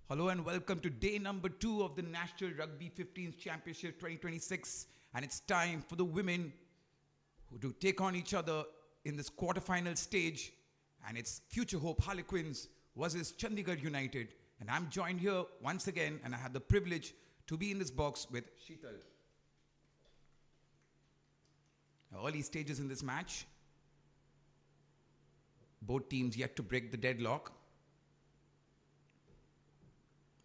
Hello and welcome to day number 2 of the National Rugby 15s Championship 2026. And it's time for the women who do take on each other in this quarterfinal stage. And it's Future Hope Harlequins versus Chandigarh United. And I'm joined here once again, and I have the privilege to be in this box with Sheetal. Early stages in this match. Both teams yet to break the deadlock.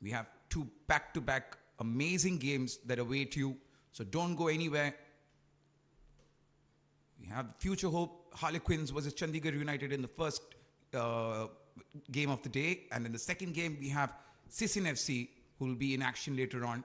We have 2 back-to-back amazing games that await you, so don't go anywhere. We have Future Hope Harlequins versus Chandigarh United in the first game of the day, and in the second game we have CCFC who will be in action later on.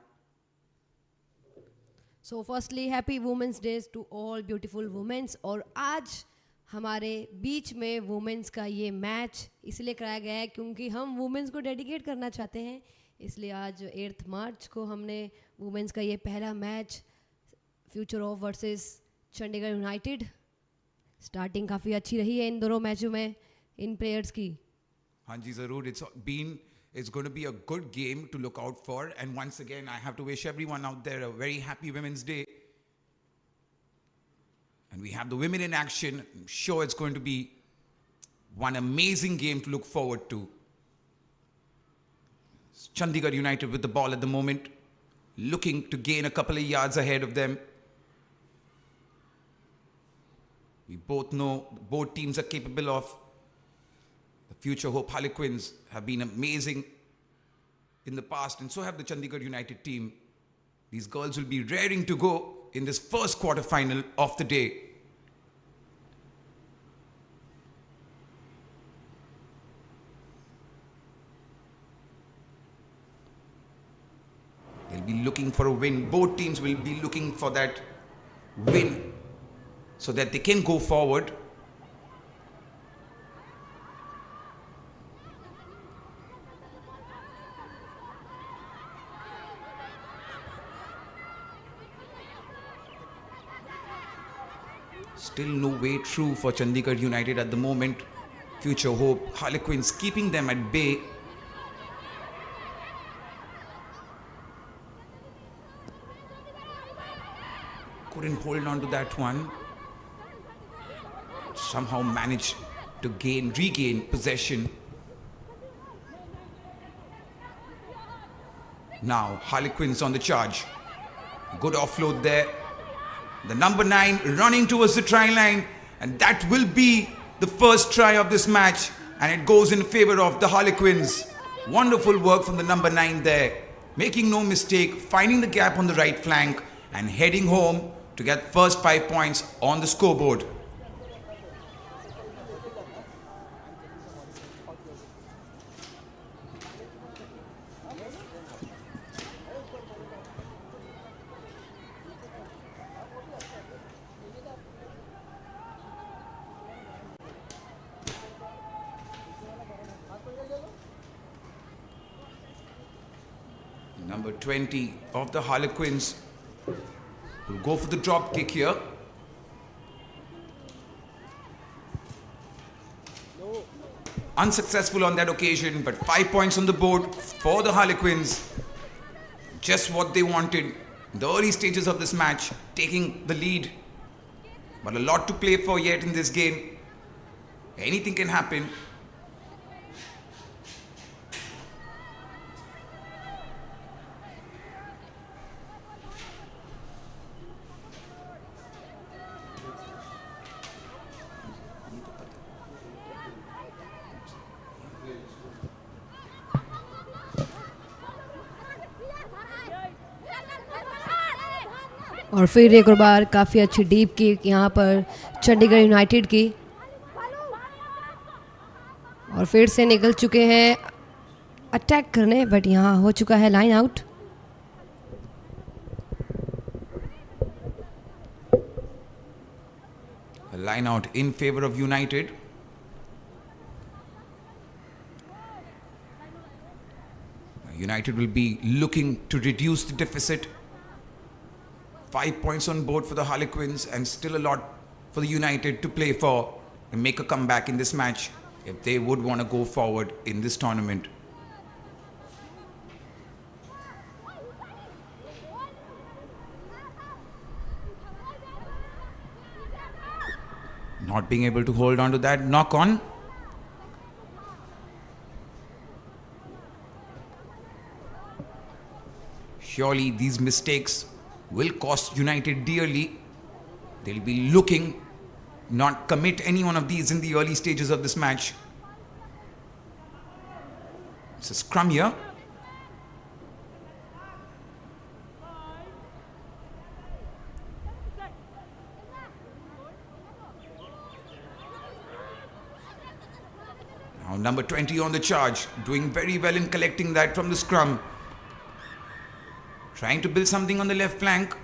So firstly, happy Women's Day to all beautiful women. और आज हमारे बीच में women's का ये match इसलिए कराया गया है क्योंकि हम वुमेन्स को डेडिकेट करना चाहते हैं, इसलिए आज 8 मार्च को हमने वुमेन्स का ये पहला match future of versus Chandigarh United. Starting काफ़ी अच्छी रही है इन दोनों मैचों में इन प्लेयर्स की। हाँ जी ज़रूर, it's going to be a good game to look out for, and once again I have to wish everyone out there a very happy Women's Day. And we have the women in action. I'm sure it's going to be one amazing game to look forward to. Chandigarh United with the ball at the moment, looking to gain a couple of yards ahead of them. We both know both teams are capable of. The Future Hope Harlequins have been amazing in the past, and so have the Chandigarh United team. These girls will be raring to go in this first quarter-final of the day. They'll be looking for a win. Both teams will be looking for that win so that they can go forward. Still no way through for Chandigarh United at the moment. Future Hope Harlequins keeping them at bay. Couldn't hold on to that one. Somehow managed to regain possession. Now Harlequins on the charge. Good offload there. The number 9 running towards the try line, and that will be the first try of this match, and it goes in favor of the Harlequins. Wonderful work from the number 9 there, making no mistake, finding the gap on the right flank and heading home to get first 5 points on the scoreboard. Number 20 of the Harlequins will go for the drop kick here. Unsuccessful on that occasion, but 5 points on the board for the Harlequins. Just what they wanted. The early stages of this match, taking the lead. But a lot to play for yet in this game. Anything can happen. और फिर एक और बार काफ़ी अच्छी deep kick यहाँ पर Chandigarh United की, और फिर से निकल चुके हैं अटैक करने, बट यहाँ हो चुका है line out. A line out in favor of United. United will be looking to reduce the deficit. 5 points on board for the Harlequins, and still a lot for the United to play for and make a comeback in this match if they would want to go forward in this tournament. Not being able to hold on to that knock on. Surely these mistakes will cost United dearly. They'll be looking not commit any one of these in the early stages of this match. It's a scrum here. Now number 20 on the charge, doing very well in collecting that from the scrum. Trying to build something on the left flank.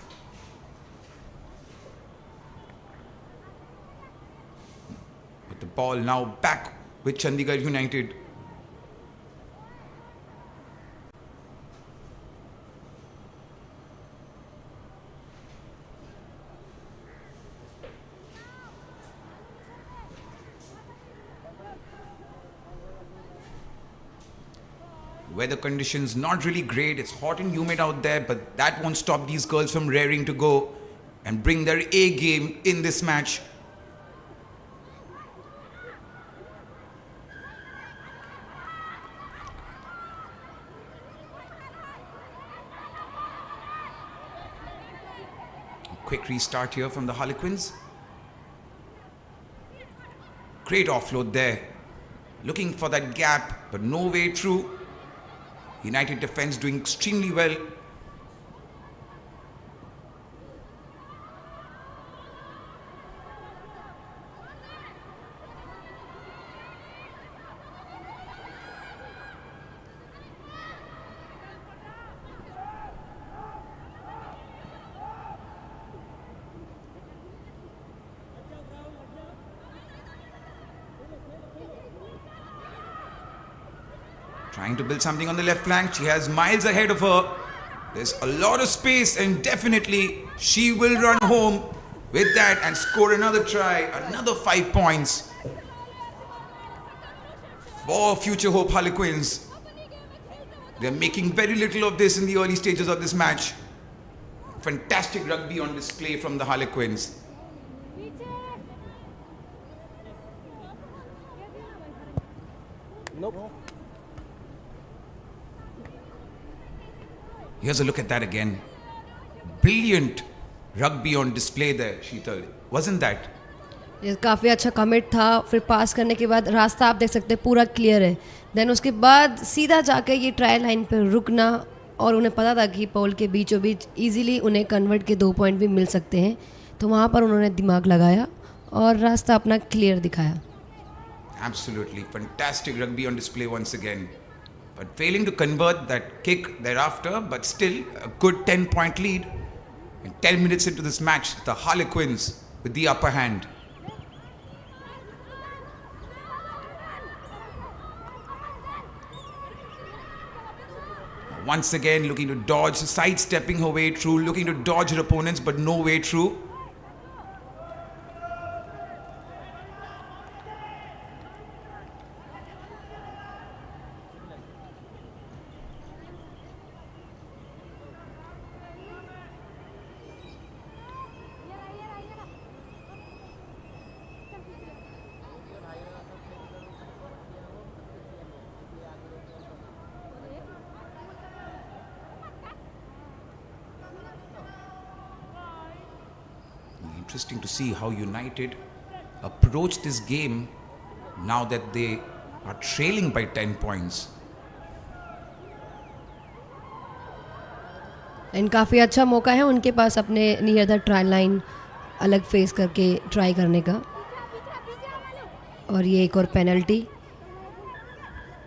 But the ball now back with Chandigarh United. Weather conditions not really great. It's hot and humid out there, but that won't stop these girls from raring to go and bring their A game in this match. Quick restart here from the Harlequins. Great offload there. Looking for that gap, but no way through. United defense doing extremely well. Trying to build something on the left flank. She has miles ahead of her. There's a lot of space and definitely she will run home with that and score another try, another 5 points for Future Hope Harlequins. They're making very little of this in the early stages of this match. Fantastic rugby on display from the Harlequins. Nope. Here's a look at that again. Brilliant rugby on display there, Sheetal. Wasn't that? ये काफ़ी अच्छा commit था. फिर पास करने के बाद रास्ता आप देख सकते हैं पूरा क्लियर है. देन उसके बाद सीधा जाकर ये ट्रायल लाइन पे रुकना और उन्हें पता था कि पोल के बीचों बीच इजीली उन्हें कन्वर्ट के 2 पॉइंट भी मिल सकते हैं. तो वहाँ पर उन्होंने दिमाग लगाया और रास्ता अपना क्लियर दिखाया. Absolutely fantastic rugby on display once again. But failing to convert that kick thereafter, but still a good 10-point lead. And 10 minutes into this match, the Harlequins with the upper hand. Once again looking to dodge, sidestepping her way through, looking to dodge her opponents, but no way through. Interesting to see how United approach this game now that they are trailing by 10 points. And काफ़ी अच्छा मौका है उनके पास अपने near the trial line अलग face करके try करने का. और ये एक और पेनल्टी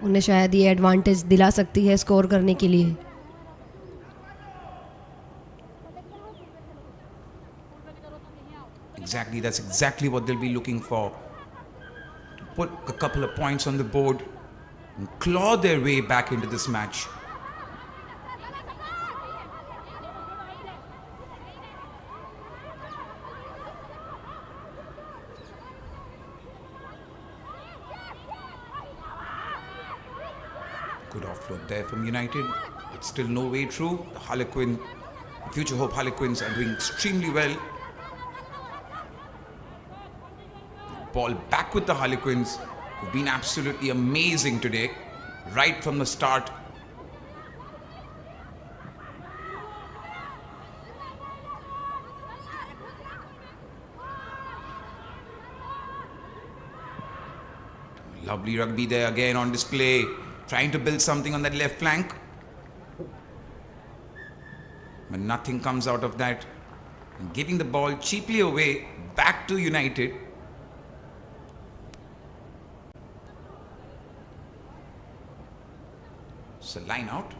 उन्हें शायद ये एडवांटेज दिला सकती है स्कोर करने के लिए. Exactly, that's exactly what they'll be looking for. To put a couple of points on the board and claw their way back into this match. Good offload there from United, but still no way through. The Future Hope Harlequins are doing extremely well. Ball back with the Harlequins, who've been absolutely amazing today, right from the start. Lovely rugby there again on display, trying to build something on that left flank. But nothing comes out of that. And giving the ball cheaply away back to United. So line out.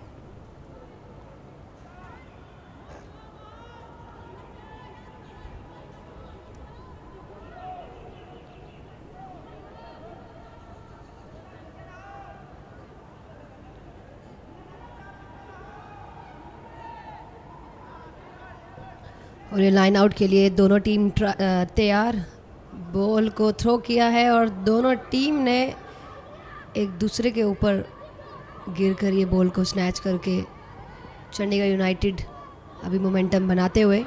और ये line out के लिए दोनों team तैयार. Ball को throw किया है और दोनों टीम ने एक दूसरे के ऊपर गिरकर ये बॉल को स्नैच करके चंडीगढ़ यूनाइटेड अभी मोमेंटम बनाते हुए.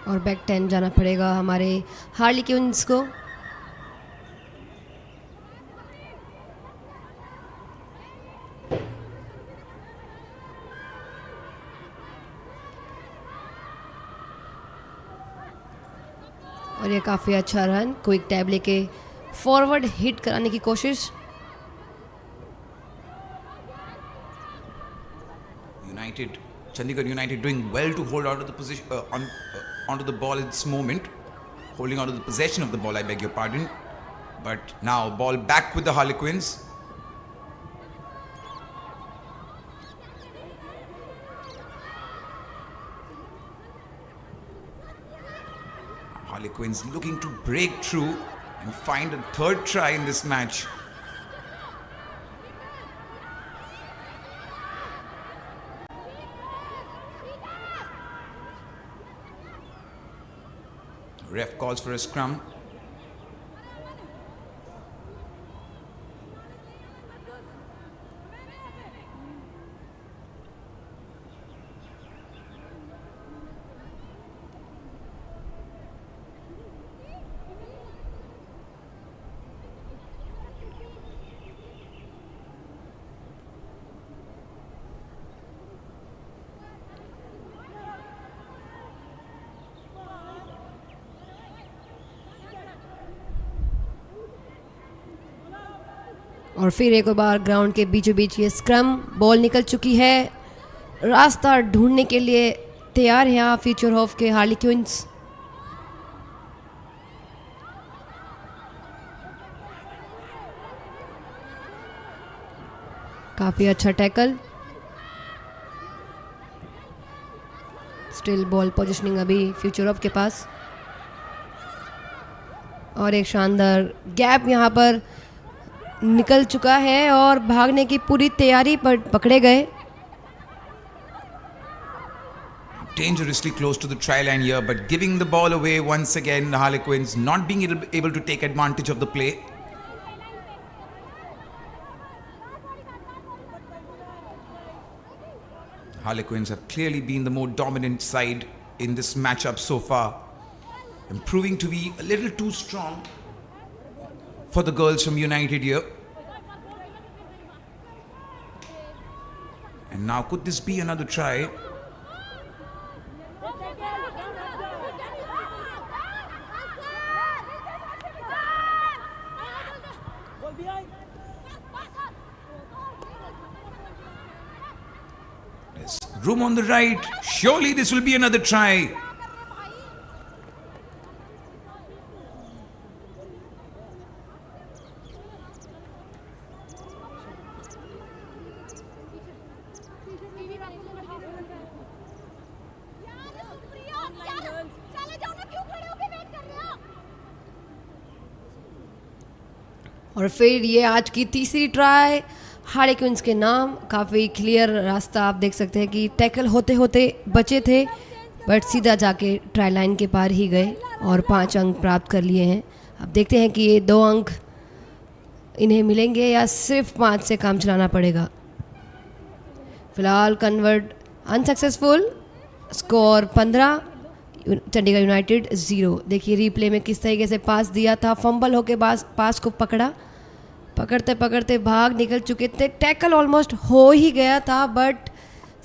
और बैक 10 जाना पड़ेगा हमारे हार्लिक्विंस को. और ये काफ़ी अच्छा रन, क्विक टैब लेके फॉरवर्ड हिट कराने की कोशिश. United, Chandigarh United doing well to hold onto the position onto the ball at this moment, holding onto the possession of the ball. I beg your pardon, but now ball back with the Harlequins. Harlequins looking to break through and find a third try in this match. Ref calls for a scrum. और फिर एक बार ground के बीचों बीच ये scrum. Ball निकल चुकी है, रास्ता ढूंढने के लिए तैयार है यहाँ फ्यूचर हॉफ के हार्लिक्विंस. काफ़ी अच्छा टैकल. स्टिल बॉल पोजीशनिंग अभी फ्यूचर हॉफ के पास. और एक शानदार गैप यहाँ पर निकल चुका है और भागने की पूरी तैयारी पर पकड़े गए. Dangerously close to the try line here, but giving the ball away once again. The Harlequins not being able to take advantage of the play. Harlequins have clearly been the more dominant side in this matchup so far, and proving to be a little too strong for the girls from United here. And now could this be another try? There's room on the right. Surely this will be another try. और फिर ये आज की तीसरी try हार्लिक्विंस के नाम. काफ़ी clear रास्ता आप देख सकते हैं कि टैकल होते होते बचे थे, बट सीधा जाके ट्राई लाइन के पार ही गए और 5 अंक प्राप्त कर लिए हैं. अब देखते हैं कि ये 2 अंक इन्हें मिलेंगे या सिर्फ 5 से काम चलाना पड़ेगा. फिलहाल convert unsuccessful. Score 15. Chandigarh United 0। देखिए रीप्ले में किस तरीके से पास दिया था, फंबल होके पास को पकड़ा, पकड़ते पकड़ते भाग निकल चुके थे, टैकल ऑलमोस्ट हो ही गया था बट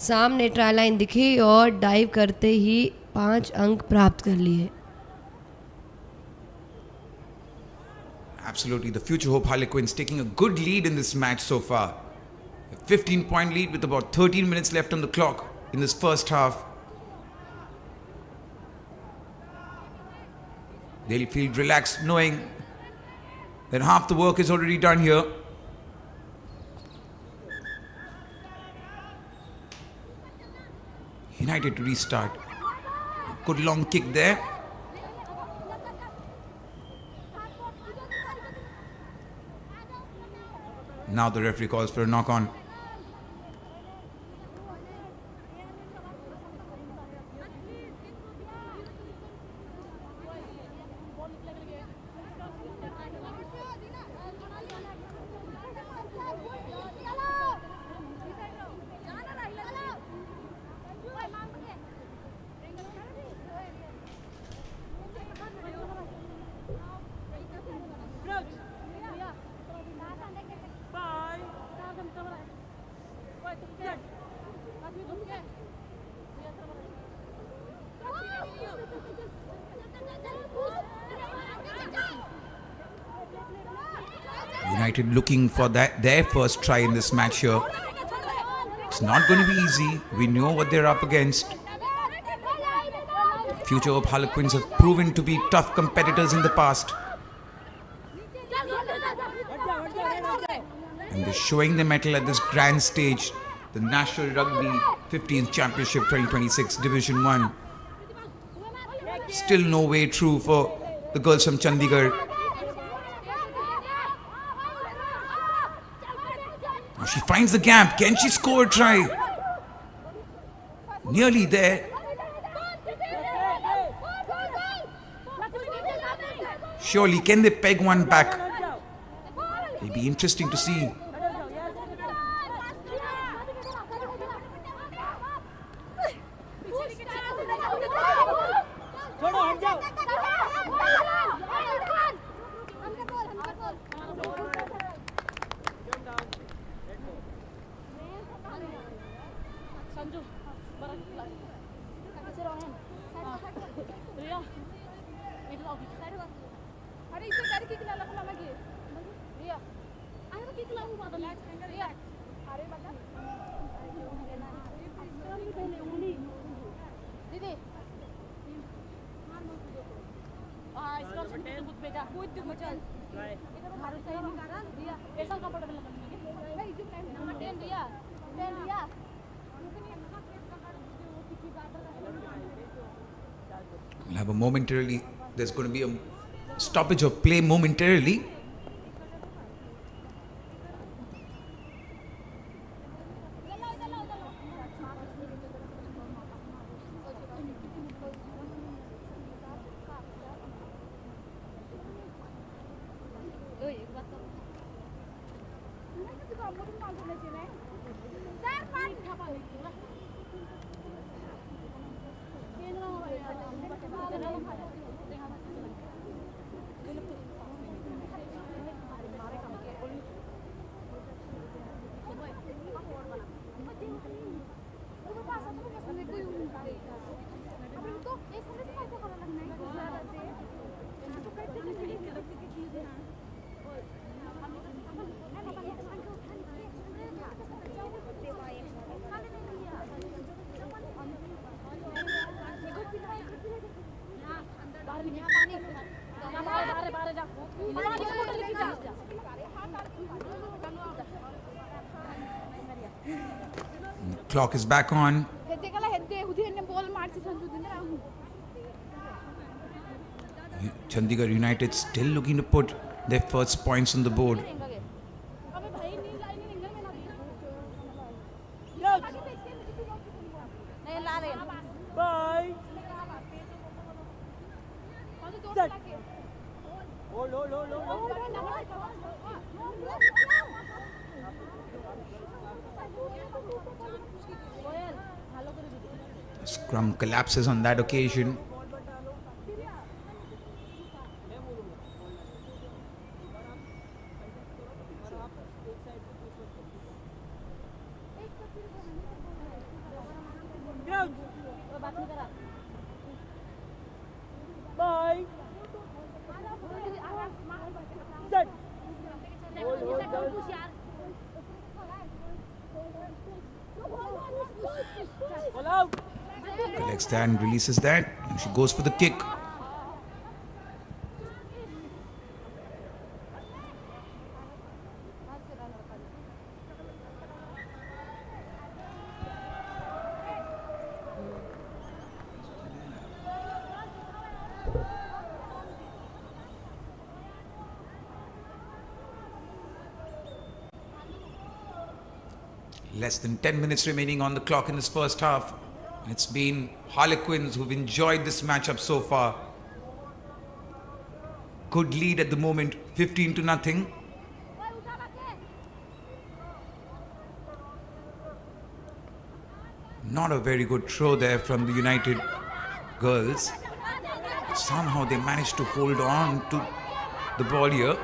सामने ट्राई लाइन दिखी और डाइव करते ही 5 अंक प्राप्त कर लिए। Absolutely, the Future Hope Harlequins taking a good lead in this match so far. A 15-point lead with about 13 minutes left on the clock in this first half. They'll feel relaxed knowing that half the work is already done here. United to restart. Good long kick there. Now the referee calls for a knock on. United looking for their first try in this match here. It's not going to be easy. We know what they're up against. Future Hope Harlequins have proven to be tough competitors in the past. And they're showing their mettle at this grand stage, the National Rugby 15s Championship 2026 Division 1. Still no way through for the girls from Chandigarh. Now she finds the gap. Can she score a try? Nearly there. Surely, can they peg one back? It'll be interesting to see. We'll have a momentarily, there's going to be a stoppage of play momentarily. Clock is back on. Chandigarh United still looking to put their first points on the board. The scrum collapses on that occasion. Checks that and releases that. And she goes for the kick. Less than 10 minutes remaining on the clock in this first half. It's been Harlequins who've enjoyed this matchup so far. Good lead at the moment, 15-0. Not a very good throw there from the United girls. Somehow they managed to hold on to the ball here.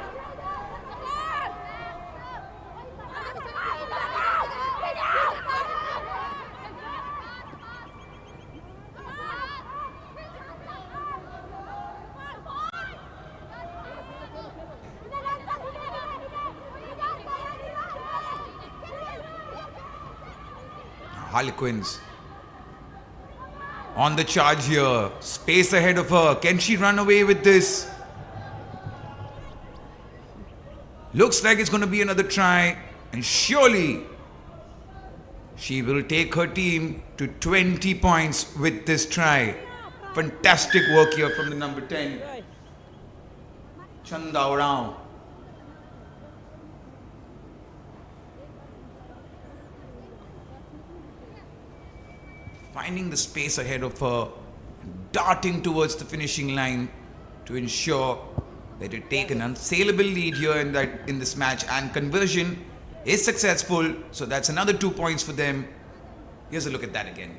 Harlequins on the charge here. Space ahead of her. Can she run away with this? Looks like it's going to be another try. And surely she will take her team to 20 points with this try. Fantastic work here from the number 10. Chanda Orao. Finding the space ahead of her, darting towards the finishing line to ensure that they take an unassailable lead here in this match, and conversion is successful, so that's another 2 points for them. Here's a look at that again.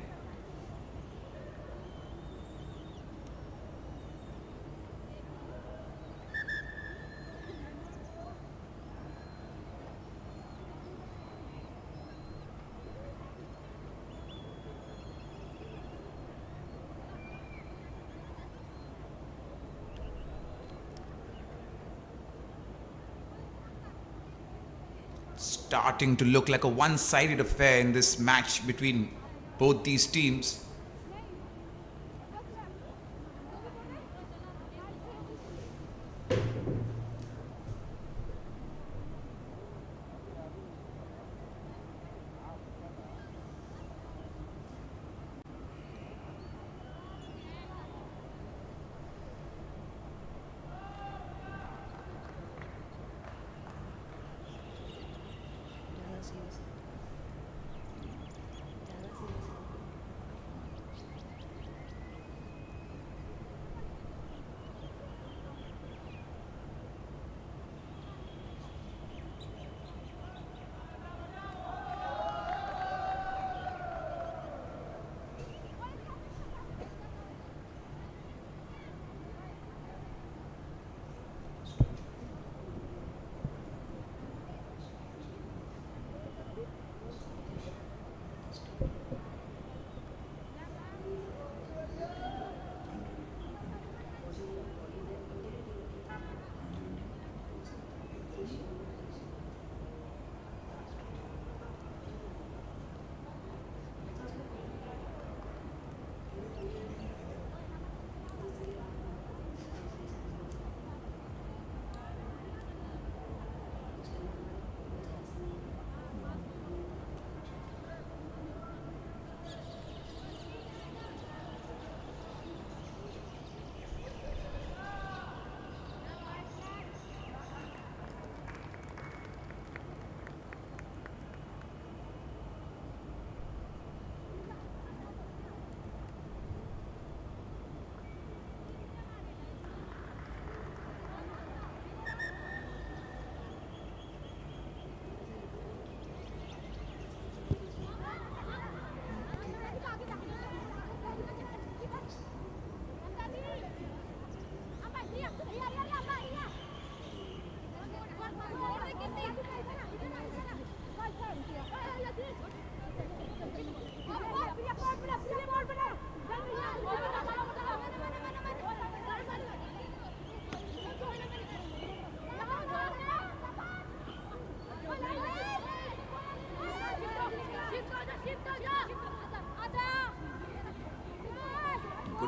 Starting to look like a one-sided affair in this match between both these teams.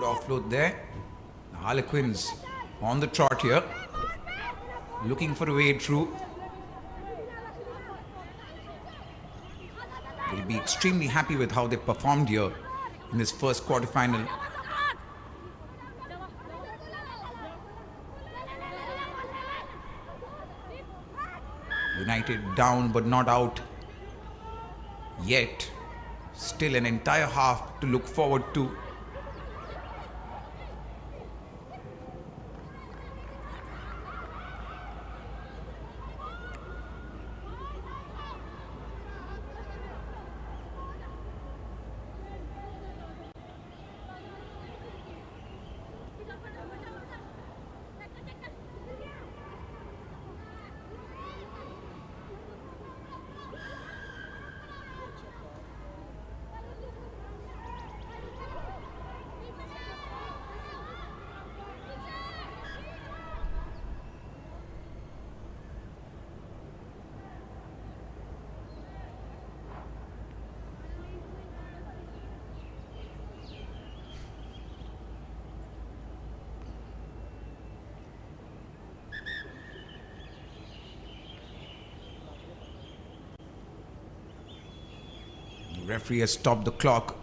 offload there. The Harlequins on the trot here, looking for a way through. They'll be extremely happy with how they performed here in this first quarterfinal. United down but not out yet. Still an entire half to look forward to. The referee has stopped the clock.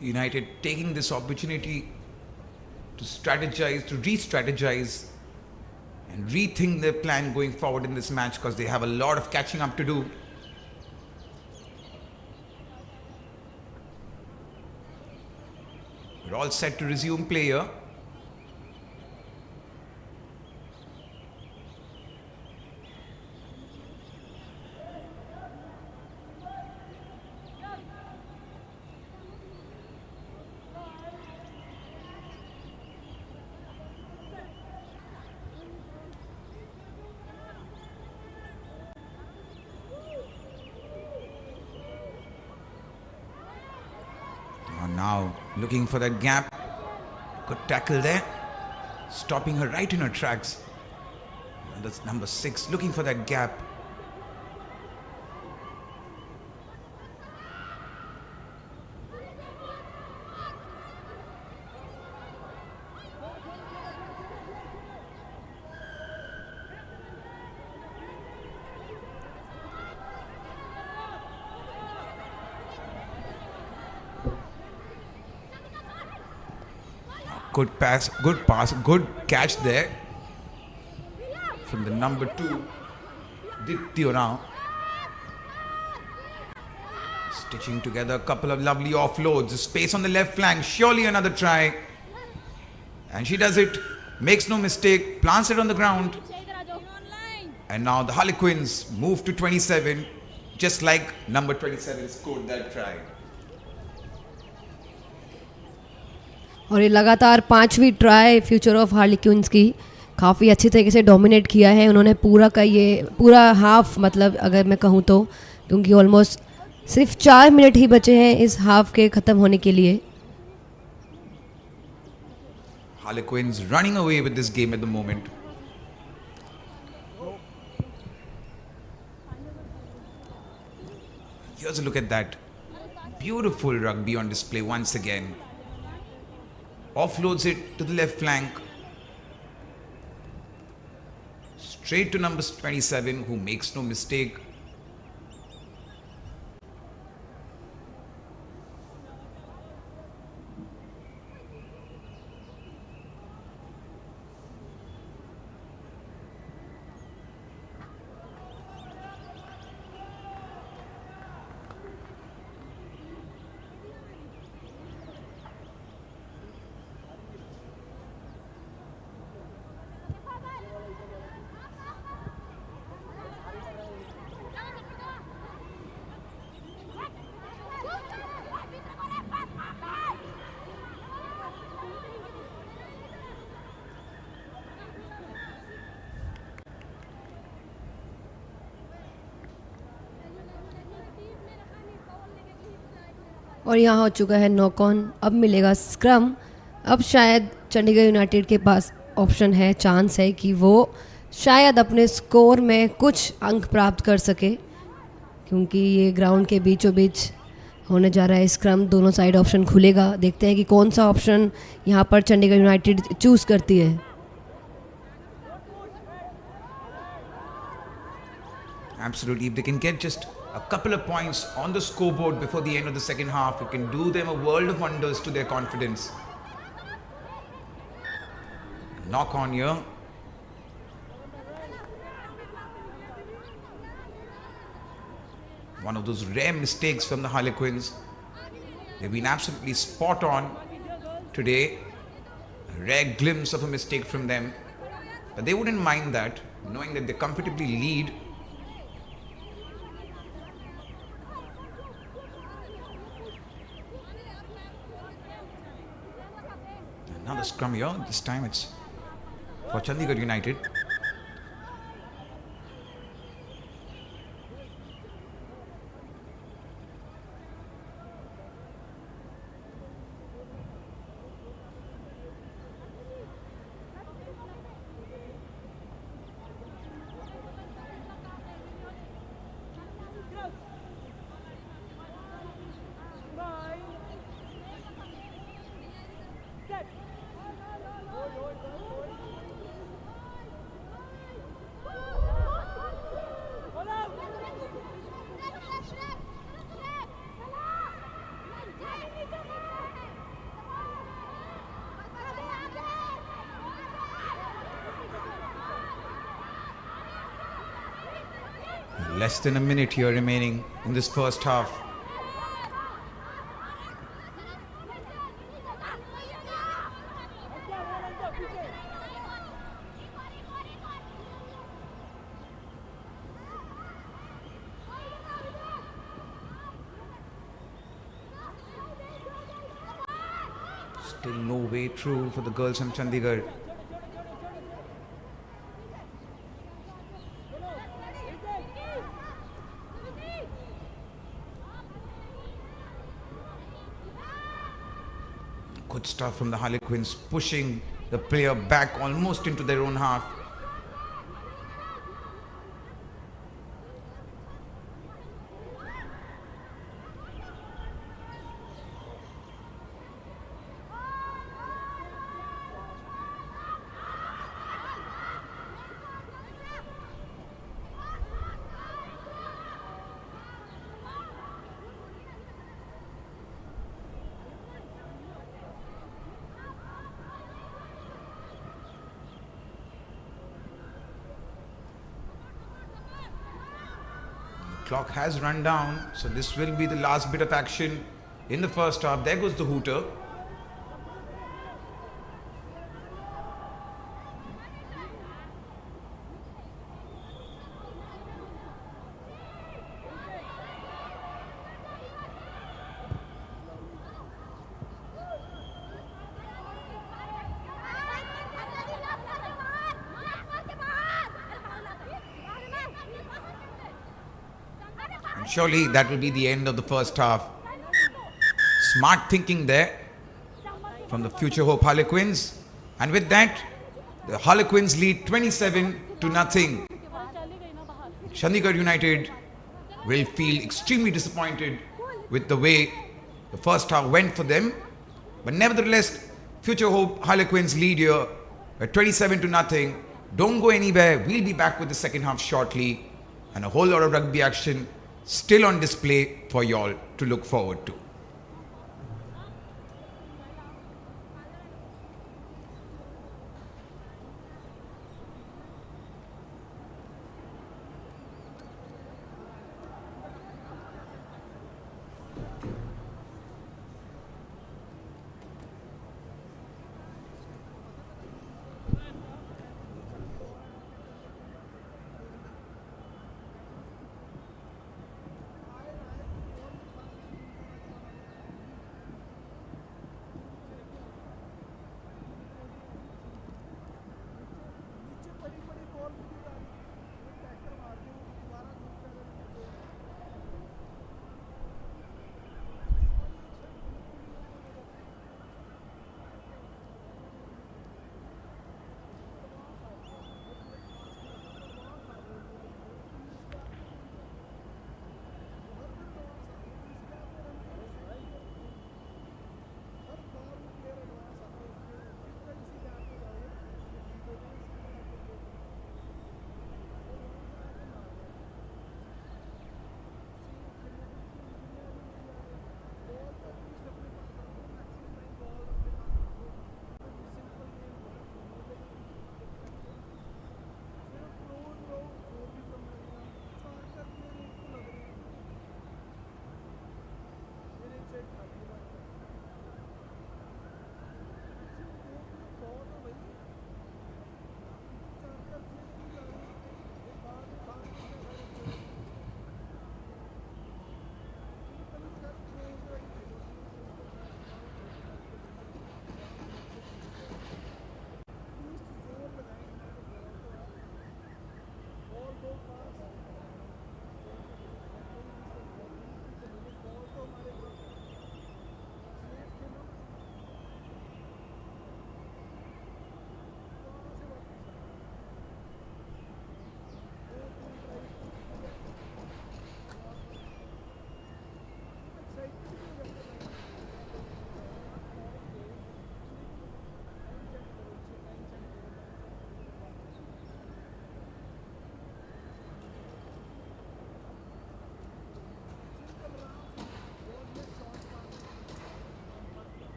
United taking this opportunity to strategize, to re-strategize and rethink their plan going forward in this match, because they have a lot of catching up to do. We're all set to resume play here. Now looking for that gap. Good tackle there, stopping her right in her tracks. And that's number 6, looking for that gap. Good pass, good catch there from the number 2, Dignitary. Stitching together a couple of lovely offloads. Space on the left flank, surely another try. And she does it, makes no mistake, plants it on the ground. And now the Harlequins move to 27. just like number 27 scored that try. और ये लगातार 5वीं try future of हार्लिक्विंस की काफ़ी अच्छी तरीके से dominate किया है उन्होंने पूरा हाफ, मतलब अगर मैं कहूँ तो, क्योंकि ऑलमोस्ट सिर्फ 4 मिनट ही बचे हैं इस हाफ के ख़त्म होने के लिए. Harlequins running away with this game at the moment. Here's a look at that. Beautiful rugby on display once again. Offloads it to the left flank. Straight to number 27, who makes no mistake. और यहाँ हो चुका है knock on. अब मिलेगा scrum. अब शायद Chandigarh United के पास ऑप्शन है, चांस है कि वो शायद अपने स्कोर में कुछ अंक प्राप्त कर सके, क्योंकि ये ग्राउंड के बीचों बीच होने जा रहा है स्क्रम. दोनों साइड ऑप्शन खुलेगा. देखते हैं कि कौन सा ऑप्शन यहाँ पर चंडीगढ़ यूनाइटेड चूज़ करती है. Absolutely, if they can get just a couple of points on the scoreboard before the end of the second half, it can do them a world of wonders to their confidence. Knock on here. One of those rare mistakes from the Harlequins. They've been absolutely spot on today. A rare glimpse of a mistake from them. But they wouldn't mind that, knowing that they comfortably lead. Another scrum here. This time it's for Chandigarh United. Less than a minute here remaining in this first half. Still no way through for the girls from Chandigarh. Good stuff from the Harlequins, pushing the player back almost into their own half. Clock has run down, so this will be the last bit of action in the first half. There goes the hooter. Surely that will be the end of the first half. Smart thinking there from the Future Hope Harlequins. And with that, the Harlequins lead 27-0. Chandigarh United will feel extremely disappointed with the way the first half went for them. But nevertheless, Future Hope Harlequins lead here at 27-0. Don't go anywhere. We'll be back with the second half shortly. And a whole lot of rugby action still on display for y'all to look forward to.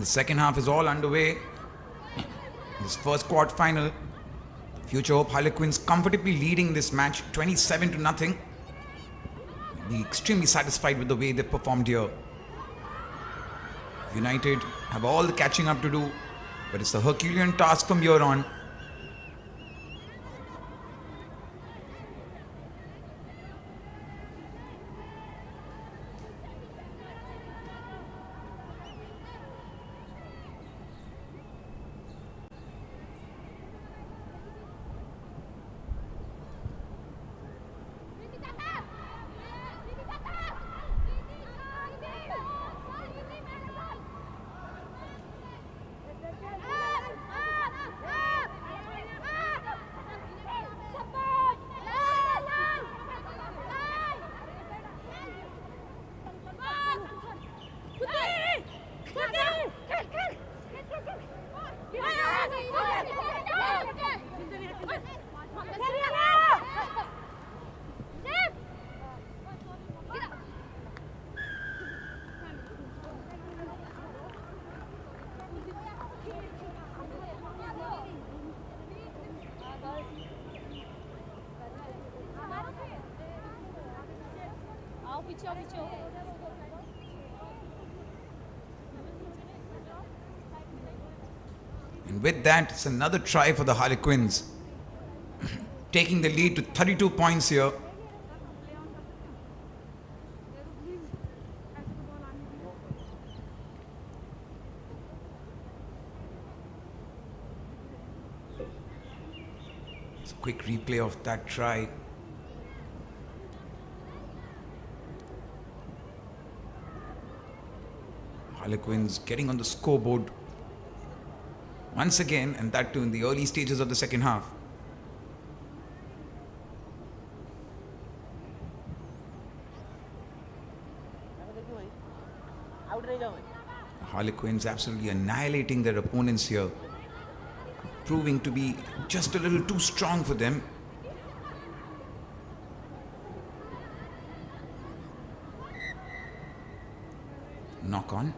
And the second half is all underway. This first quarter-final, Future Hope Harlequins comfortably leading this match 27-0. Be extremely satisfied with the way they performed here. United have all the catching up to do, but it's a Herculean task from here on. And with that, it's another try for the Harlequins, taking the lead to 32 points here. It's a quick replay of that try. Harlequins getting on the scoreboard once again, and that too in the early stages of the second half. The Harlequins absolutely annihilating their opponents here, proving to be just a little too strong for them. Knock on.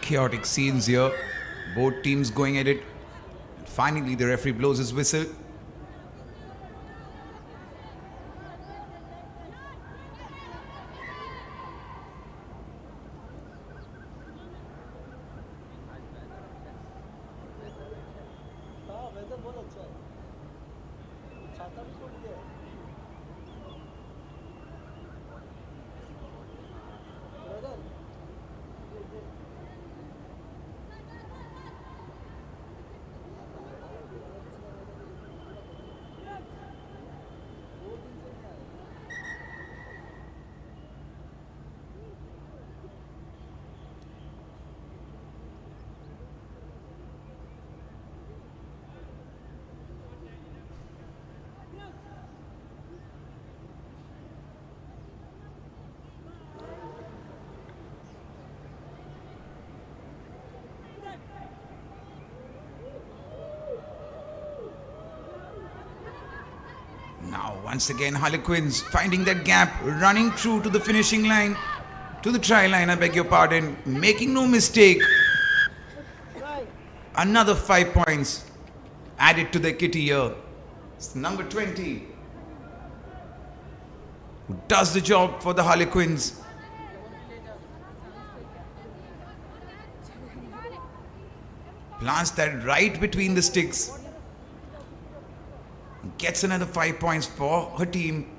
Chaotic scenes here, both teams going at it. And finally the referee blows his whistle. Now once again Harlequins finding that gap, running through to the finishing line, to the try line, I beg your pardon, making no mistake. Another 5 points added to the kitty here. It's number 20. who does the job for the Harlequins. Plants that right between the sticks. Gets another 5 points for her team.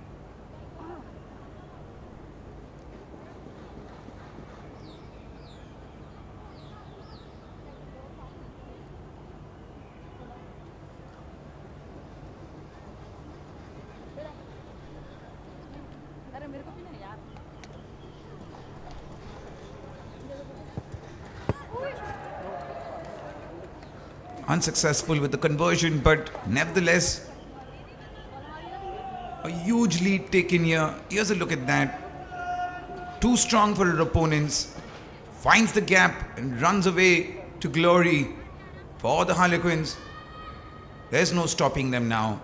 Unsuccessful with the conversion, but nevertheless, a huge lead taken here. Here's a look at that. Too strong for her opponents. Finds the gap and runs away to glory for the Harlequins. There's no stopping them now.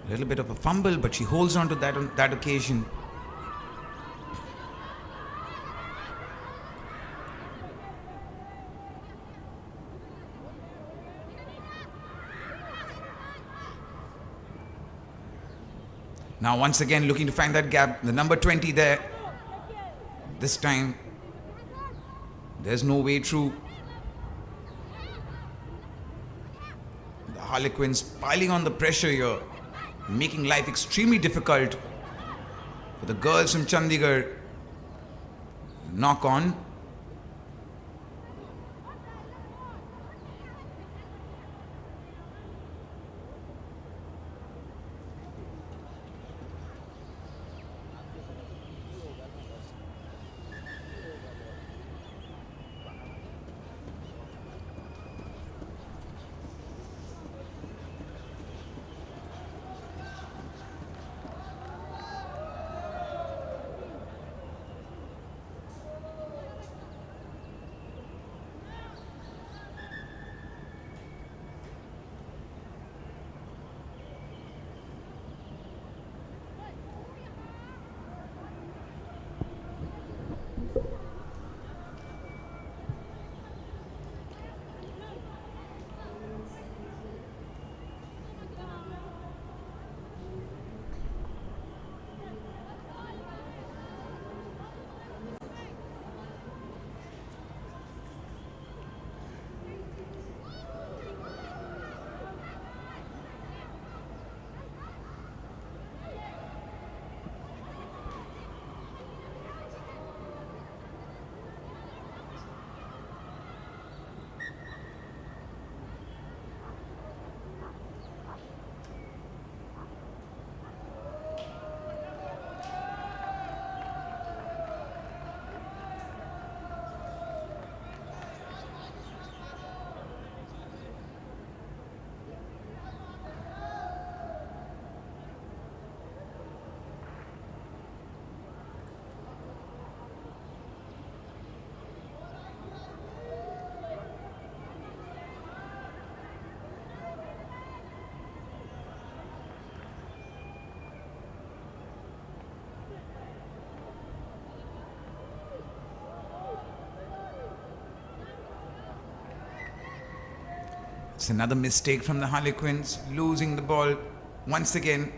A little bit of a fumble, but she holds on to that on that occasion. Now once again looking to find that gap. The number 20 there. This time there's no way through. The Harlequins piling on the pressure here, making life extremely difficult for the girls from Chandigarh. Knock on. It's another mistake from the Harlequins, losing the ball once again.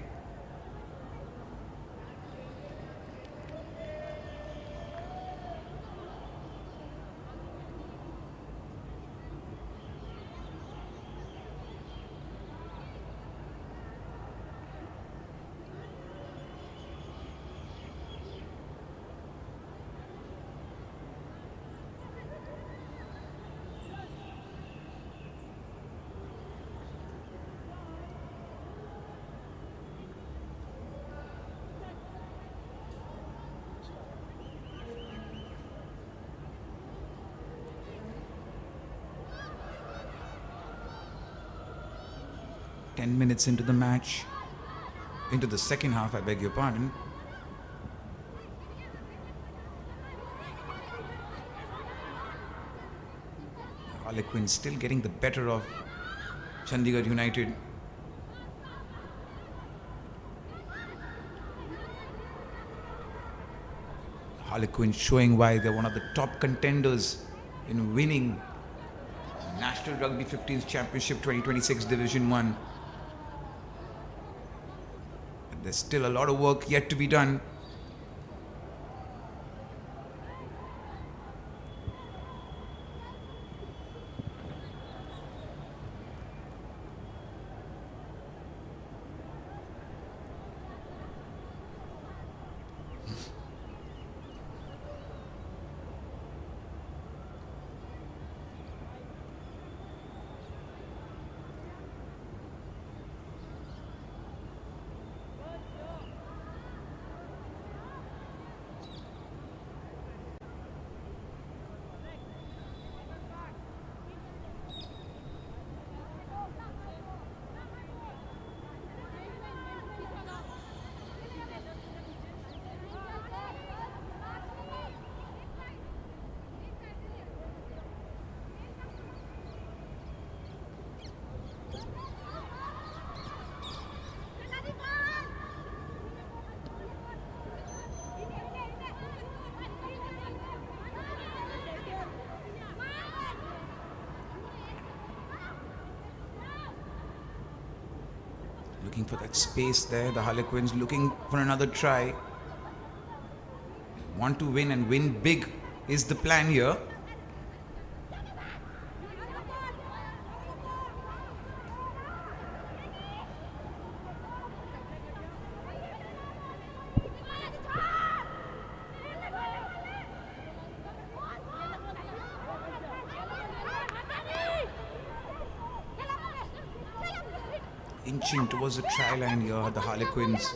10 minutes into the match, into the second half, I beg your pardon. Harlequins still getting the better of Chandigarh United. Harlequins showing why they're one of the top contenders in winning National Rugby 15s Championship 2026 Division 1. But there's still a lot of work yet to be done. Looking for that space there, the Harlequins looking for another try. Want to win and win big is the plan here. Inching towards the try line here, the Harlequins.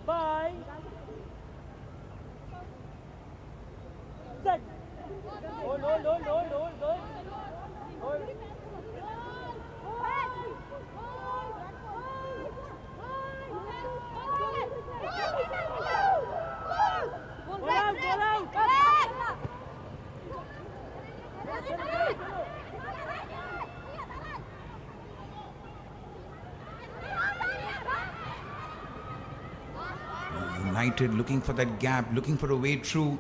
Bye. Set. Hold. Go out. United looking for that gap, looking for a way through.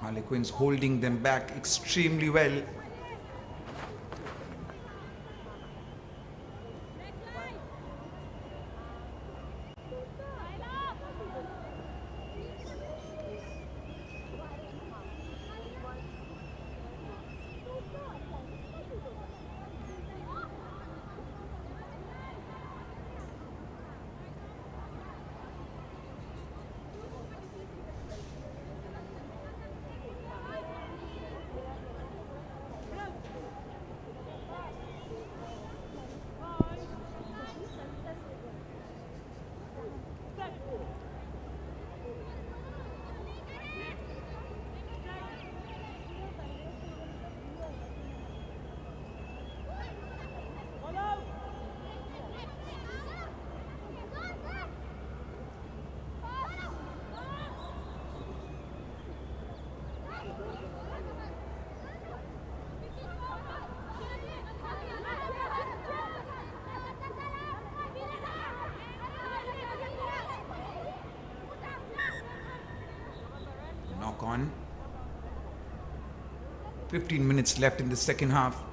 Harlequins holding them back extremely well. Knock on. 15 minutes left in the second half.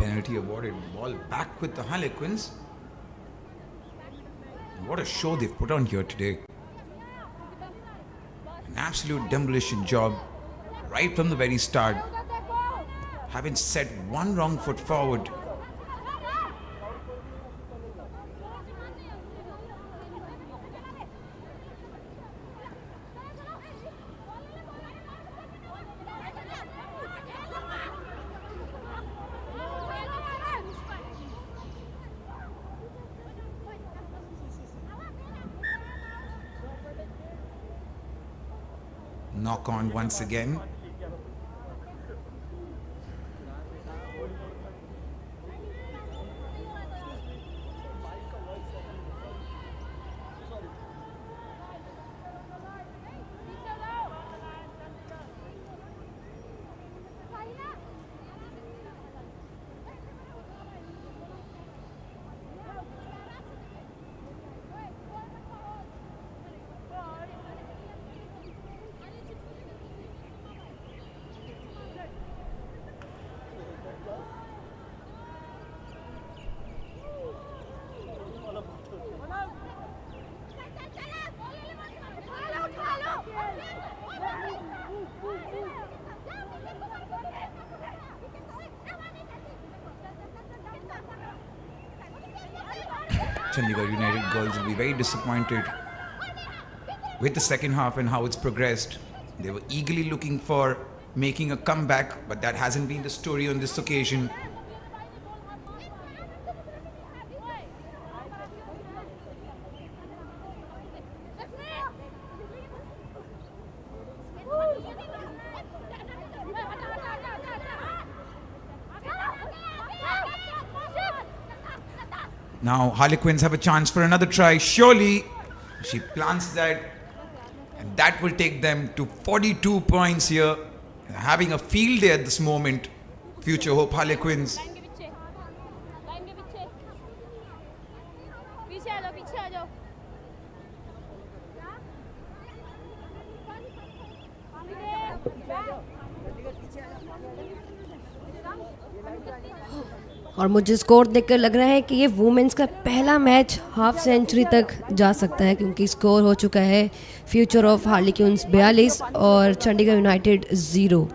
Penalty awarded. Ball back with the Harlequins. What a show they've put on here today. An absolute demolition job right from the very start. Haven't set one wrong foot forward. Knock on once again. Chandigarh United girls will be very disappointed with the second half and how it's progressed. They were eagerly looking for making a comeback, but that hasn't been the story on this occasion. Now Harlequins have a chance for another try. Surely she plants that, and that will take them to 42 points here. Having a field day at this moment. Future hope Harlequins. और मुझे score देखकर लग रहा है कि ये women's का पहला मैच हाफ सेंचुरी तक जा सकता है, क्योंकि स्कोर हो चुका है फ्यूचर ऑफ हार्लिक्विंस 42 और चंडीगढ़ यूनाइटेड 0।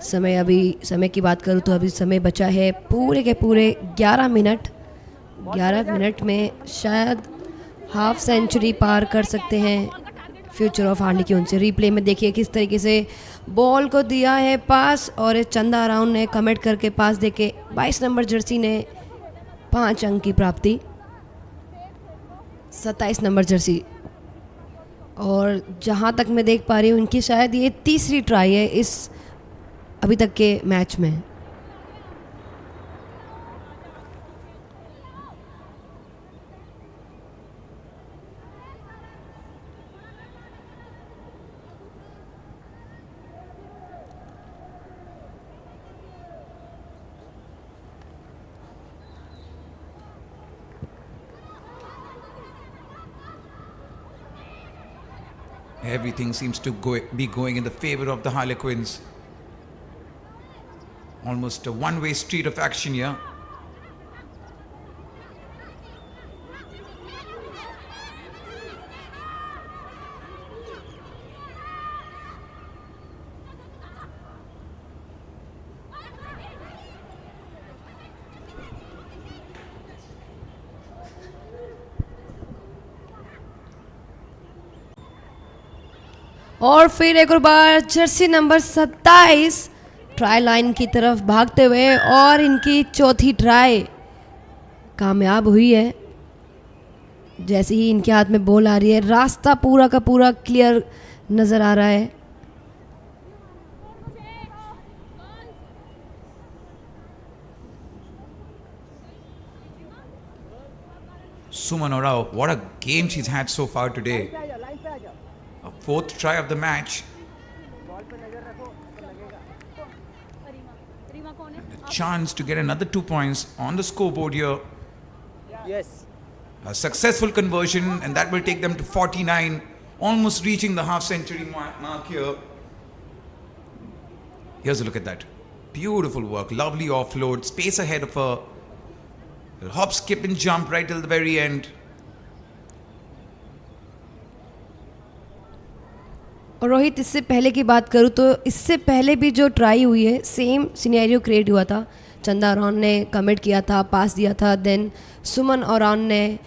समय की बात करूँ तो अभी समय बचा है पूरे के पूरे 11 मिनट। 11 मिनट में शायद हाफ सेंचुरी पार कर सकते हैं फ्यूचर ऑफ हार्लिक्विंस। रिप्ले में देखिए किस तरीके से बॉल को दिया है पास, और चंदा राउंड ने कमिट करके पास देके 22 नंबर जर्सी ने 5 अंक की प्राप्ति। 27 नंबर जर्सी, और जहाँ तक मैं देख पा रही हूँ इनकी शायद ये तीसरी ट्राई है इस अभी तक के मैच में। Everything seems to be going in the favor of the Harlequins. Almost a one-way street of action here. और फिर एक और बार जर्सी नंबर 27 ट्राई लाइन की तरफ भागते हुए, और इनकी चौथी ट्राई कामयाब हुई है। जैसे ही इनके हाथ में बॉल आ रही है रास्ता पूरा का पूरा क्लियर नज़र आ रहा है। Suman Rao, what a game she's had so far today. A fourth try of the match. And a chance to get another 2 points on the scoreboard here. Yes. A successful conversion, and that will take them to 49, almost reaching the half century mark here. Here's a look at that. Beautiful work, lovely offload, space ahead of her. Hop, skip and jump right till the very end. और रोहित, इससे पहले की बात करूँ तो इससे पहले भी जो ट्राई हुई है सेम सिनेरियो क्रिएट हुआ था. चंदा रॉन ने कमिट किया था, पास दिया था, देन सुमन और रॉन ने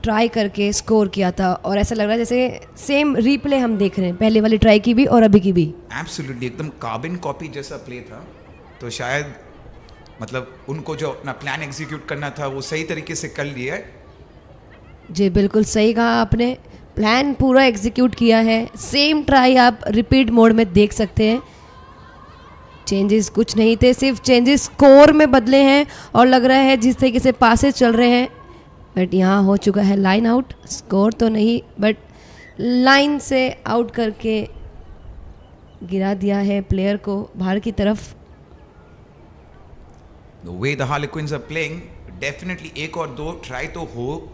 ट्राई करके स्कोर किया था और ऐसा लग रहा है जैसे सेम रीप्ले हम देख रहे हैं, पहले वाली ट्राई की भी और अभी की भी. एब्सोल्युटली एकदम कार्बन कॉपी जैसा प्ले था. तो शायद मतलब उनको जो अपना प्लान एग्जीक्यूट करना था वो सही तरीके से कर लिया है. जी बिल्कुल सही कहा आपने, प्लान पूरा एग्जीक्यूट किया है. सेम ट्राई आप रिपीट मोड में देख सकते हैं. चेंजेस कुछ नहीं थे, सिर्फ चेंजेस स्कोर में बदले हैं और लग रहा है जिस तरीके से पासेस चल रहे हैं. बट यहाँ हो चुका है लाइन आउट. स्कोर तो नहीं बट लाइन से आउट करके गिरा दिया है प्लेयर को बाहर की तरफ. The way the Harlequins are playing, definitely एक और दो ट्राई तो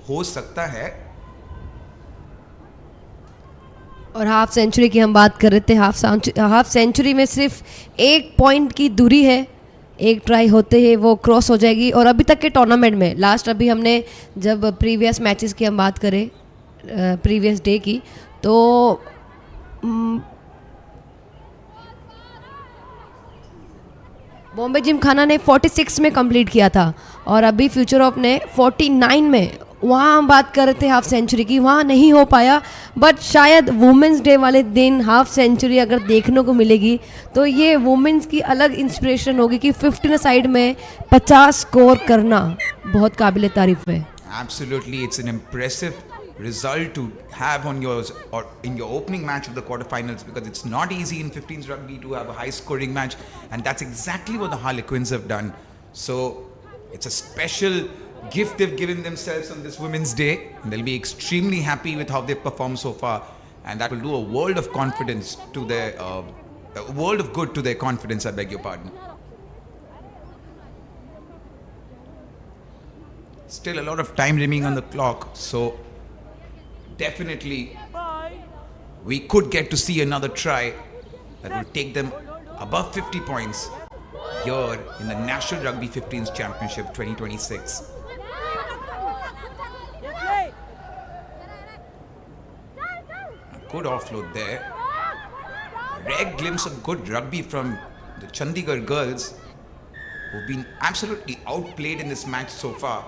हो सकता है. और हाफ सेंचुरी की हम बात कर रहे थे. हाफ सेंचुरी में सिर्फ 1 पॉइंट की दूरी है. एक ट्राई होते ही वो क्रॉस हो जाएगी. और अभी तक के टूर्नामेंट में लास्ट अभी हमने जब प्रीवियस मैचेस की हम बात करें प्रीवियस डे की तो बॉम्बे जिमखाना ने 46 में कंप्लीट किया था और अभी फ्यूचर ऑफ ने 49 में. वहाँ हम बात कर रहे थे हाफ सेंचुरी की, वहाँ नहीं हो पाया. बट शायद वुमेंस डे वाले दिन हाफ सेंचुरी अगर देखने को मिलेगी तो ये वुमेंस की अलग इंस्पिरेशन होगी कि 15 साइड में 50 स्कोर करना बहुत काबिल तारीफ है. Absolutely, it's an impressive result to have on yours or in your opening match of the quarterfinals, because it's not easy in 15s rugby to have a high scoring match, and that's exactly what the Harlequins have done. So it's a special gift they've given themselves on this Women's Day, and they'll be extremely happy with how they've performed so far, and that will do a world of confidence to their a world of good to their confidence, I beg your pardon. Still a lot of time remaining on the clock, so definitely we could get to see another try that will take them above 50 points here in the National Rugby 15s Championship 2026. A good offload there. Rare glimpse of good rugby from the Chandigarh girls, who've been absolutely outplayed in this match so far.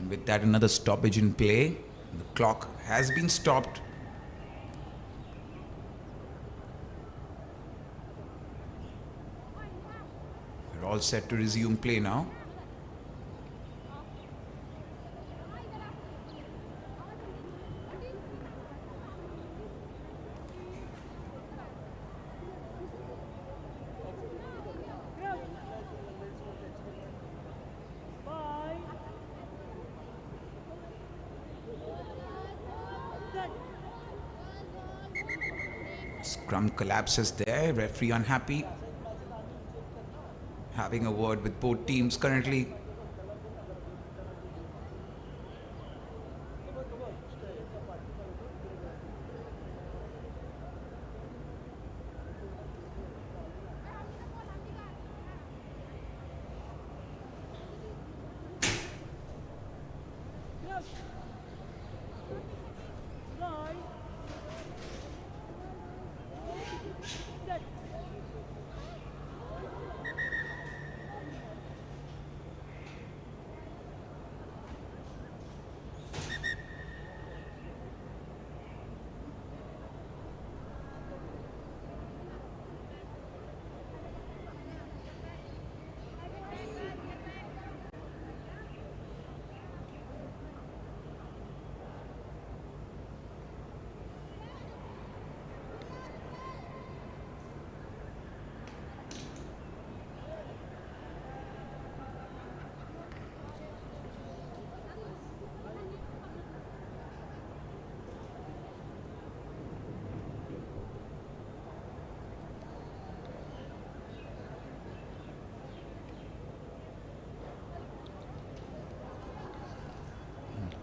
And with that, another stoppage in play. The clock has been stopped. We're all set to resume play now. Scrum collapses there. Referee unhappy. Having a word with both teams currently.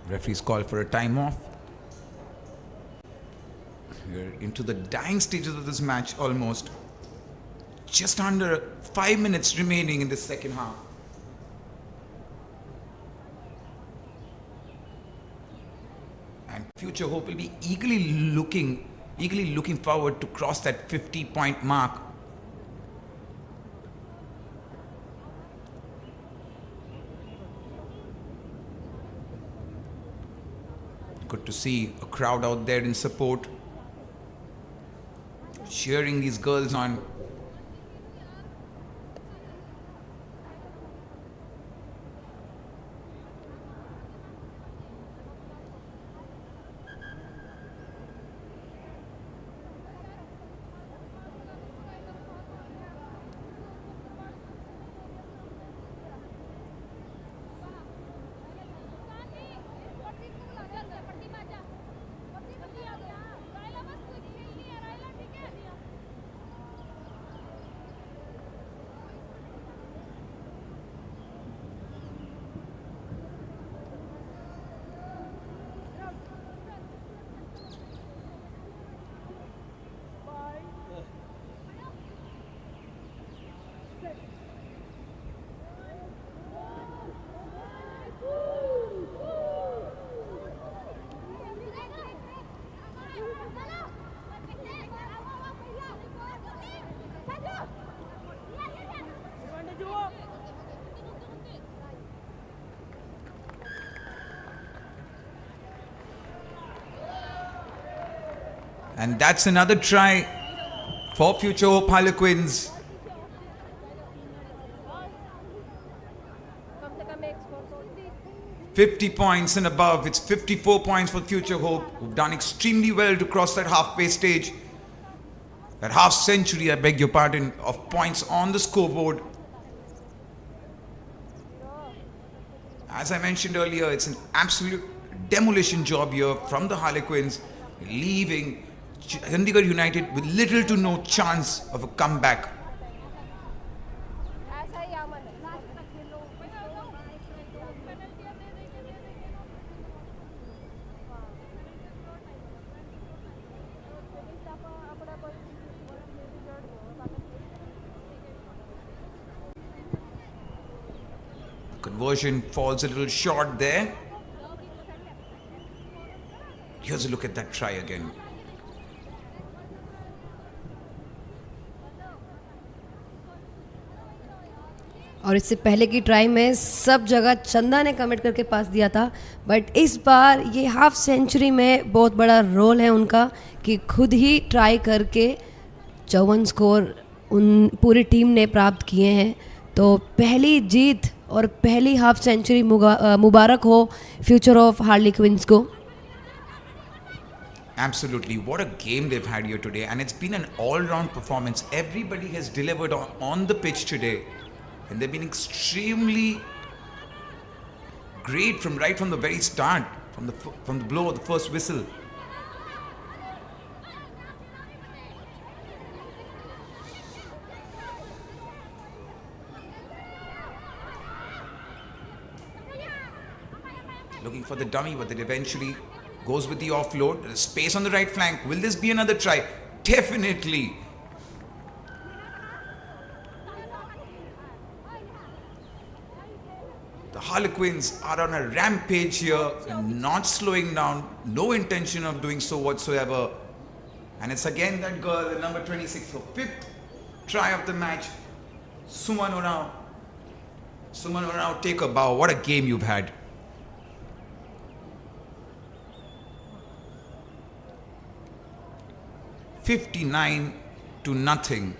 Referee's call for a time off. We're into the dying stages of this match almost. Just under 5 minutes remaining in the second half. And Future Hope will be eagerly looking forward to cross that 50-point mark. Good to see a crowd out there in support, cheering these girls on. And that's another try for Future Hope Harlequins. "50 points and above." It's 54 points for Future Hope, who've done extremely well to cross that halfway stage. That half century, I beg your pardon, of points on the scoreboard. As I mentioned earlier, it's an absolute demolition job here from the Harlequins, leaving Chandigarh United with little to no chance of a comeback. Conversion falls a little short there. Here's a look at that try again. और इससे पहले की try में सब जगह चंदा ने commit करके पास दिया था, बट इस बार ये हाफ सेंचुरी में बहुत बड़ा रोल है उनका कि खुद ही ट्राई करके 54 स्कोर उन पूरी टीम ने प्राप्त किए हैं. तो पहली जीत और पहली हाफ सेंचुरी मुबारक हो फ्यूचर ऑफ हार्लेक्विंस को. Absolutely, what a game they've had here today, and it's been an all-round performance. Everybody has delivered on the pitch today, and they've been extremely great right from the very start, from the blow of the first whistle. Looking for the dummy, but it eventually goes with the offload. There's space on the right flank. Will this be another try? Definitely. The Harlequins are on a rampage here, not slowing down, no intention of doing so whatsoever. And it's again that girl, the number 26, her fifth try of the match. Suman Orao. Suman Orao, take a bow. What a game you've had. $59-0.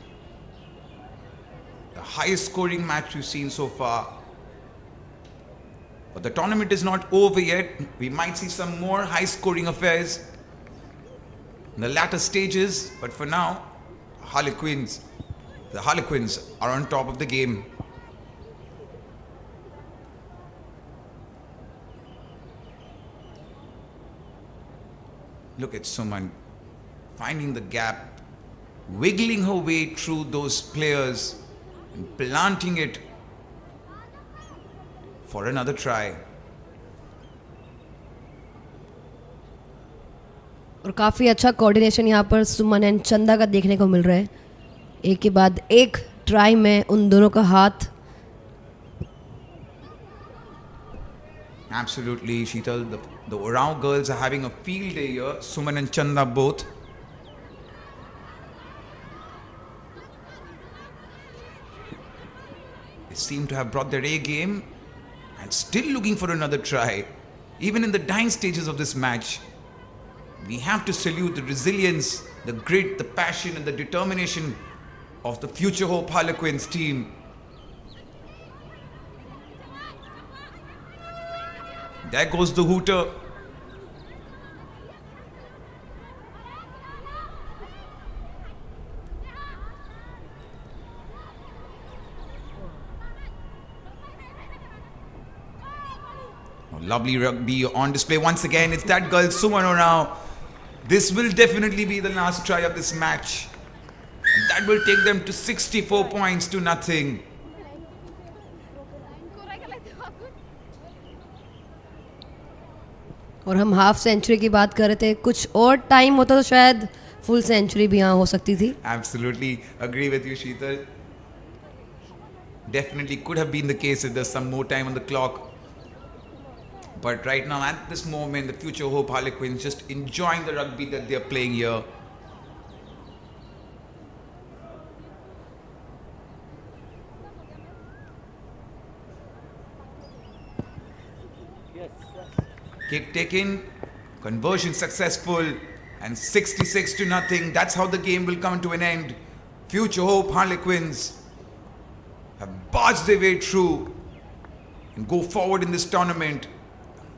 The highest scoring match we've seen so far. But the tournament is not over yet. We might see some more high scoring affairs in the latter stages. But for now, the Harlequins are on top of the game. Look at Suman finding the gap, wiggling her way through those players and planting it for another try. और काफ़ी अच्छा coordination यहाँ पर सुमन and चंदा का देखने को मिल रहा है. एक के बाद एक ट्राई में उन दोनों का हाथ. Absolutely, Sheetal. The Orao girls are having a field day here. Suman and Chanda both. They seem to have brought their A game and still looking for another try. Even in the dying stages of this match, we have to salute the resilience, the grit, the passion, and the determination of the Future Hope Harlequins team. There goes the hooter. Oh, lovely rugby on display once again. It's that girl Sumano now. This will definitely be the last try of this match. And that will take them to 64 points to nothing. और हम half century की बात कर रहे थे. कुछ और time होता तो शायद फुल सेंचुरी भी यहाँ हो सकती थी. Absolutely agree with you, Sheetal. Definitely could have been the case if there's some more time on the clock. But right now, at this moment, the Future Hope Harlequins just enjoying the rugby that they're playing here. Yes. Kick taken, conversion successful, and 66 to nothing. That's how the game will come to an end. Future Hope Harlequins have barged their way through and go forward in this tournament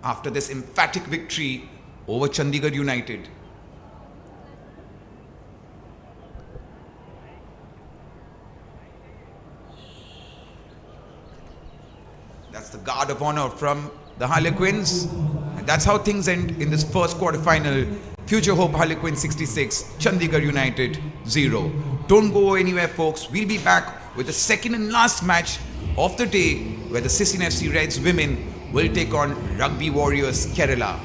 after this emphatic victory over Chandigarh United. That's the guard of honor from the Harlequins. And that's how things end in this first quarter-final. Future Hope Harlequins 66, Chandigarh United 0. Don't go anywhere, folks. We'll be back with the second and last match of the day where the CCFC Reds women will take on Rugby Warriors Kerala.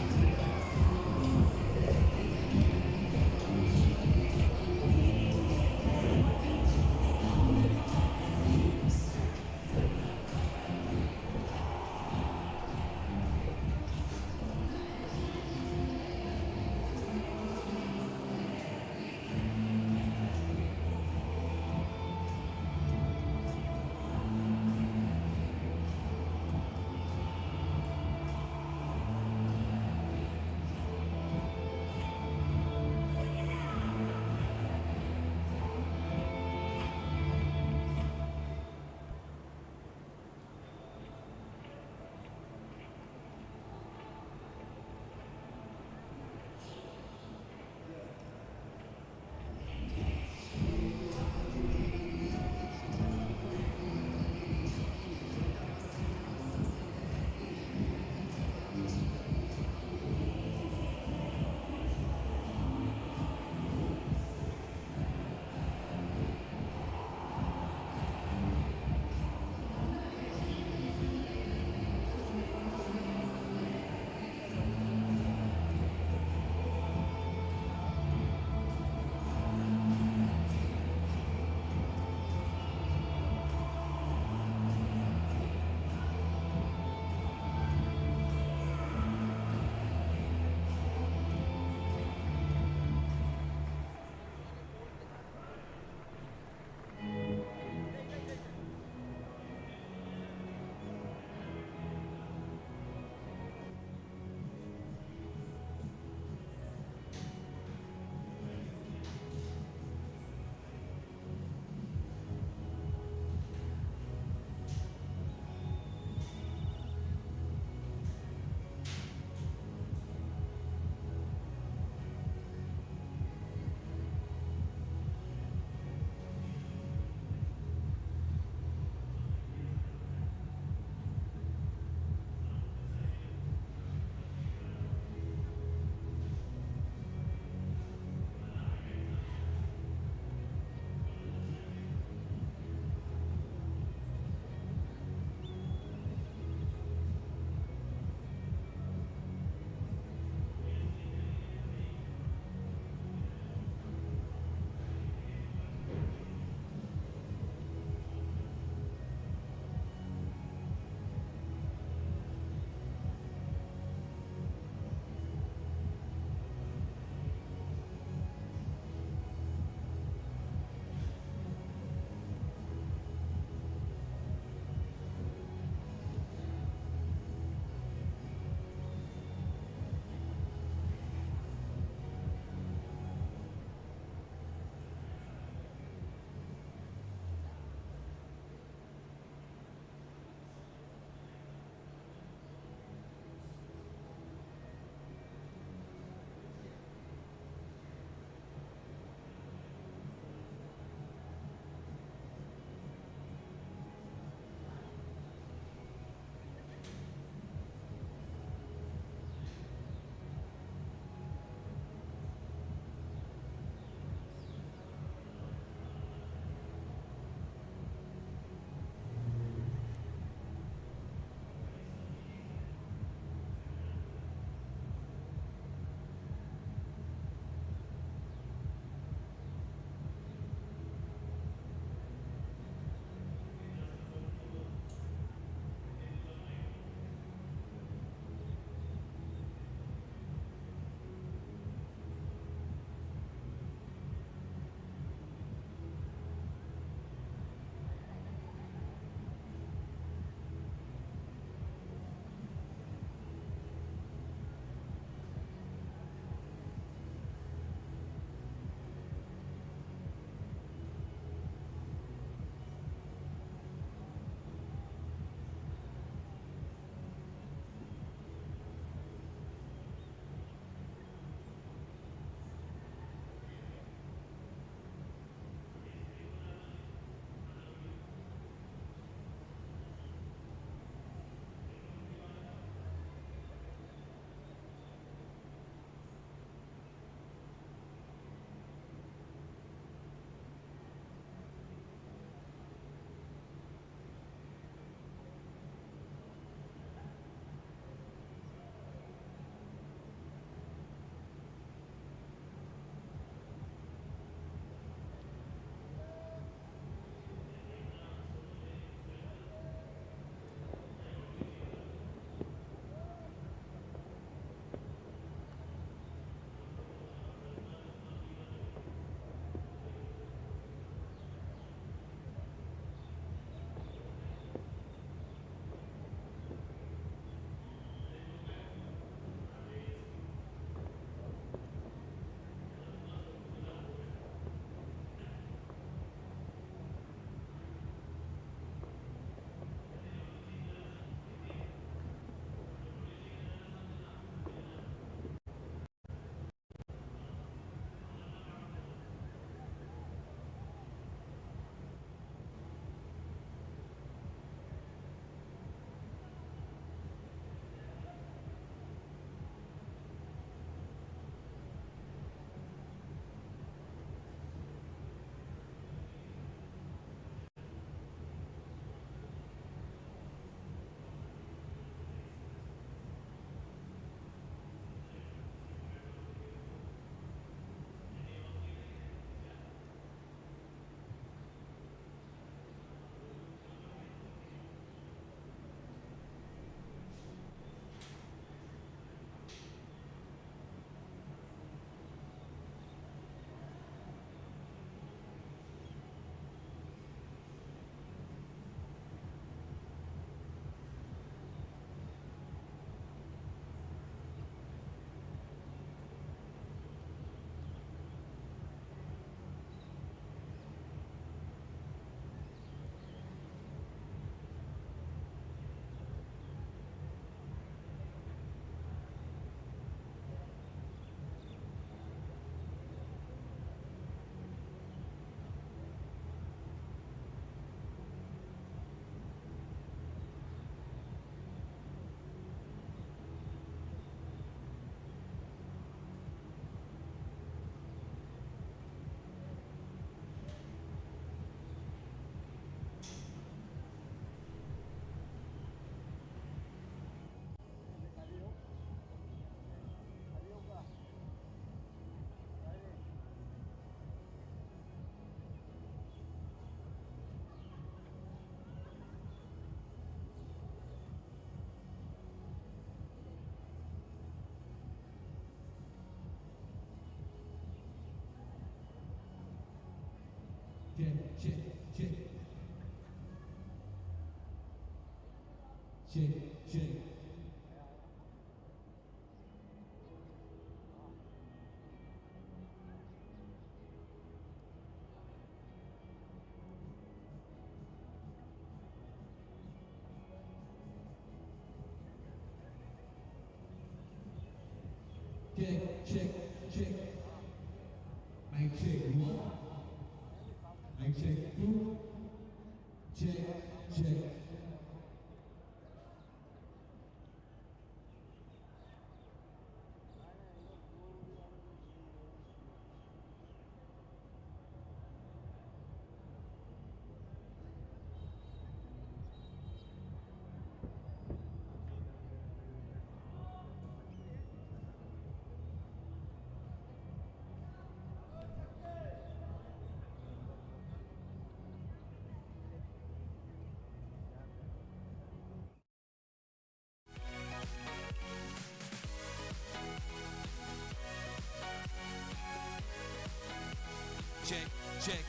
Check, check.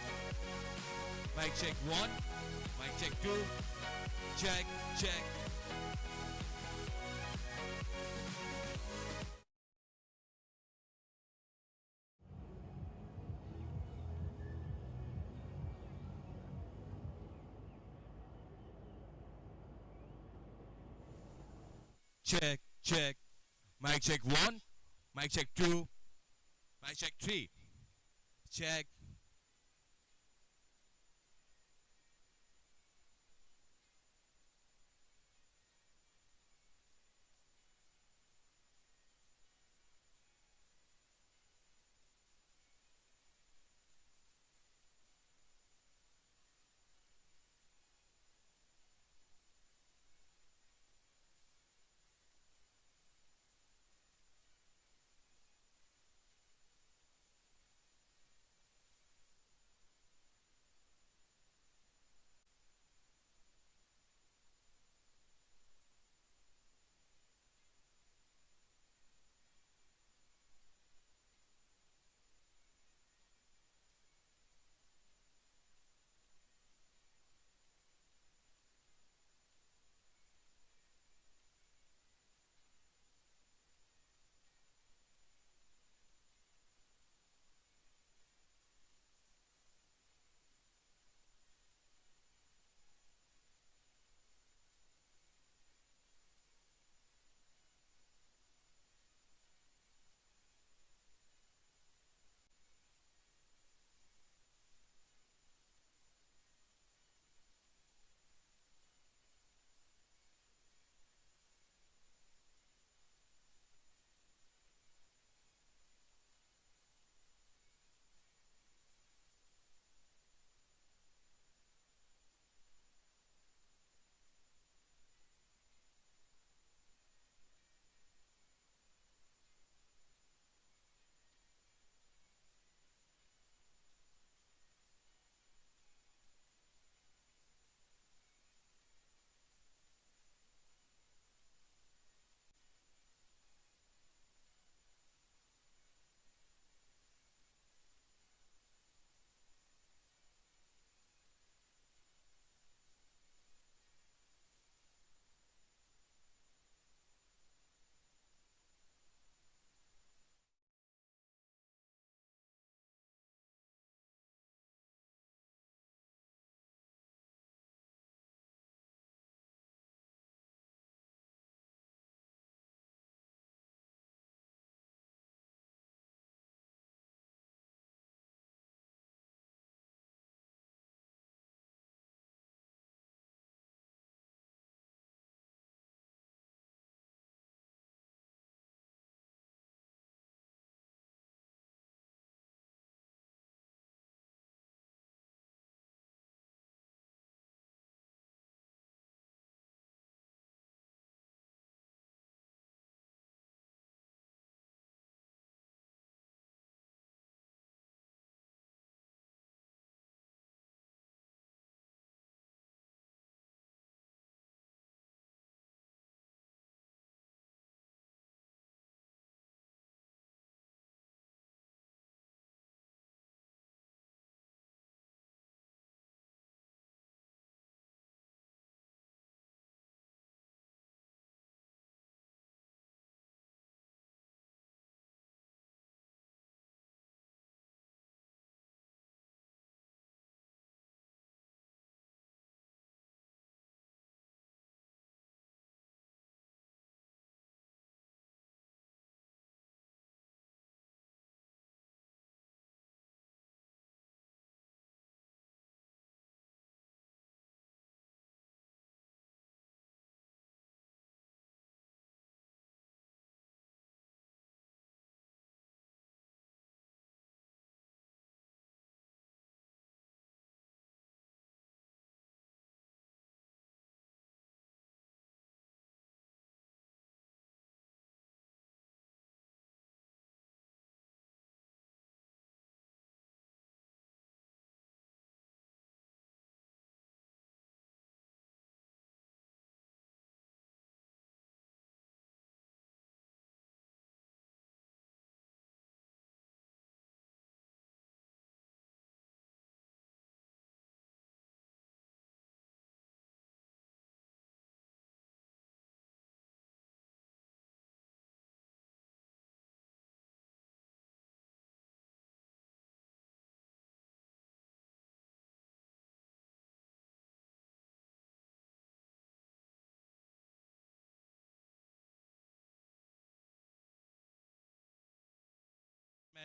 Mic check 1. Mic check 2. Check, check. Check, check. Mic check 1. Mic check 2. Mic check 3. Check.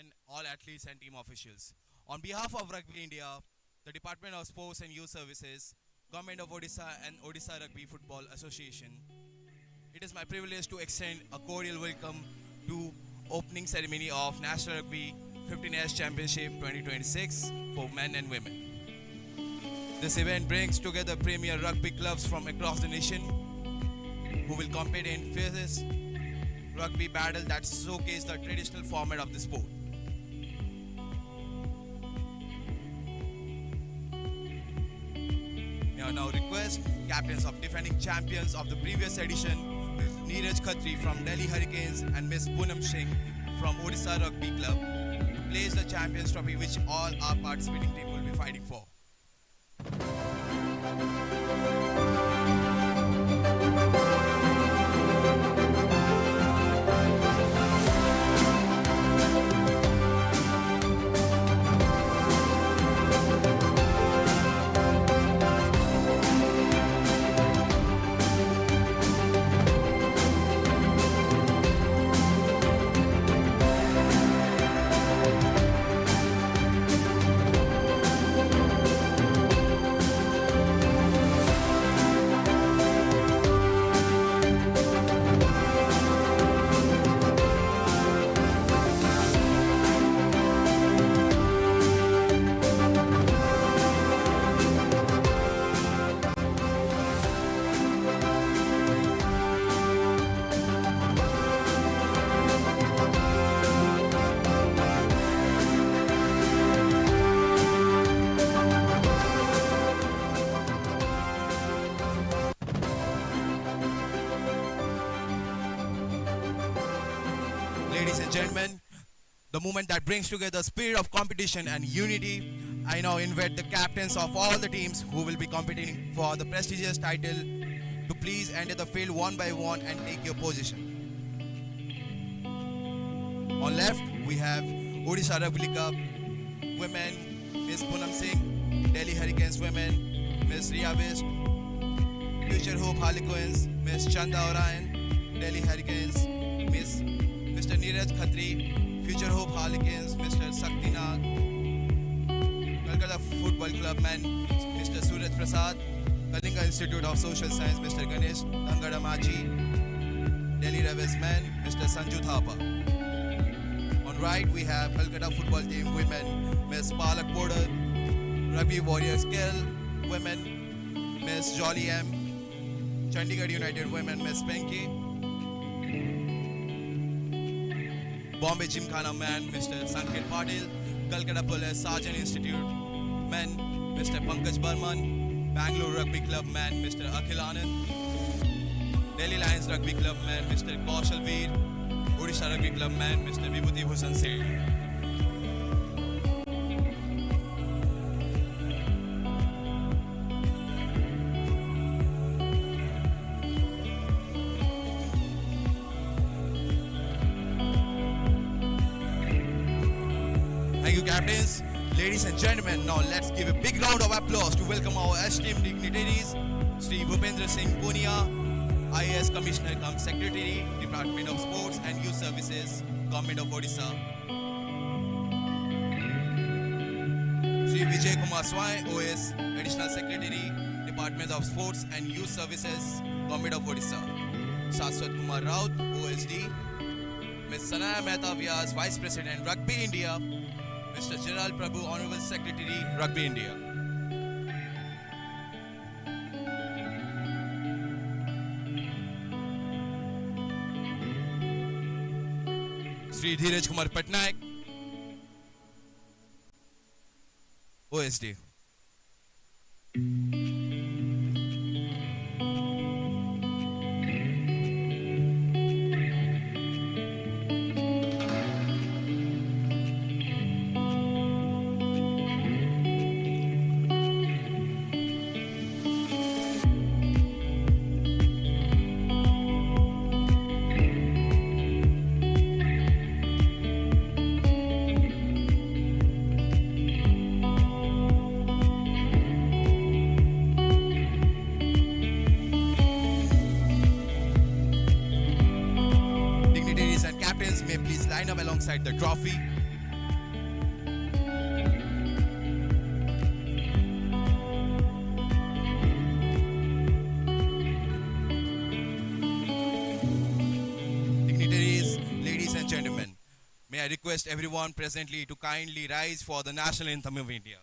and all athletes and team officials. On behalf of Rugby India, the Department of Sports and Youth Services, Government of Odisha and Odisha Rugby Football Association, it is my privilege to extend a cordial welcome to opening ceremony of National Rugby 15s Championship 2026 for men and women. This event brings together premier rugby clubs from across the nation who will compete in fiercest rugby battle that showcase the traditional format of the sport. May I now request captains of defending champions of the previous edition, Ms. Neeraj Khatri from Delhi Hurricanes and Ms. Poonam Singh from Odisha Rugby Club, to place the Champions Trophy which all our participating team will be fighting for. Ladies and gentlemen, the moment that brings together spirit of competition and unity, I now invite the captains of all the teams who will be competing for the prestigious title to please enter the field one by one and take your position. On left, we have Odisha Rugby Cup women, Ms. Poonam Singh, Delhi Hurricanes women, Ms. Riya West, Future Hope Harlequins, Ms. Chanda Orion, Delhi Hurricanes, Mr. Neeraj Khatri, Future Hope Harlequins, Mr. Sakti Nag, Kolkata Football Club men, Mr. Suraj Prasad, Kalinga Institute of Social Science, Mr. Ganesh Tangadamachi, Delhi Rebels men, Mr. Sanju Thapa. On right, we have Kolkata Football Team women, Ms. Palak Border, Rugby Warriors Kill women, Ms. Jolly M, Chandigarh United women, Ms. Pinky, Bombay Gymkhana man, Mr. Sanket Patil, Calcutta Police Sergeant Institute men, Mr. Pankaj Burman, Bangalore Rugby Club man, Mr. Akhil Anand, Delhi Lions Rugby Club man, Mr. Kaushal Veer, Odisha Rugby Club man, Mr. Vibhuti Bhushan Singh. Thank you, captains. Ladies and gentlemen, now let's give a big round of applause to welcome our esteemed dignitaries, Sri Bhupendra Singh Punia, IAS Commissioner cum Secretary, Department of Sports and Youth Services, Government of Odisha. Sri Vijay Kumar Swai, OS, Additional Secretary, Department of Sports and Youth Services, Government of Odisha. Shashwat Kumar Raut, OSD. Ms. Sanaya Mehta Vyas, Vice President, Rugby India. Mr. Gerald Prabhu, Honorable Secretary, Rugby India. Sri Dheeraj Kumar Patnaik, OSD. Line up alongside the trophy. request everyone presently to kindly rise for the national anthem of India.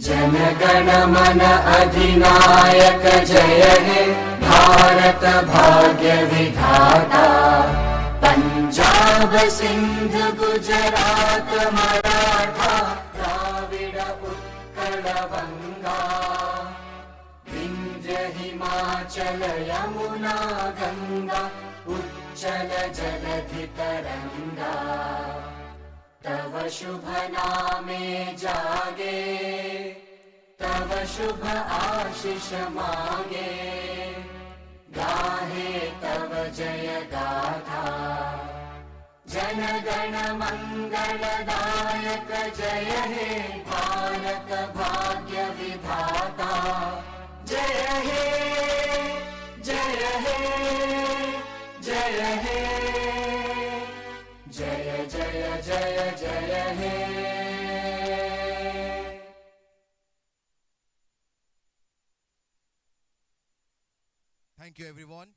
जनगण मन अधिनायक जय हे भारत भाग्य विधाता पंजाब सिंध गुजरात मराठा द्राविड उत्कल बंगा विंध्य हिमाचल यमुना गंगा उच्चल जलधि तरंगा तव शुभ नामे जागे तव शुभ आशीष मागे गाहे तव जय गाथा जन गण मंगलदायक जय हे भारत भाग्य विधाता जय हे जय हे जय हे जय जय जय जय हे Thank you everyone.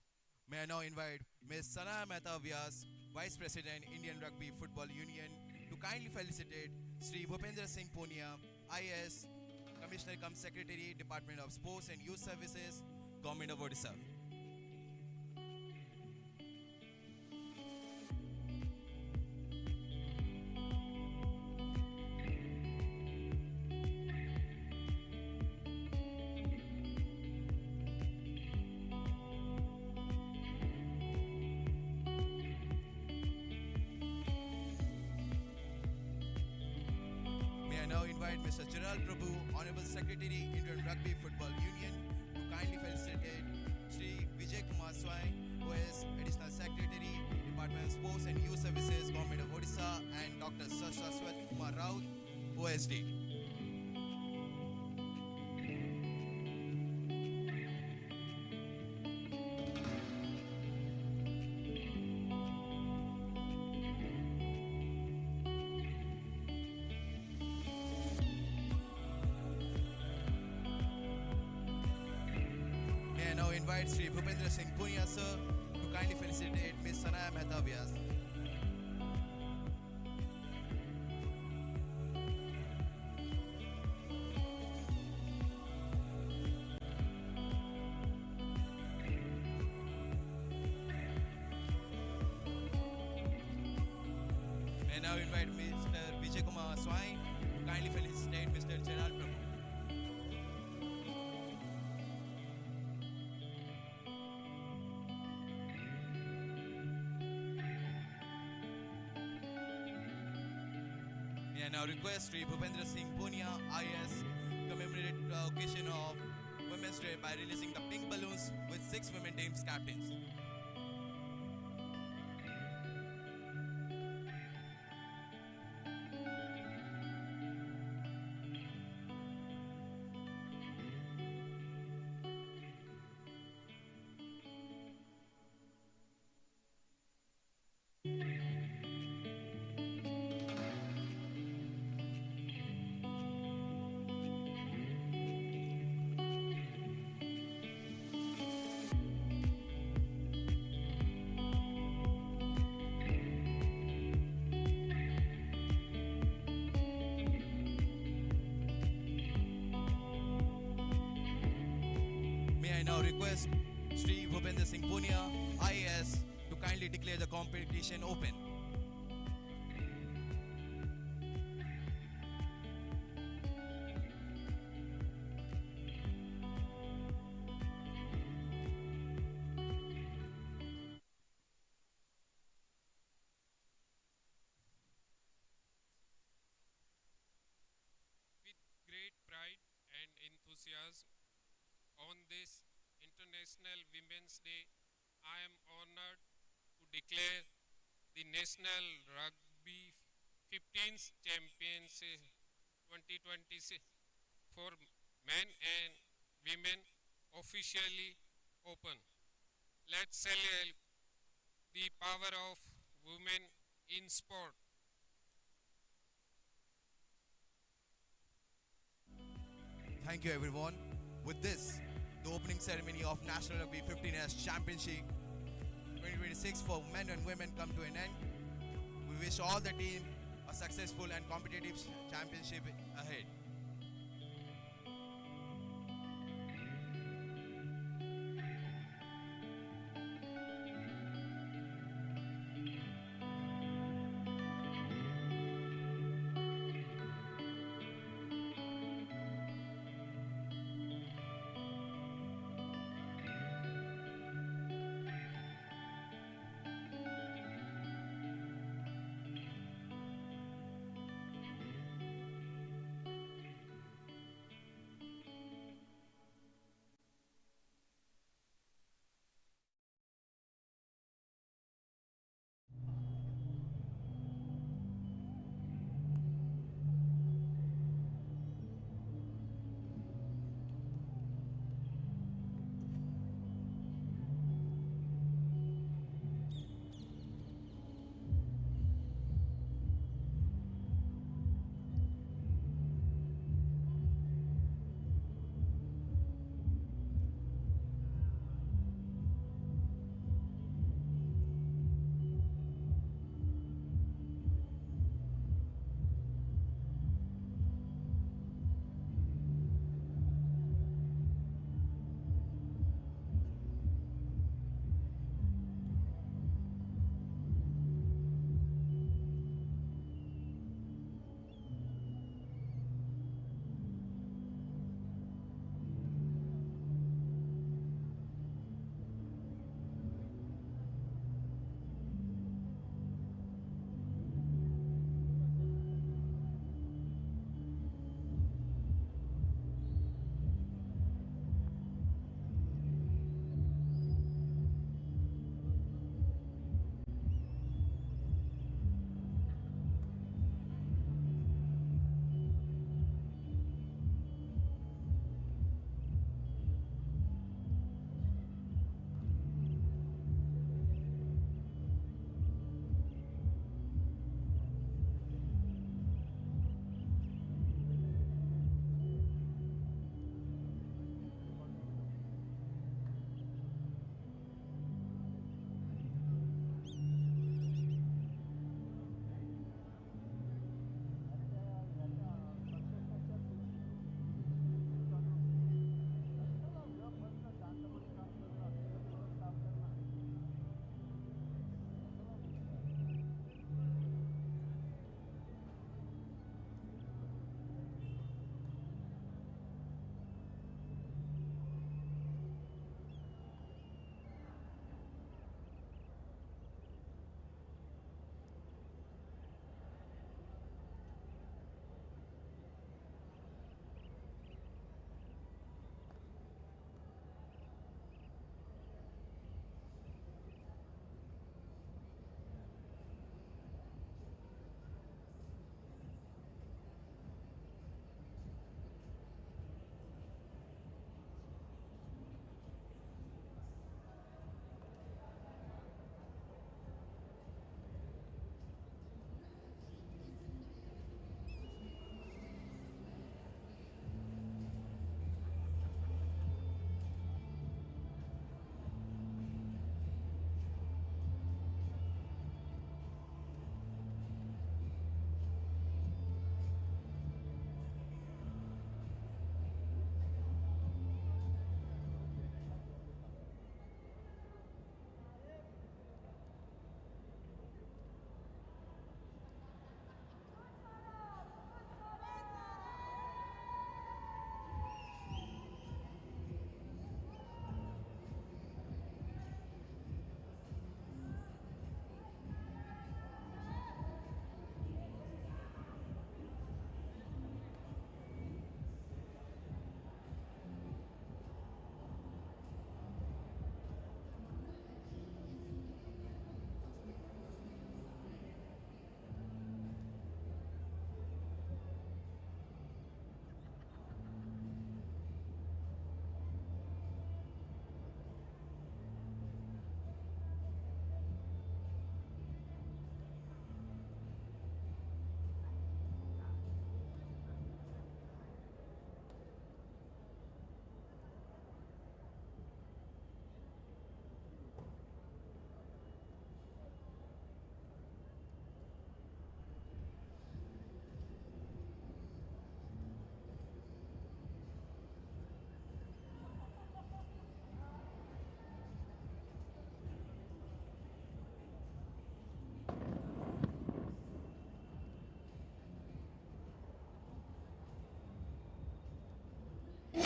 May I now invite Ms. Sana Mehta Vyas, Vice President, Indian Rugby Football Union, to kindly felicitate Sri Bhupendra Singh Punia, IAS, Commissioner cum Secretary, Department of Sports and Youth Services, Government of Odisha. May I now invite Mr. Gerald Prabhu, Honorable Secretary, Indian Rugby Football Union, to kindly felicitate Sri Vijay Kumar Swai, who is Additional Secretary, Department of Sports and Youth Services, Government of Odisha, and Dr. Sashwat Kumar Raut, OSD. May I now invite Sri Bhupendra Singh Punia sir to kindly felicitate Ms. Sanaya Mehta Vyas. May I now invite Mr. Vijay Kumar Swai to kindly felicitate Mr. Gerald Prabhu. May I now request Sri Bhupendra Singh Punia, IS, commemorate the occasion of Women's Day by releasing the pink balloons with 6 women teams captains. May I now request Sri Bhupendra Singh Punia, IAS, to kindly declare the competition open. With great pride and enthusiasm on this International Women's Day, I am honored to declare the National Rugby 15s Championship 2026 for men and women officially open. Let's celebrate the power of women in sport. Thank you everyone. With this, the opening ceremony of National Rugby 15s Championship 2026 for men and women come to an end. We wish all the team a successful and competitive championship ahead.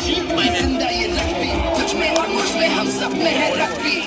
जिंदा ये rugby, तुझ में और मुझ में हम सब में है rugby.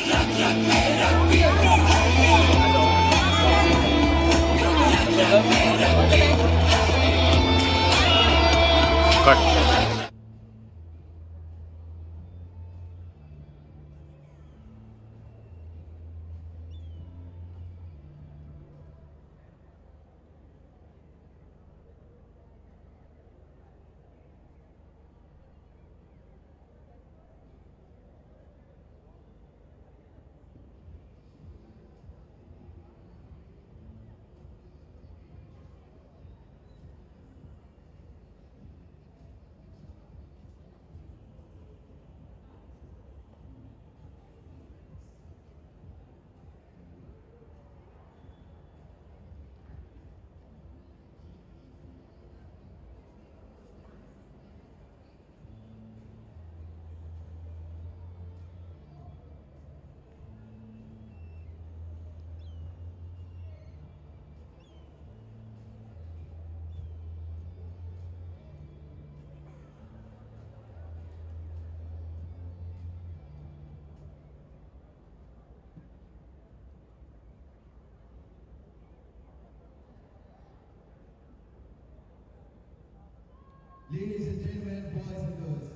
Ladies and gentlemen, boys and girls,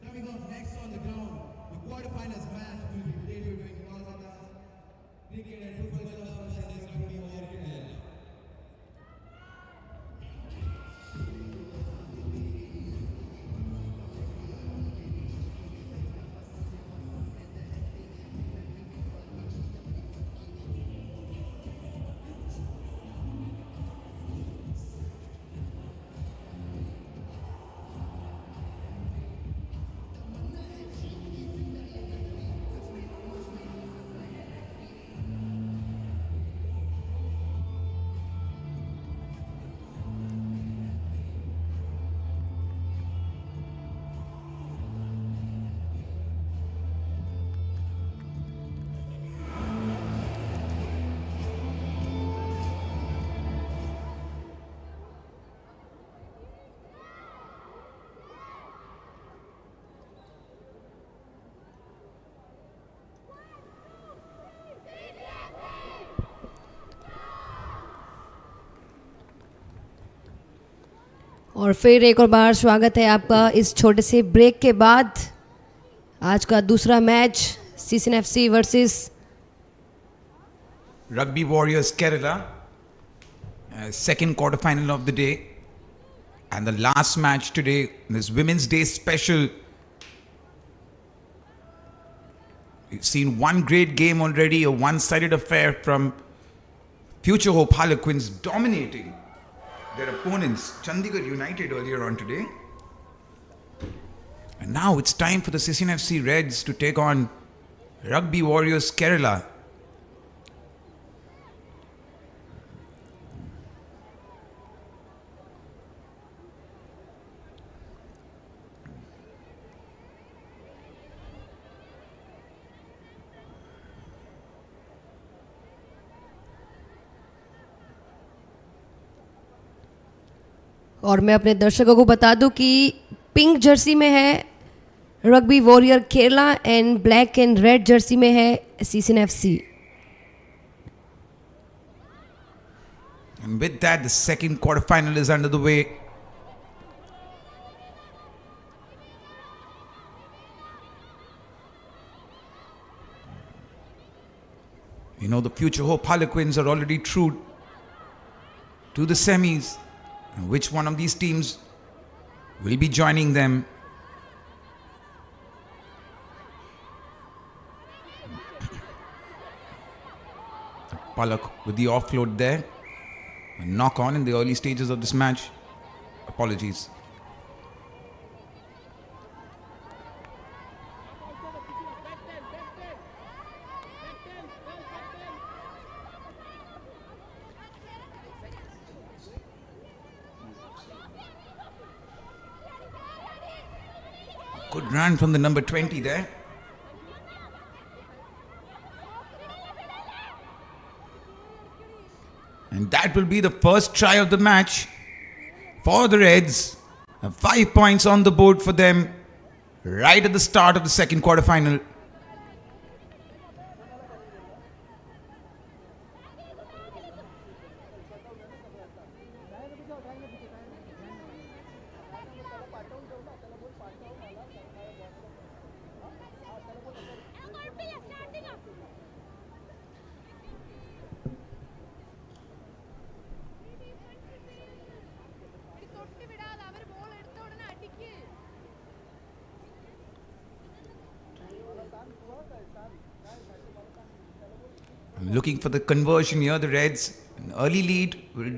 coming up next on the ground, the quarterfinals match will be played between Kolkata Cricket and Football Club versus Organised. और फिर एक और बार स्वागत है आपका इस छोटे से ब्रेक के बाद। आज का दूसरा match CCFC versus Rugby Warriors Kerala, second quarterfinal of the day, and the last match today, this Women's Day special. We've seen one great game already, a one-sided affair from Future Hope Harlequins dominating their opponents, Chandigarh United, earlier on today. And now it's time for the CCFC Reds to take on Rugby Warriors Kerala. और मैं अपने दर्शकों को बता दूं कि pink Jersey में है rugby warrior Kerala and black and red Jersey में है CCFC. And with that, the second quarterfinal is under the way. You know, the Future Hope Harlequins are already through to the semis. And which one of these teams will be joining them? Palak with the offload there. A knock on in the early stages of this match. Apologies. Good run from the number 20 there. And that will be the first try of the match for the Reds. 5 points on the board for them. right at the start of the second quarterfinal. Looking for the conversion here, the Reds. An early lead will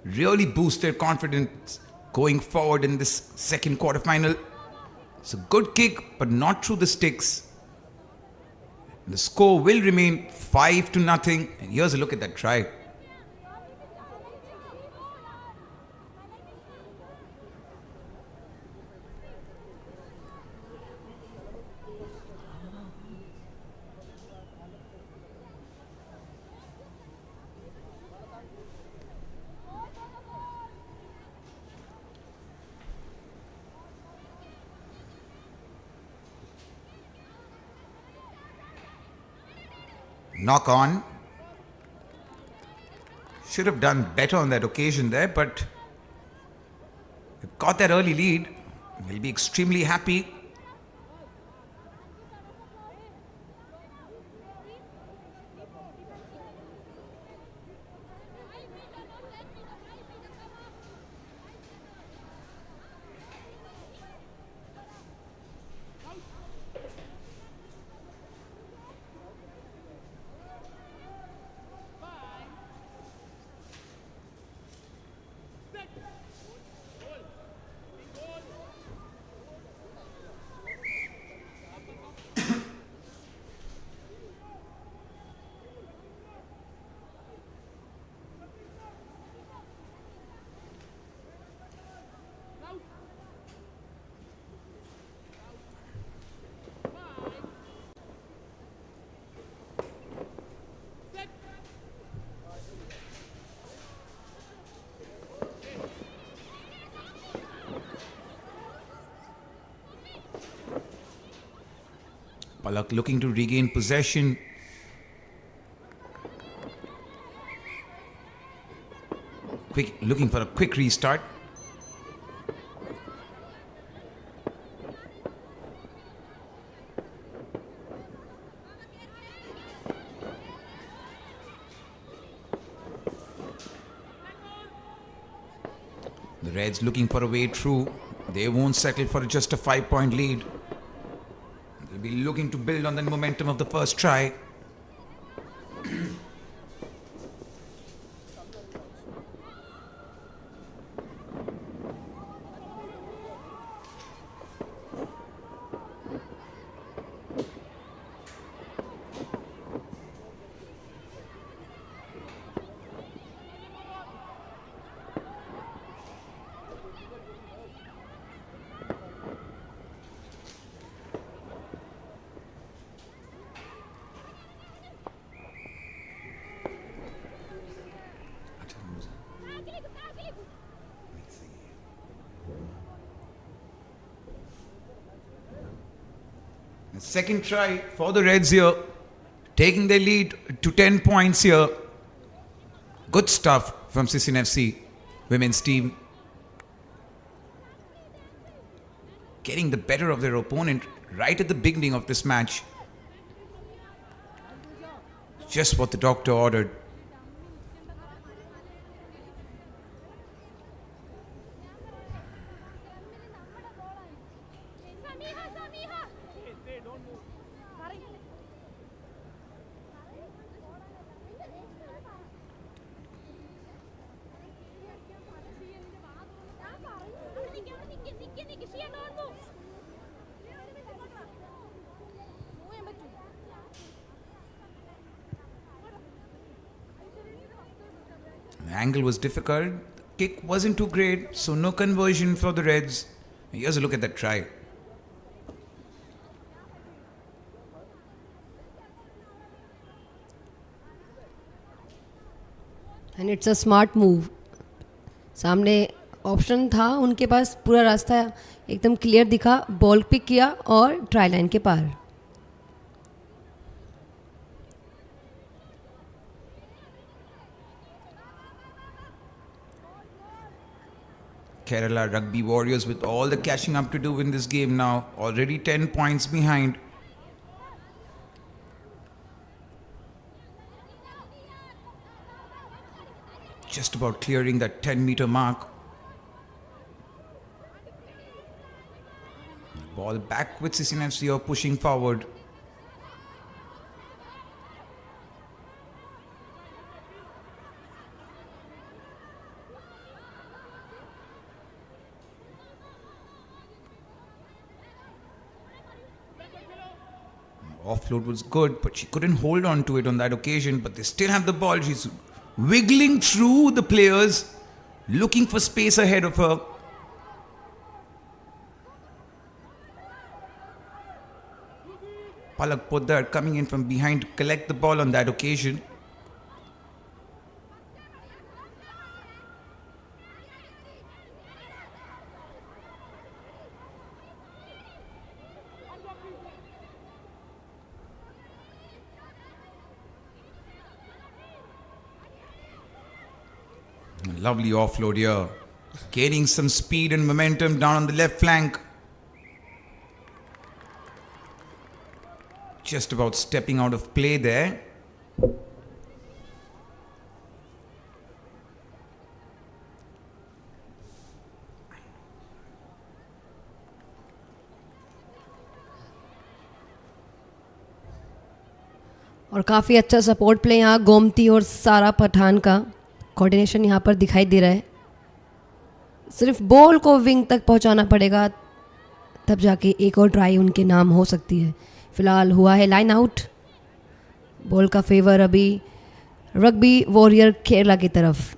really boost their confidence going forward in this second quarterfinal. It's a good kick, but not through the sticks. The score will remain 5-0. And here's a look at that try. Knock on. Should have done better on that occasion there, but they've got that early lead. They'll be extremely happy. Palak looking to regain possession. Looking for a quick restart. The Reds looking for a way through. They won't settle for just a 5-point lead. They'll be looking to build on the momentum of the first try. The second try for the Reds here, taking their lead to 10 points here. Good stuff from CCFC women's team. Getting the better of their opponent right at the beginning of this match. Just what the doctor ordered. The angle was difficult. The kick wasn't too great, so no conversion for the Reds. Here's a look at that try. And it's a smart move. सामने option था उनके पास, पूरा रास्ता एकदम clear दिखा, ball pick किया और try line के पार. Kerala Rugby Warriors with all the catching up to do in this game now. Already 10 points behind. Just about clearing that 10-meter mark. Ball back with CCFC or pushing forward. Offload was good, but she couldn't hold on to it on that occasion. But they still have the ball. She's wiggling through the players, looking for space ahead of her. Palak Poddar coming in from behind to collect the ball on that occasion. Lovely offload here. Gaining some speed and momentum down on the left flank. Just about stepping out of play there. और काफ़ी अच्छा support play यहाँ गोमती और सारा पठान का coordination यहाँ पर दिखाई दे रहा है. सिर्फ बॉल को विंग तक पहुँचाना पड़ेगा, तब जाके एक और ट्राई उनके नाम हो सकती है. फिलहाल हुआ है लाइन आउट. बॉल का फेवर अभी रग्बी वॉरियर केरला की तरफ.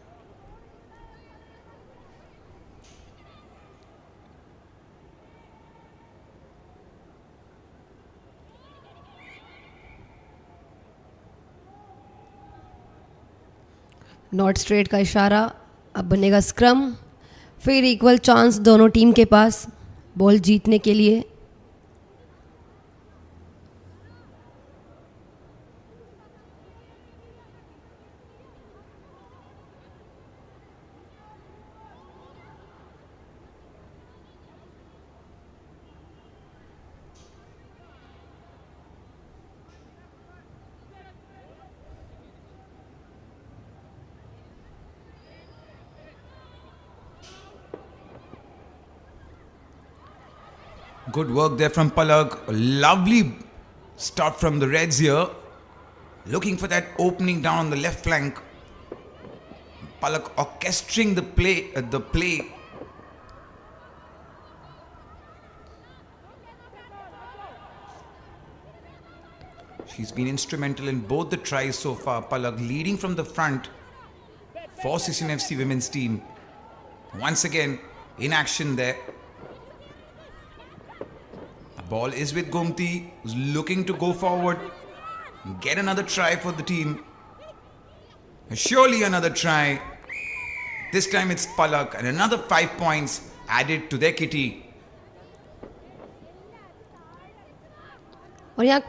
नॉट स्ट्रेट का इशारा. अब बनेगा स्क्रम. फिर इक्वल चांस दोनों टीम के पास बॉल जीतने के लिए. Good work there from Palak. A lovely start from the Reds here. Looking for that opening down on the left flank. Palak orchestrating the play. She's been instrumental in both the tries so far. Palak leading from the front for CCFC women's team. Once again in action there. Ball is with Gomti, who's looking to go forward, get another try for the team. Surely another try. This time it's Palak, and another 5 points added to their kitty. और यहाँ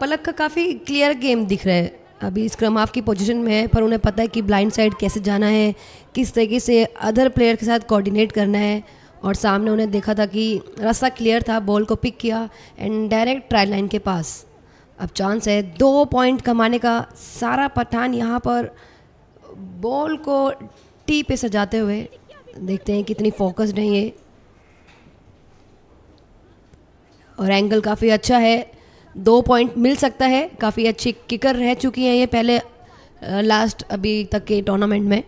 पलक का काफ़ी clear game दिख रहा है. अभी scrum half की position में है, पर उन्हें पता है कि ब्लाइंड साइड कैसे जाना है, किस तरीके से अदर प्लेयर के साथ कोऑर्डिनेट करना है. और सामने उन्हें देखा था कि रास्ता क्लियर था, बॉल को पिक किया एंड डायरेक्ट ट्राई लाइन के पास. अब चांस है 2 पॉइंट कमाने का. सारा पठान यहाँ पर बॉल को टी पे सजाते हुए. देखते हैं कितनी फोकस्ड है ये. और एंगल काफ़ी अच्छा है, 2 पॉइंट मिल सकता है. काफ़ी अच्छी किकर रह चुकी हैं ये पहले लास्ट अभी तक के टूर्नामेंट में.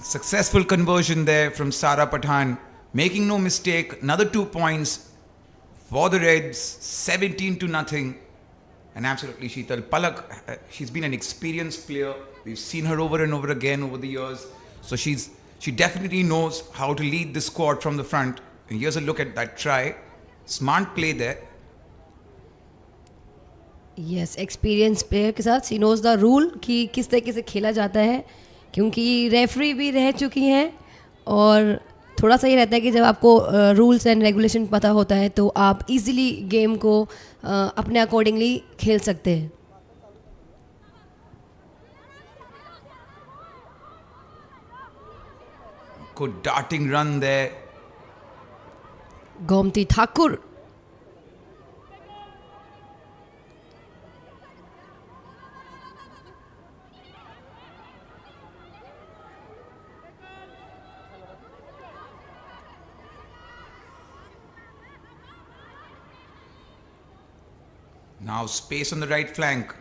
Successful conversion there from Sara Pathan, making no mistake. Another 2 points for the Reds, 17-0. And absolutely, Sheetal Palak, she's been an experienced player. We've seen her over and over again over the years. So she definitely knows how to lead the squad from the front. And here's a look at that try. Smart play there. Yes, experience player के साथ she knows the rule कि किस तरीके से खेला जाता है. क्योंकि रेफरी भी रह चुकी हैं और थोड़ा सा ये रहता है कि जब आपको रूल्स एंड रेगुलेशन पता होता है तो आप इजीली गेम को अपने अकॉर्डिंगली खेल सकते हैं. Good darting run there. Gomti Thakur. Now space on the right flank.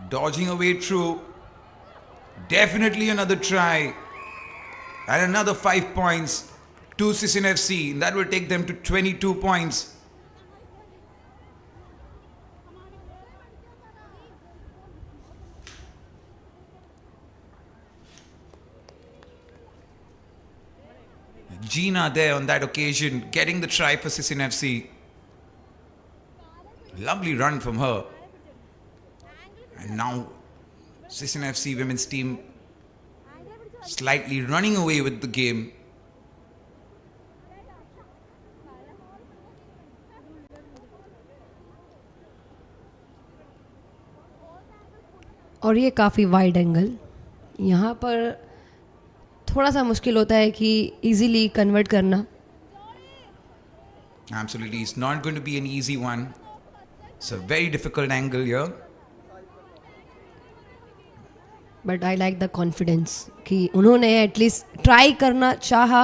Dodging away through. Definitely another try. And another 5 points to CCFC. That will take them to 22 points. Gina there on that occasion, getting the try for CCFC. Lovely run from her. And now CCFC women's team slightly running away with the game. और ये काफ़ी wide angle, यहाँ पर थोड़ा सा मुश्किल होता है कि इजीली कन्वर्ट करना. Absolutely, it's not going to be an easy one. It's a very difficult angle here. But I like the confidence कि उन्होंने एटलीस्ट ट्राई करना चाहा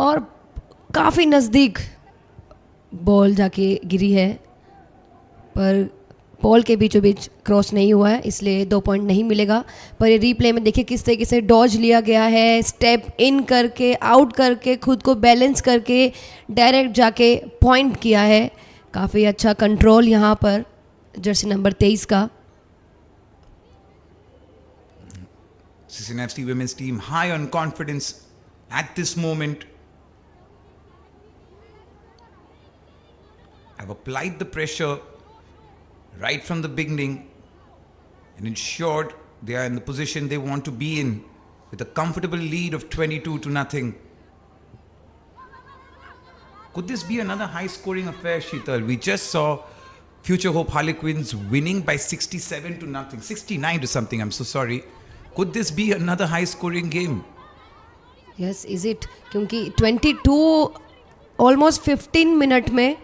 और काफ़ी नज़दीक बॉल जाके गिरी है, पर बॉल के बीचों बीच क्रॉस नहीं हुआ है, इसलिए 2 पॉइंट नहीं मिलेगा. पर ये रीप्ले में देखिए किस तरीके से डॉज लिया गया है, स्टेप इन करके आउट करके खुद को बैलेंस करके डायरेक्ट जाके पॉइंट किया है. काफ़ी अच्छा कंट्रोल यहाँ पर जर्सी नंबर 23 का. CCFC women's team high on confidence at this moment. Have applied the pressure right from the beginning and ensured they are in the position they want to be in with a comfortable lead of 22-0. Could this be another high-scoring affair, Sheetal? We just saw Future Hope Harlequins winning by 67-0, 69 to something. I'm so sorry. Could this be another high-scoring game? Yes, is it? क्योंकि 22 almost 15 minute में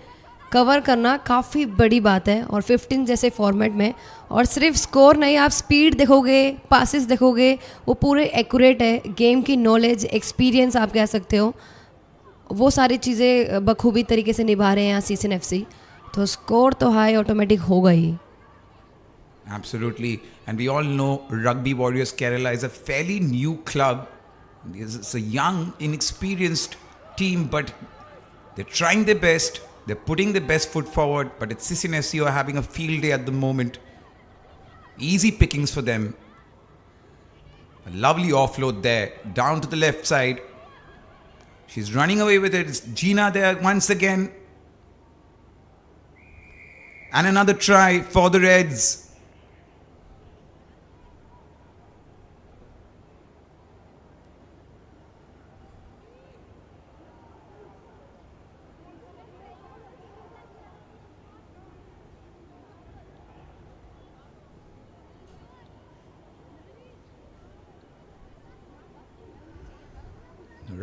cover करना काफ़ी बड़ी बात है, और 15 जैसे format में. और सिर्फ स्कोर नहीं, आप स्पीड देखोगे, पासिस देखोगे, वो पूरे एक्यूरेट है. गेम की नॉलेज, एक्सपीरियंस आप कह सकते हो, वो सारी चीज़ें बखूबी तरीके से निभा रहे हैं यहाँ CCFC. तो स्कोर तो हाई ऑटोमेटिक होगा ही. Absolutely. And we all know Rugby Warriors Kerala is a fairly new club. It's a young, inexperienced team, but they're trying their best. They're putting their best foot forward. But it's CCFC who are having a field day at the moment. Easy pickings for them. A lovely offload there, down to the left side. She's running away with it. It's Gina there once again. And another try for the Reds.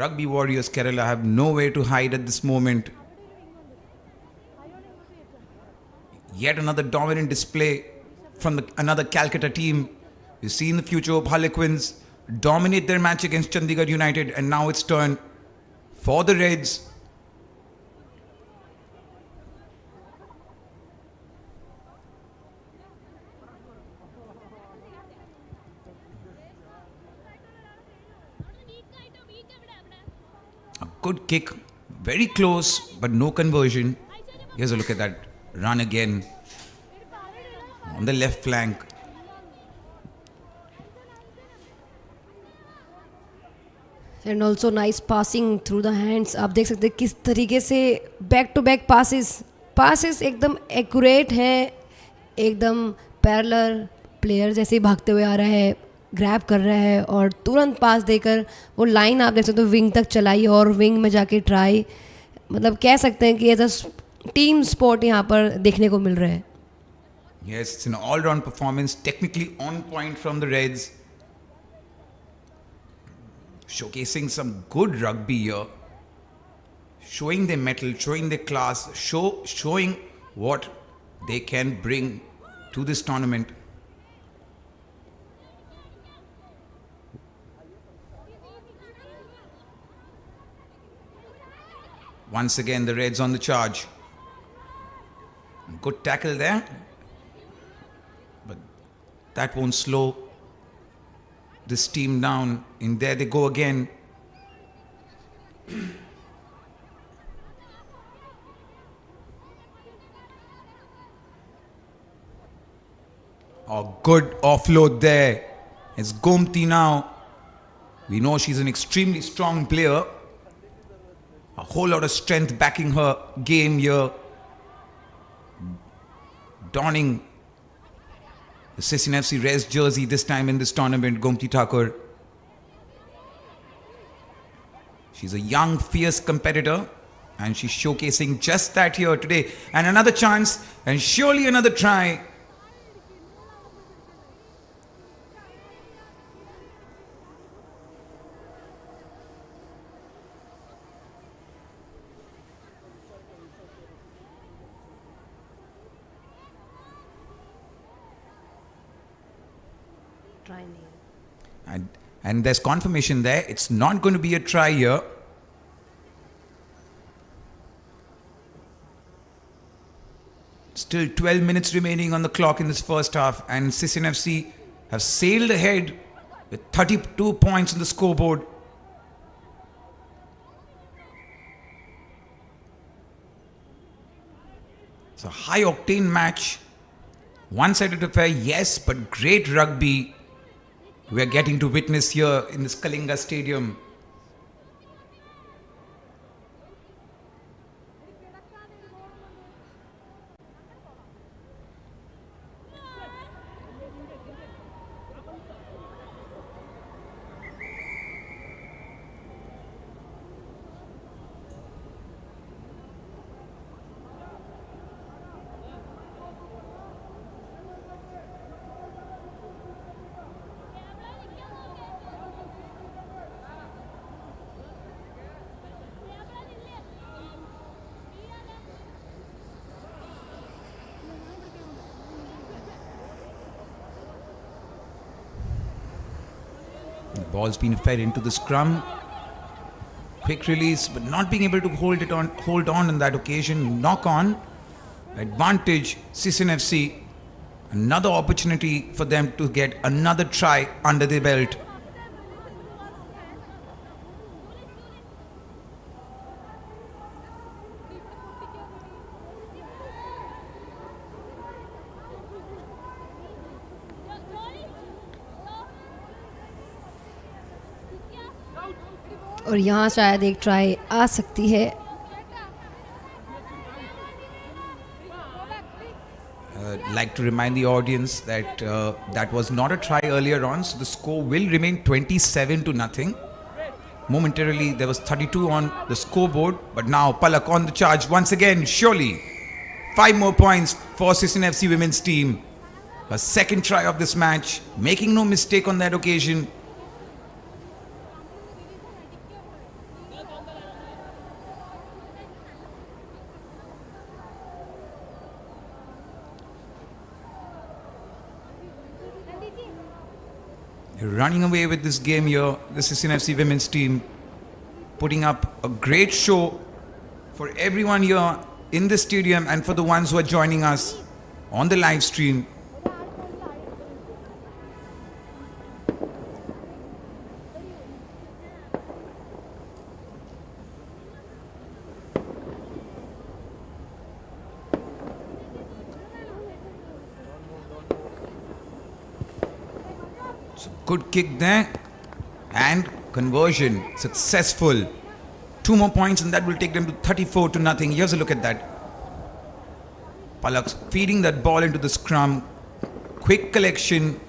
Rugby Warriors Kerala have nowhere to hide at this moment. Yet another dominant display from another Calcutta team. We've seen the Future Hope Harlequins dominate their match against Chandigarh United, and now it's turn for the Reds. A good kick, very close, but no conversion. Here's a look at that run again on the left flank. And also nice passing through the hands. आप देख सकते हैं किस तरीके से back to back passes एकदम accurate है, एकदम पैरेलल प्लेयर जैसे ही भागते हुए आ रहा है. ग्रैब कर रहा है और तुरंत पास देकर वो लाइन आप देख सकते हो विंग तक चलाई और विंग में जाके ट्राई, मतलब कह सकते हैं कि एज अ टीम स्पोर्ट यहाँ पर देखने को मिल रहा है. Yes, it's an all-round performance, technically on point from the Reds. Showcasing some good rugby here. Showing their mettle, showing their class, showing what they can bring to this tournament. Once again, the Reds on the charge. Good tackle there. But that won't slow this team down. In there they go again. Oh, good offload there. It's Gomti now. We know she's an extremely strong player. A whole lot of strength backing her game here. Donning the CCFC Reds jersey this time in this tournament, Gomti Thakur. She's a young, fierce competitor and she's showcasing just that here today. And another chance and surely another try. And there's confirmation there. It's not going to be a try here. Still 12 minutes remaining on the clock in this first half. And CCFC have sailed ahead with 32 points on the scoreboard. It's a high-octane match. One-sided affair, yes, but great rugby we are getting to witness here in this Kalinga stadium. The ball's been fed into the scrum. Quick release, but not being able to hold on on that occasion. Knock on. Advantage CCFC. Another opportunity for them to get another try under their belt. और यहाँ शायद एक try आ सकती है. Like to remind the audience that that was not a try earlier on, so the score will remain 27-0. Momentarily there was 32 on the scoreboard, but now Palak on the charge once again. Surely 5 more points for CCFC women's team. A second try of this match, making no mistake on that occasion. Running away with this game here, the CCFC women's team putting up a great show for everyone here in the stadium and for the ones who are joining us on the live stream. Good kick there and conversion successful. 2 more points and that will take them to 34-0. Here's a look at that. Palak feeding that ball into the scrum. Quick collection.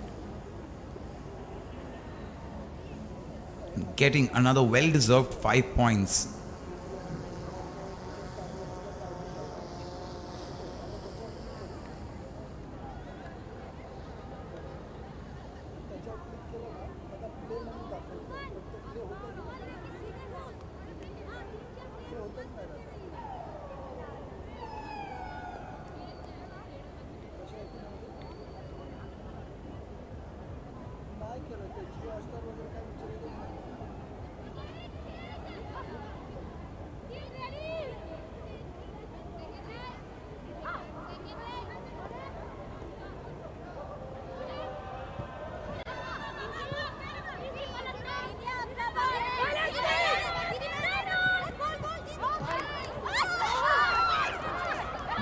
getting another well-deserved 5 points.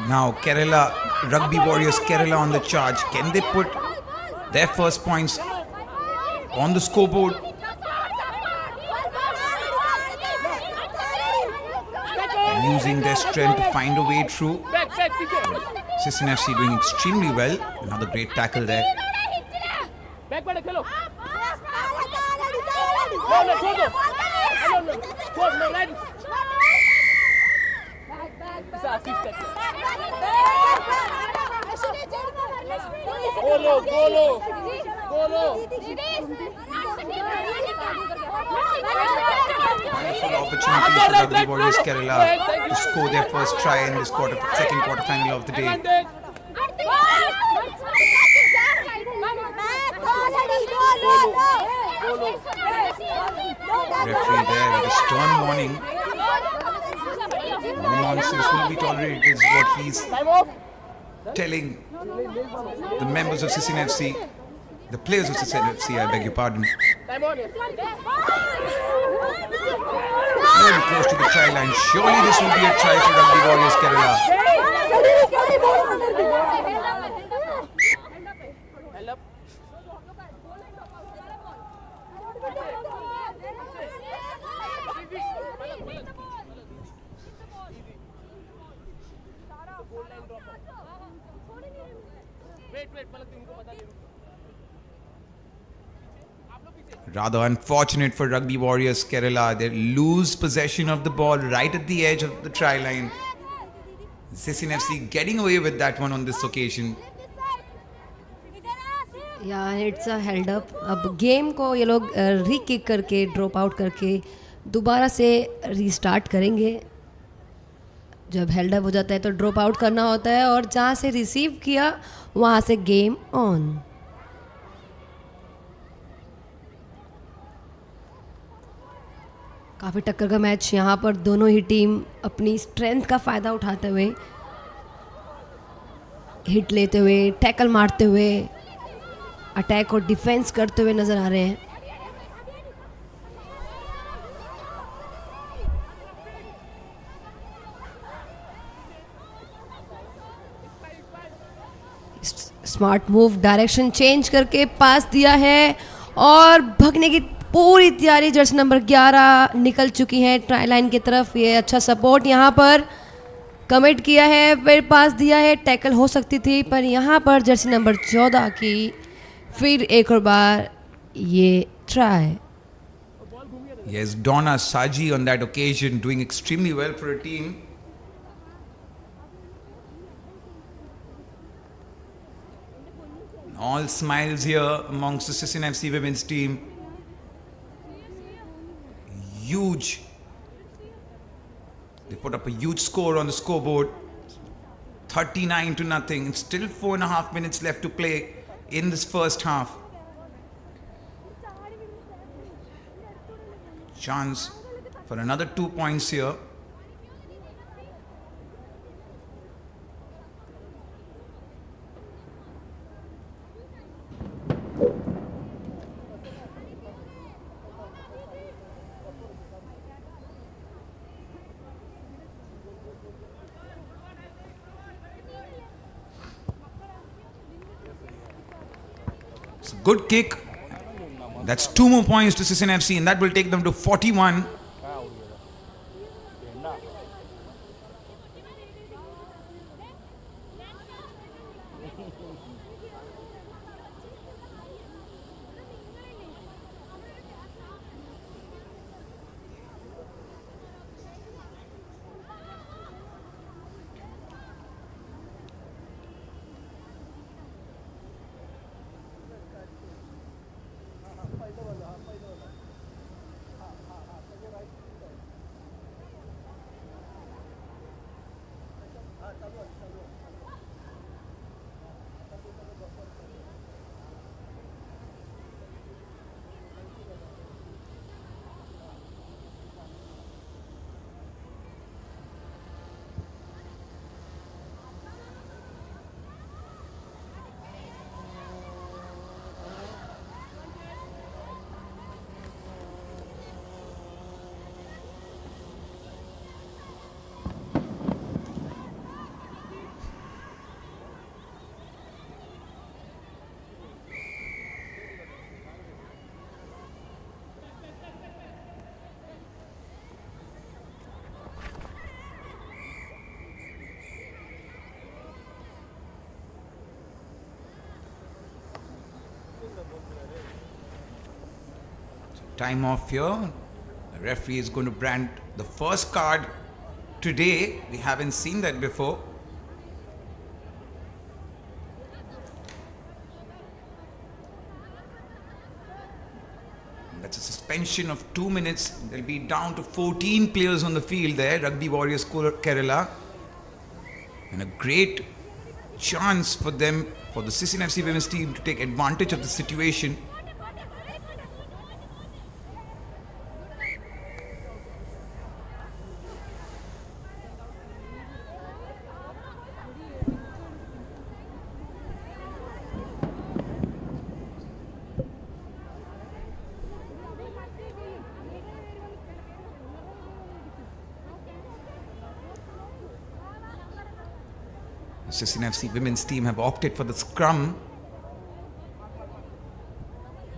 Now Kerala, Rugby Warriors Kerala on the charge. Can they put their first points on the scoreboard? Using their strength to find a way through. CCFC doing extremely well. Another great tackle there. Wonderful opportunity for Rugby Warriors Kerala to score their first try in this second quarterfinal of the day. Referee there with a stern warning. No nonsense will be tolerated is what he's telling the members of CCFC, the players of CCFC, I beg your pardon. Very close to the try line. Surely this will be a try for Rugby Warriors Kerala. Rather unfortunate for Rugby Warriors Kerala. They lose possession of the ball right at the edge of the try line. CCFC getting away with that one on this occasion. Yeah, it's a held up. अब game को ये लोग री-किक करके drop out करके दोबारा से restart करेंगे. जब हेल्ड अप हो जाता है तो ड्रॉप आउट करना होता है और जहाँ से रिसीव किया वहाँ से गेम ऑन. काफ़ी टक्कर का मैच. यहाँ पर दोनों ही टीम अपनी स्ट्रेंथ का फ़ायदा उठाते हुए, हिट लेते हुए, टैकल मारते हुए, अटैक और डिफेंस करते हुए नज़र आ रहे हैं. स्मार्ट मूव, डायरेक्शन चेंज करके पास दिया है और भगने की पूरी तैयारी. जर्सी नंबर 11 निकल चुकी हैं ट्राई लाइन की तरफ. ये अच्छा सपोर्ट यहाँ पर कमिट किया है, फिर पास दिया है. टैकल हो सकती थी पर यहाँ पर जर्सी नंबर 14 की फिर एक और बार ये try. Yes, Donna Saji on that occasion doing extremely well for a team. All smiles here amongst the CCFC women's team. Huge. They put up a huge score on the scoreboard. 39-0. It's still 4.5 minutes left to play in this first half. Chance for another 2 points here. It's a good kick. That's 2 more points to CCFC and that will take them to 41. time off here. The referee is going to brand the first card today. We haven't seen that before. That's a suspension of 2 minutes. They'll be down to 14 players on the field there. Rugby Warriors Kerala. And a great chance for them, for the CCFC women's team, to take advantage of the situation. The CCFC women's team have opted for the scrum.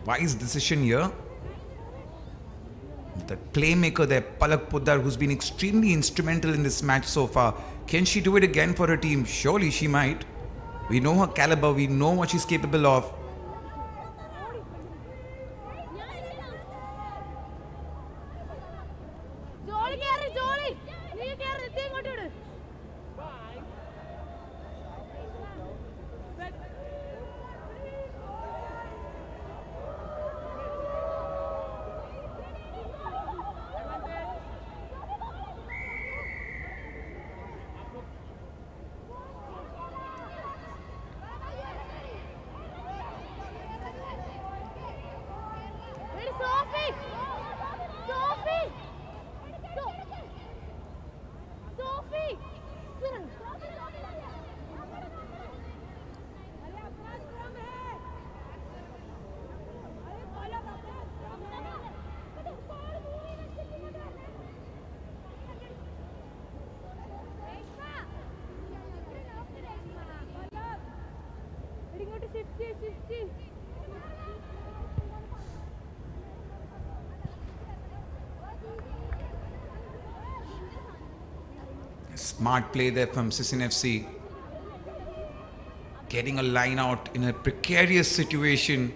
Wise decision here. The playmaker there, Palak Poddar, who's been extremely instrumental in this match so far. Can she do it again for her team? Surely she might. We know her caliber, we know what she's capable of. Smart play there from CCFC. Getting a line out in a precarious situation.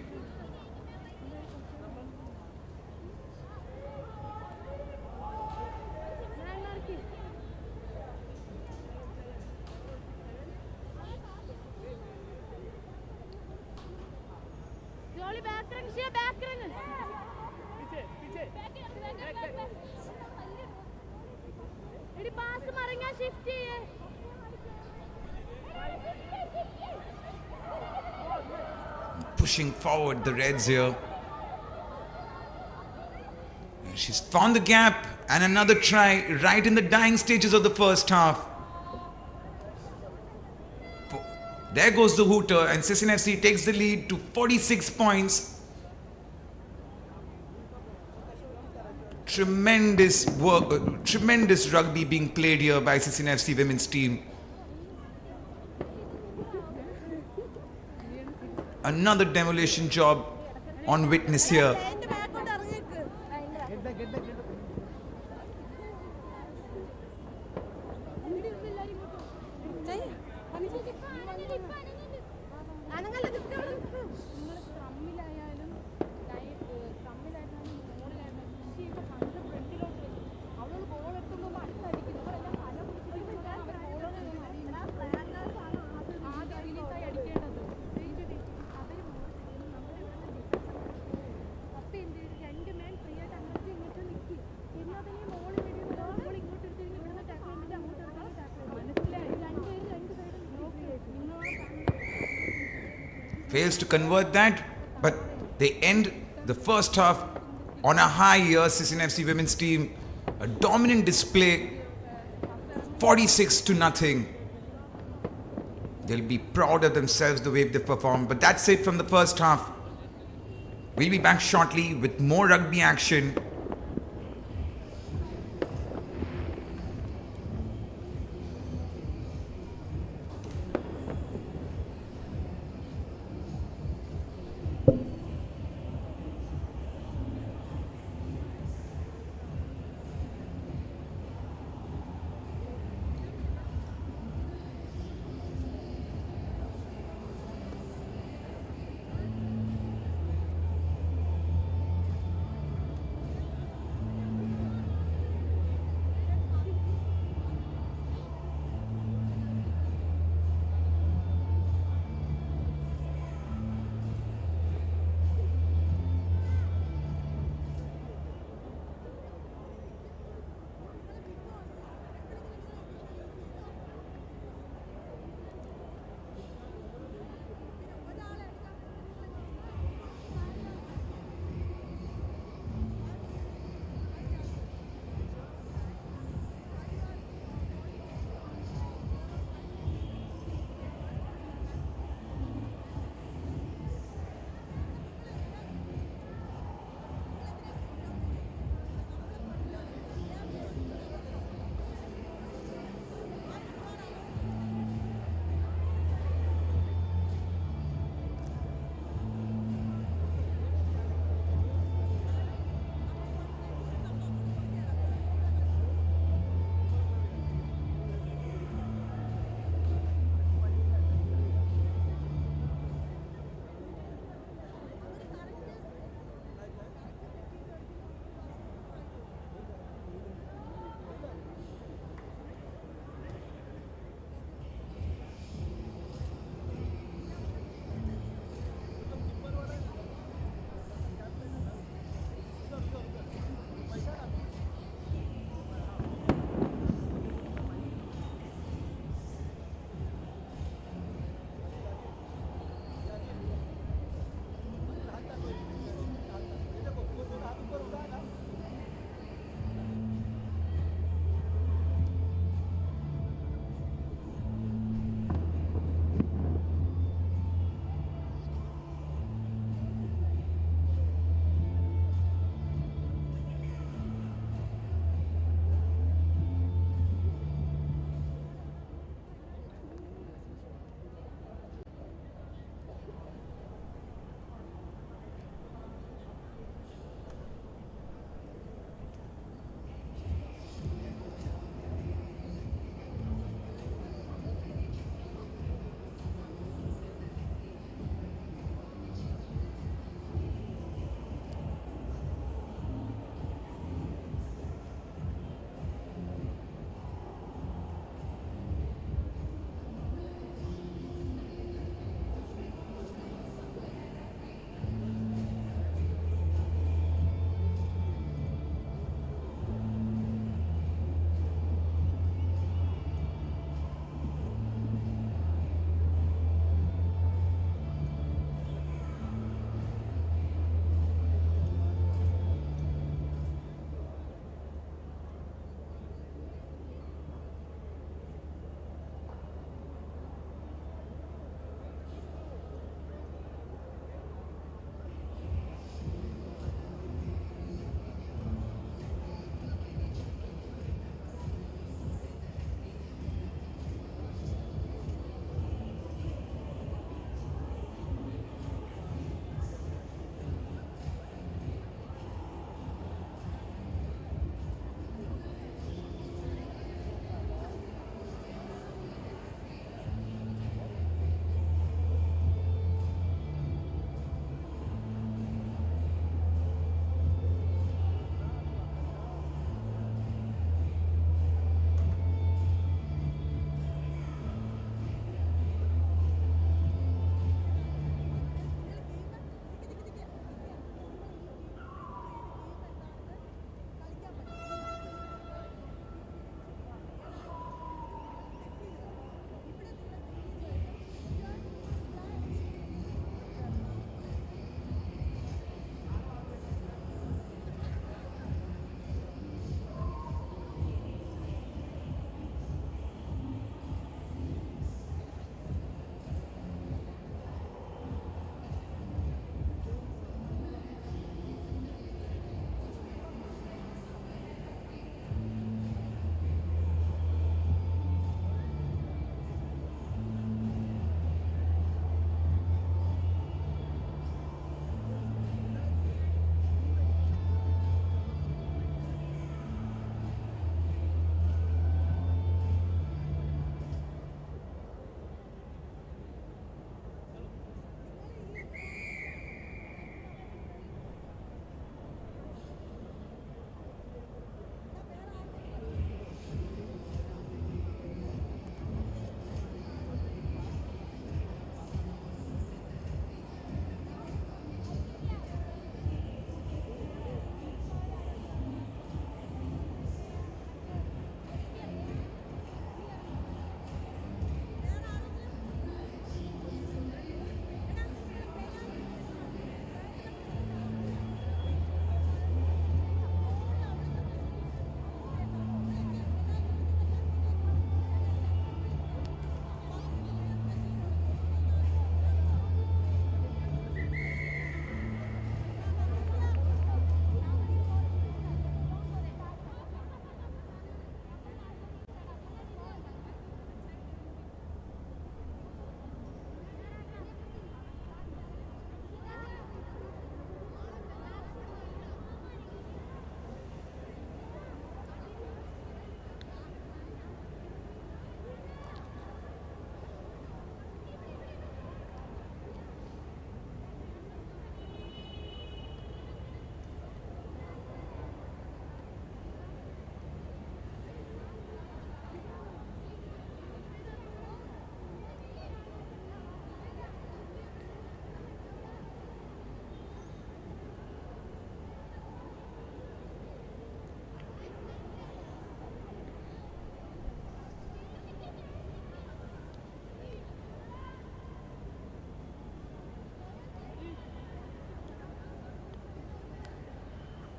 Pushing forward the Reds here. And she's found the gap, and another try right in the dying stages of the first half. There goes the hooter, and CCFC takes the lead to 46 points. Tremendous work, tremendous rugby being played here by CCFC women's team. Another demolition job on witness here. Fails to convert that, but they end the first half on a high here. CCFC women's team, a dominant display, 46-0. They'll be proud of themselves the way they performed. But that's it from the first half. We'll be back shortly with more rugby action.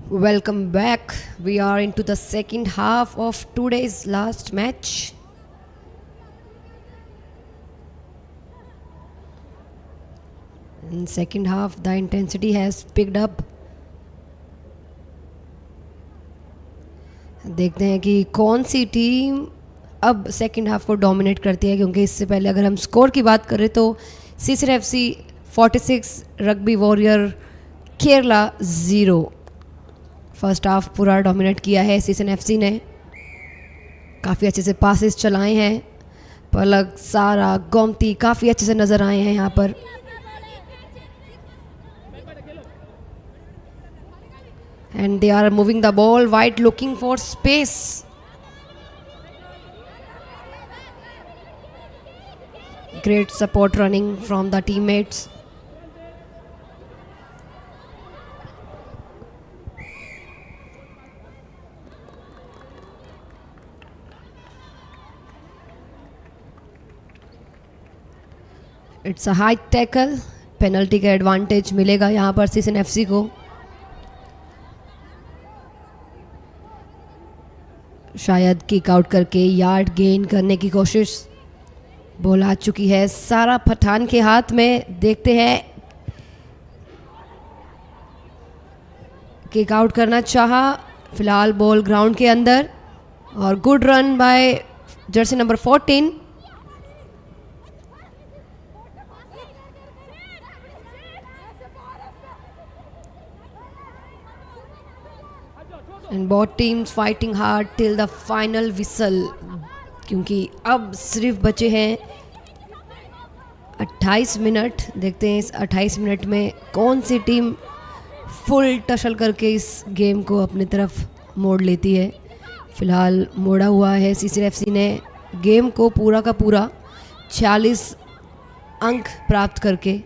Welcome back. We are into the second half of today's last match. In second half, the intensity has picked up. देखते हैं कि कौन सी team अब second half को dominate करती है, क्योंकि इससे पहले अगर हम स्कोर की बात करें तो CCFC 46, rugby warrior Kerala 0. First half पूरा डोमिनेट किया है CCFC ने. काफ़ी अच्छे से पासेस चलाए हैं. पलक, सारा, गोमती काफ़ी अच्छे से नज़र आए हैं यहाँ पर. And they are moving the ball wide, looking for space. Great support running from the teammates. It's a high tackle. Penalty का एडवांटेज मिलेगा यहाँ पर CCFC को. शायद किक आउट करके यार्ड गेन करने की कोशिश. बॉल आ चुकी है सारा पठान के हाथ में. देखते हैं, किक आउट करना चाहा. फिलहाल बॉल ग्राउंड के अंदर और good run by Jersey number 14. And both teams fighting hard till the final whistle. क्योंकि अब सिर्फ बचे हैं 28 मिनट. देखते हैं इस 28 मिनट में कौन सी टीम फुल टशल करके इस गेम को अपनी तरफ मोड़ लेती है. फिलहाल मोड़ा हुआ है CCFC ने गेम को पूरा का पूरा 46 अंक प्राप्त करके.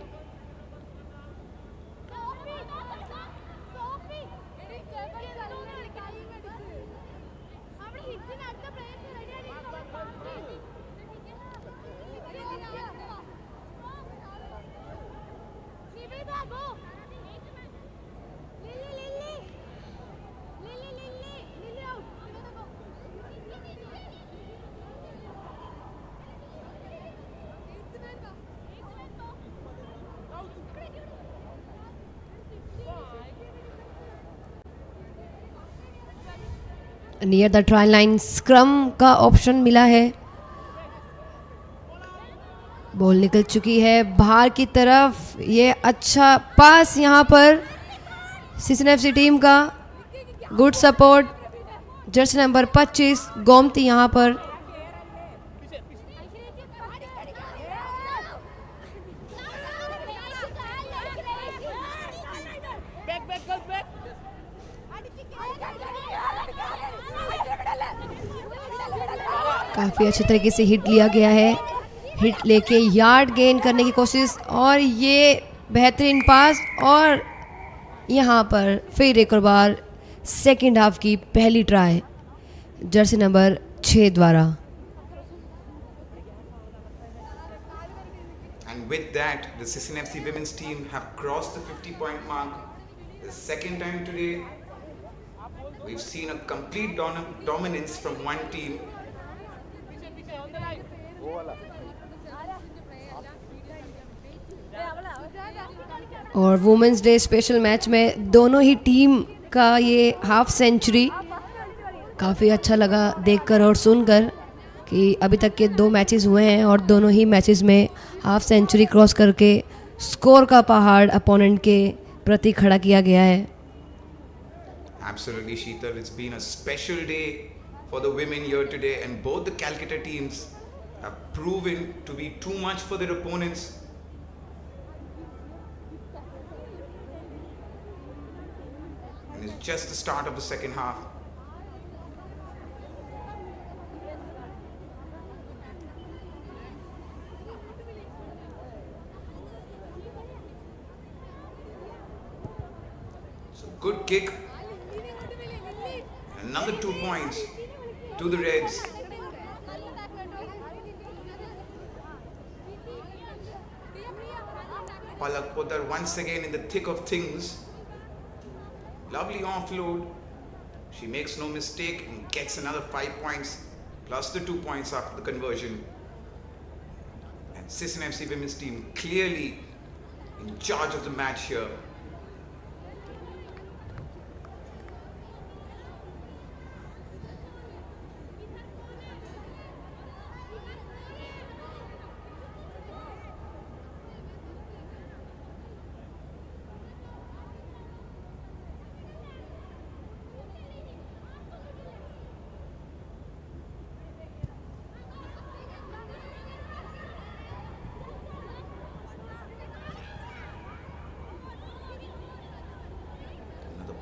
Near the try line scrum का ऑप्शन मिला है. बॉल निकल चुकी है बाहर की तरफ. ये अच्छा पास यहाँ पर CCFC टीम का. Good support Jersey number 25 Gomti यहाँ पर. काफ़ी अच्छे तरीके से हिट लिया गया है. हिट लेके यार्ड गेन करने की कोशिश और ये बेहतरीन पास. और यहाँ पर फिर एक और बार सेकेंड हाफ की पहली ट्राई जर्सी नंबर 6 द्वारा. And with that, the CCFC women's team have crossed the 50-point mark. The second time today, we've seen a complete dominance from one team. और वुमेंस डे स्पेशल मैच में दोनों ही team का ये half century काफ़ी अच्छा लगा देखकर और सुनकर कि अभी तक के 2 मैचेस हुए हैं और दोनों ही मैचेस में हाफ सेंचुरी क्रॉस करके स्कोर का पहाड़ अपोनेंट के प्रति खड़ा किया गया है. Absolutely, Sheetal. It's been a special day for the women here today, and both the Calcutta teams have proven to be too much for their opponents. And it's just the start of the second half. So good kick. Another 2 points to the Reds. Palak Poddar once again in the thick of things. Lovely offload. She makes no mistake and gets another 5 points plus the 2 points after the conversion. And CCFC women's team clearly in charge of the match here.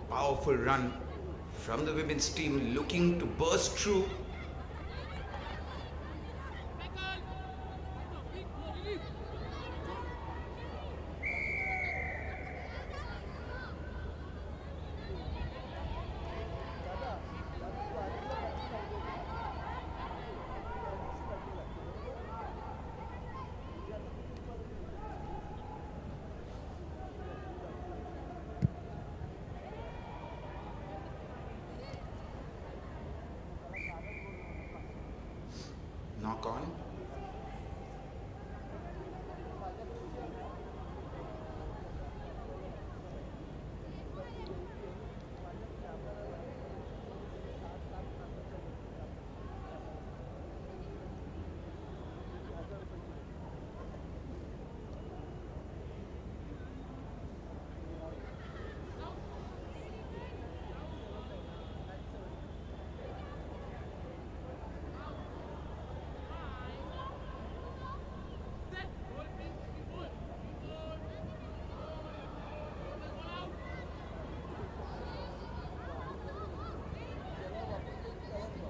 Powerful run from the women's team looking to burst through. Knock on.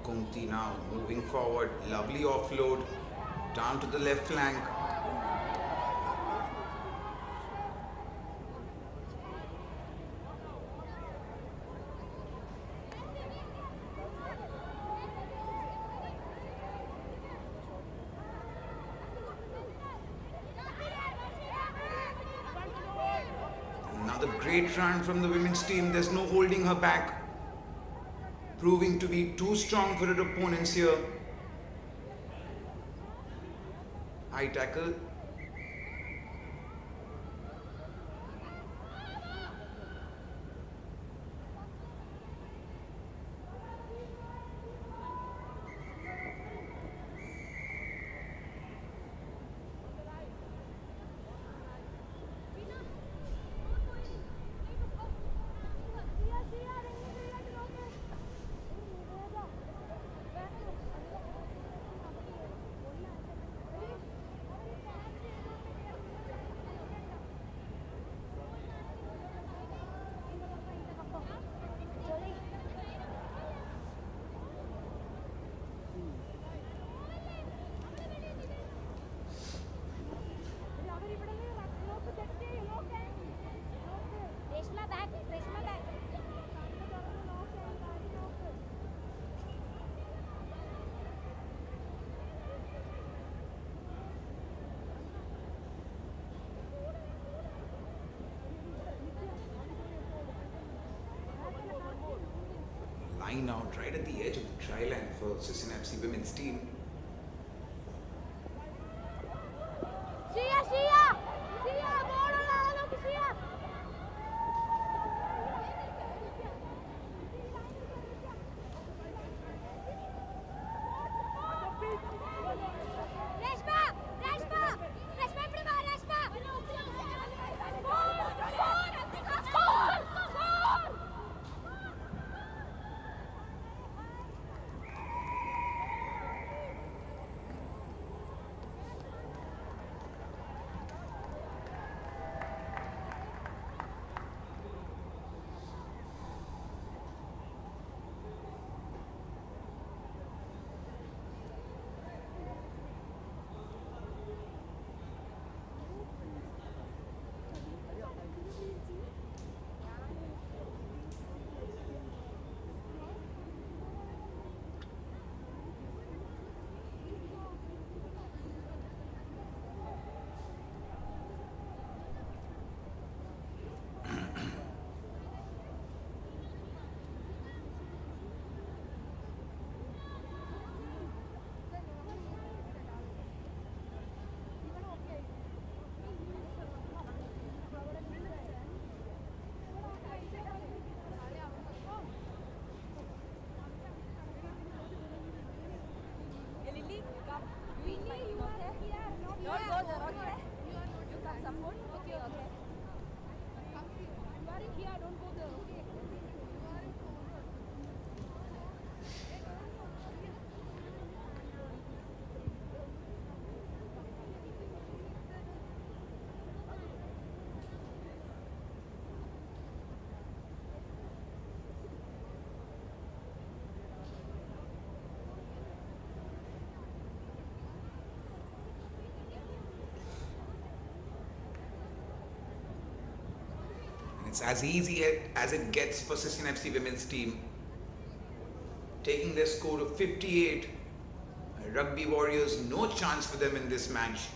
Kumti now moving forward, lovely offload down to the left flank. Another great run from the women's team, there's no holding her back. Proving to be too strong for her opponents here. High tackle. Line out right at the edge of the try line for CCFC women's team. It's as easy as it gets for CCFC women's team. Taking their score to 58. Rugby Warriors, no chance for them in this match.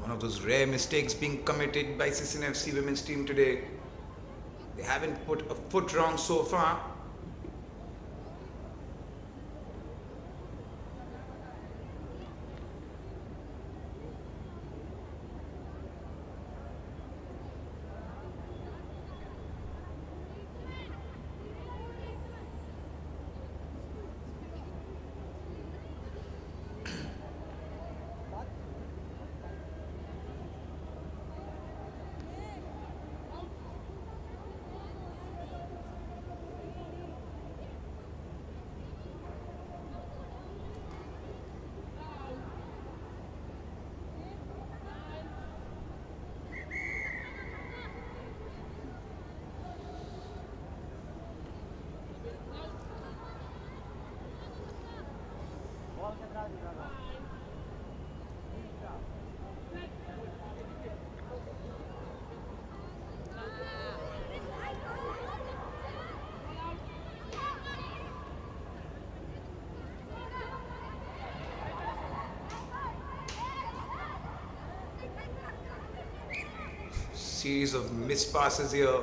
One of those rare mistakes being committed by CCFC women's team today. They haven't put a foot wrong so far. Series of missed passes here.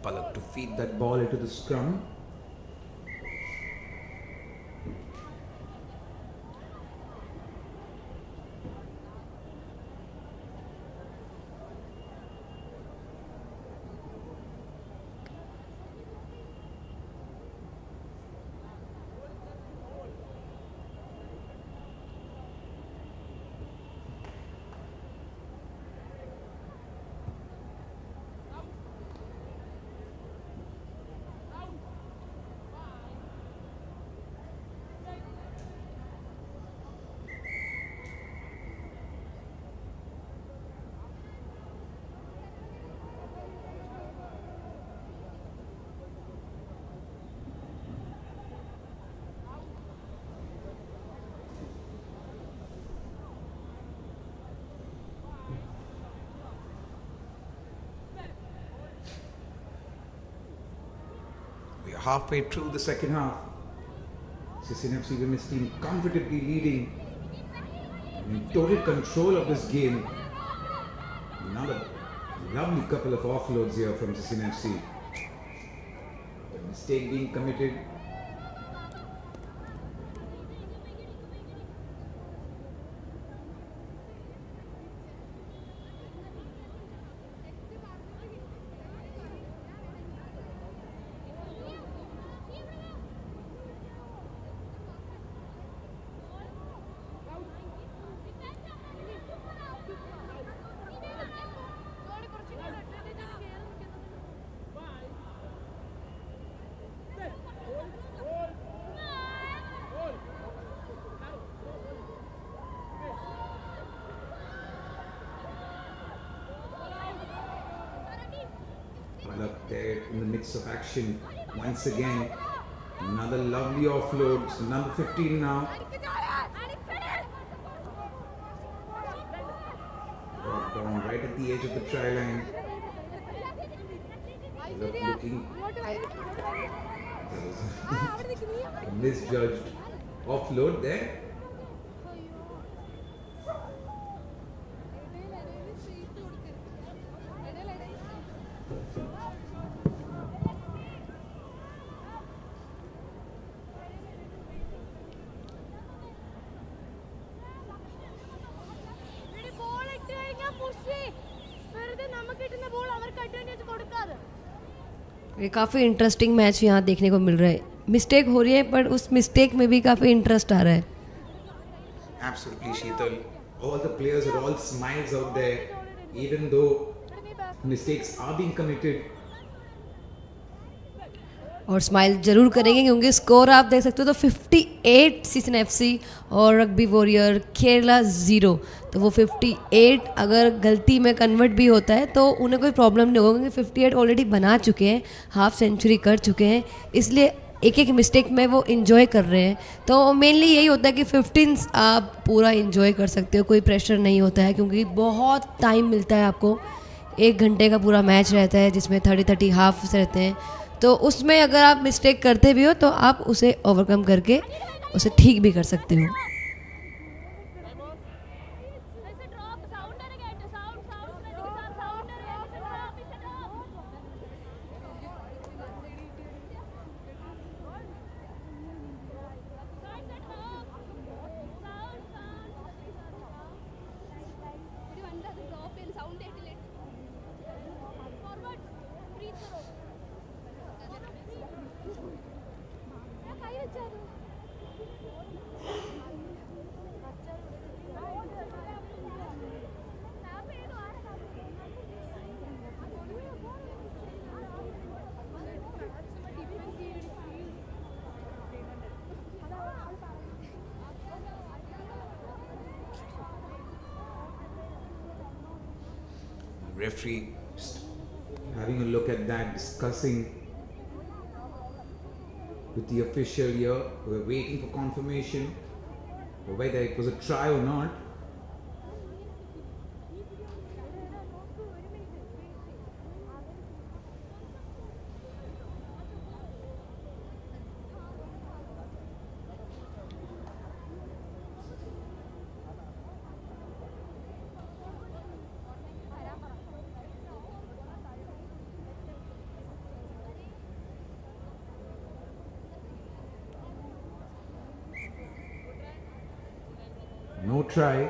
Palak to feed that ball into the scrum. We are halfway through the second half. CCFC women's team comfortably leading and in total control of this game. Another lovely couple of offloads here from CCFC. A mistake being committed. Look there in the midst of action. Once again, another lovely offload. So number 15 now. Brought down right at the edge of the try line. Looking. That was a misjudged offload there. ये काफ़ी interesting match यहाँ देखने को मिल रहा है. Mistake हो रही है पर उस मिस्टेक में भी काफ़ी इंटरेस्ट आ रहा है. Absolutely, Sheetal. All the players are all smiles out there, even though mistakes are being committed. और स्माइल जरूर करेंगे क्योंकि स्कोर आप देख सकते हो तो 58 CCFC और रग्बी वॉरियर केरला 0. तो वो 58 अगर गलती में कन्वर्ट भी होता है तो उन्हें कोई प्रॉब्लम नहीं होगा क्योंकि 58 ऑलरेडी बना चुके हैं, हाफ सेंचुरी कर चुके हैं, इसलिए एक एक मिस्टेक में वो इन्जॉय कर रहे हैं. तो मेनली यही होता है कि 15s आप पूरा इन्जॉय कर सकते हो, कोई प्रेशर नहीं होता है क्योंकि बहुत टाइम मिलता है आपको. 1 घंटे का पूरा मैच रहता है जिसमें 30 हाफ रहते हैं. तो उसमें अगर आप मिस्टेक करते भी हो तो आप उसे ओवरकम करके उसे ठीक भी कर सकते हो. Referee just having a look at that, discussing with the official here. We're waiting for confirmation of whether it was a try or not. No try.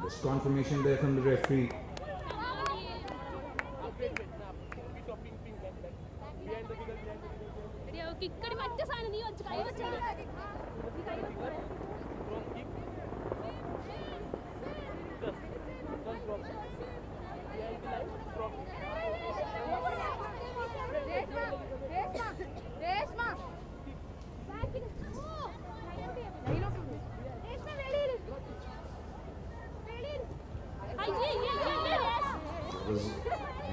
There's confirmation there from the referee.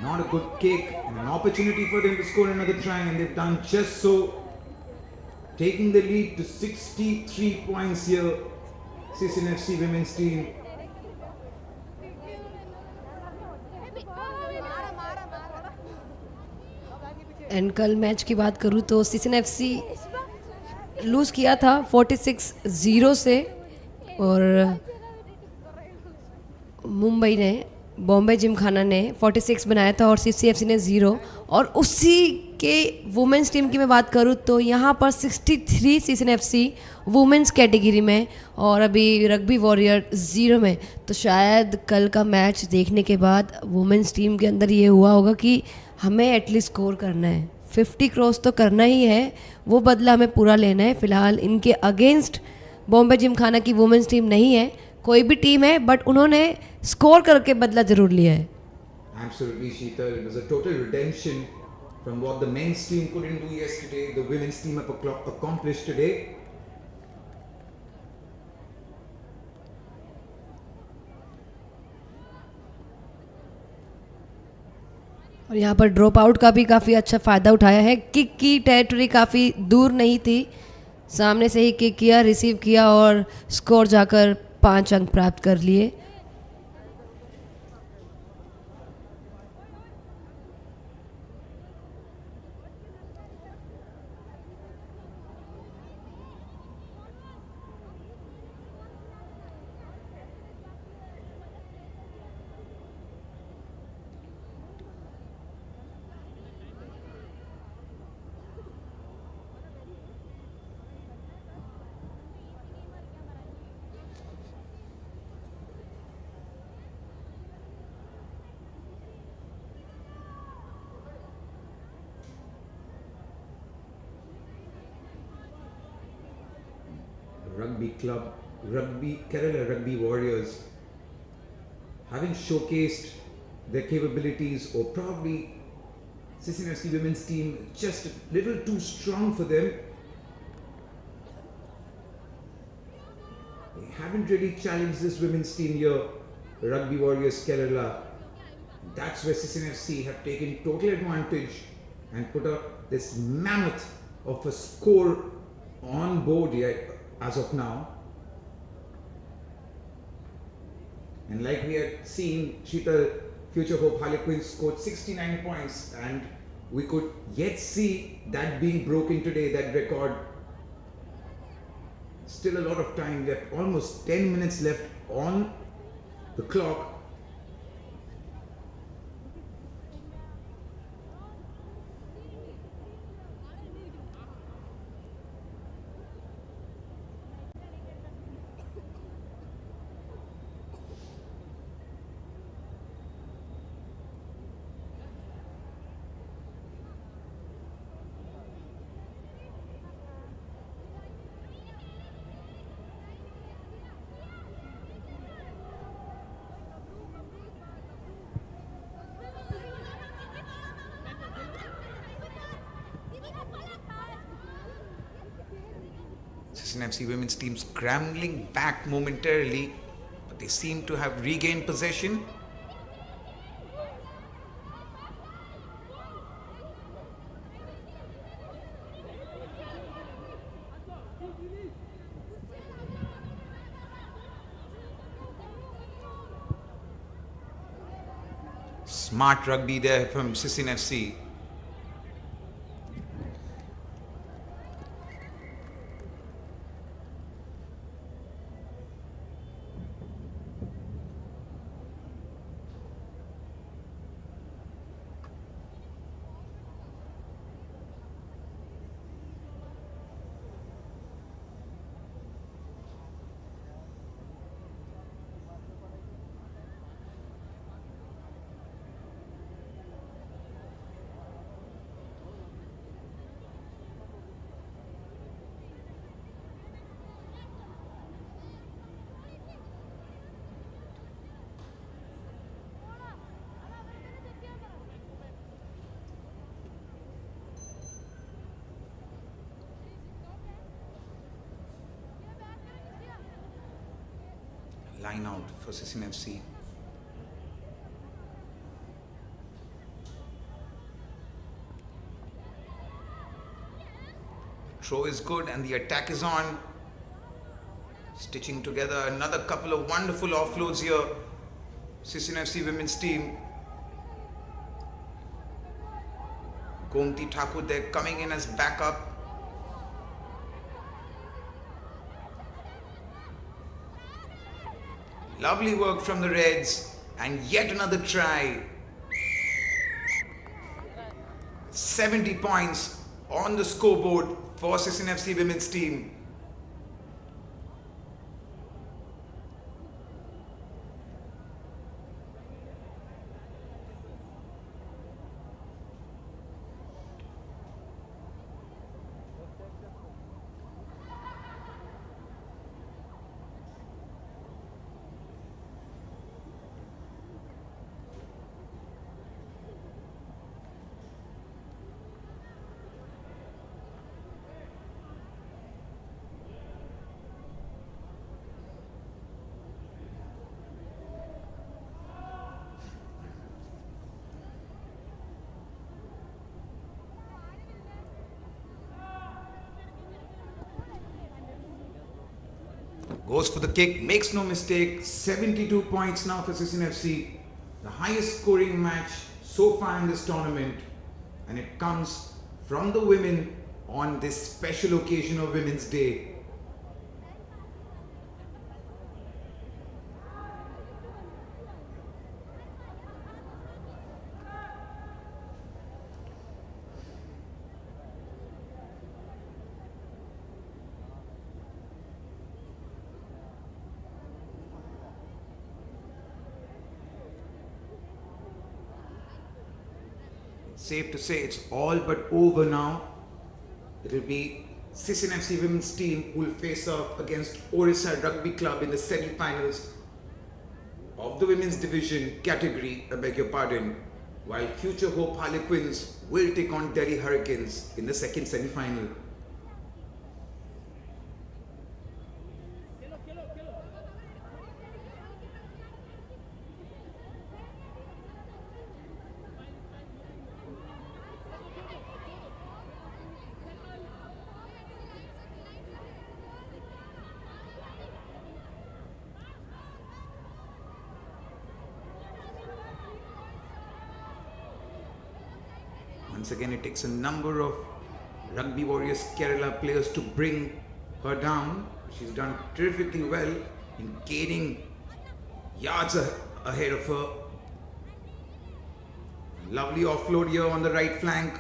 Not a good kick, and an opportunity for them to score another try, and they've done just so, taking the lead to 63 points here. CCFC women's team. And कल match की बात करूँ तो CCFC loose किया था 46-0 से, और मुंबई ने, बॉम्बे जिमखाना ने 46 बनाया था और CCFC ने 0. और उसी के वुमेंस टीम की मैं बात करूँ तो यहाँ पर 63 CCFC वुमेंस कैटेगरी में और अभी रग्बी वॉरियर 0 में. तो शायद कल का मैच देखने के बाद वुमेंस टीम के अंदर ये हुआ होगा कि हमें एटलीस्ट स्कोर करना है, 50 क्रॉस तो करना ही है, वो बदला हमें पूरा लेना है. फ़िलहाल इनके अगेंस्ट बॉम्बे जिमखाना की वुमेंस टीम नहीं है, कोई भी टीम है, बट उन्होंने स्कोर करके बदला जरूर लिया है. Absolutely, Sheetal. It was a total redemption from what the men's team couldn't do yesterday. The women's team have accomplished today. और यहाँ पर ड्रॉप आउट का भी काफ़ी अच्छा फ़ायदा उठाया है. किक की टेरिटरी काफ़ी दूर नहीं थी, सामने से ही किक किया, रिसीव किया और स्कोर जाकर 5 अंक प्राप्त कर लिए. Rugby club, Kerala Rugby Warriors, having showcased their capabilities, or probably CCFC women's team just a little too strong for them. They haven't really challenged this women's team here, Rugby Warriors Kerala. That's where CCFC have taken total advantage and put up this mammoth of a score on board here as of now. And like we had seen, Sheetal, Future Hope Harlequins scored 69 points, and we could yet see that being broken today, that record. Still a lot of time left, almost 10 minutes left on the clock. CCFC women's team scrambling back momentarily, but they seem to have regained possession. Smart rugby there from CCFC. Line out for CCFC. Throw is good and the attack is on. Stitching together another couple of wonderful offloads here. CCFC women's team. Gomti Thakur there coming in as backup. Lovely work from the Reds, and yet another try. 70 points on the scoreboard for CCFC women's team. Goes for the kick, makes no mistake. 72 points now for CCFC. The highest scoring match so far in this tournament. And it comes from the women on this special occasion of Women's Day. Safe to say it's all but over now. It will be CCFC women's team who will face off against Odisha Rugby Club in the semi-finals of the women's division category, I beg your pardon, while Future Hope Harlequins will take on Delhi Hurricanes in the second semi-final. Once again, it takes a number of Rugby Warriors Kerala players to bring her down. She's done terrifically well in gaining yards ahead of her. Lovely offload here on the right flank.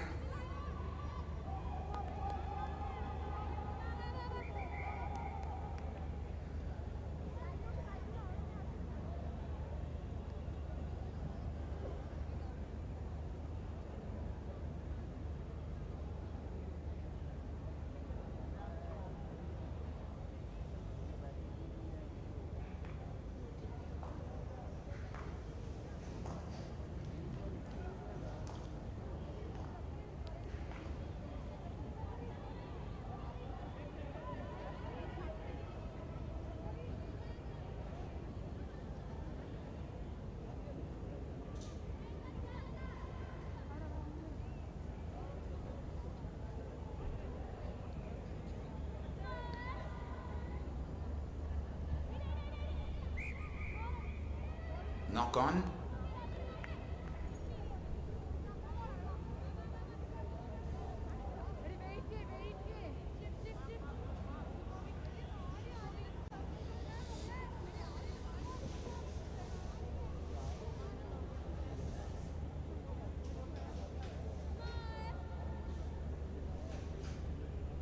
Knock on.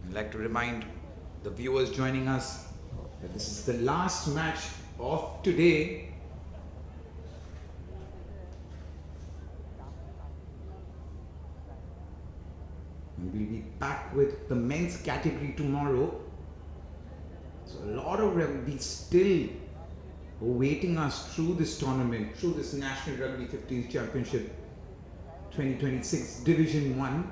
I'd like to remind the viewers joining us that this is the last match of today. And we'll be back with the men's category tomorrow. So a lot of rugby still awaiting us through this tournament, through this National Rugby 15s Championship 2026 Division 1.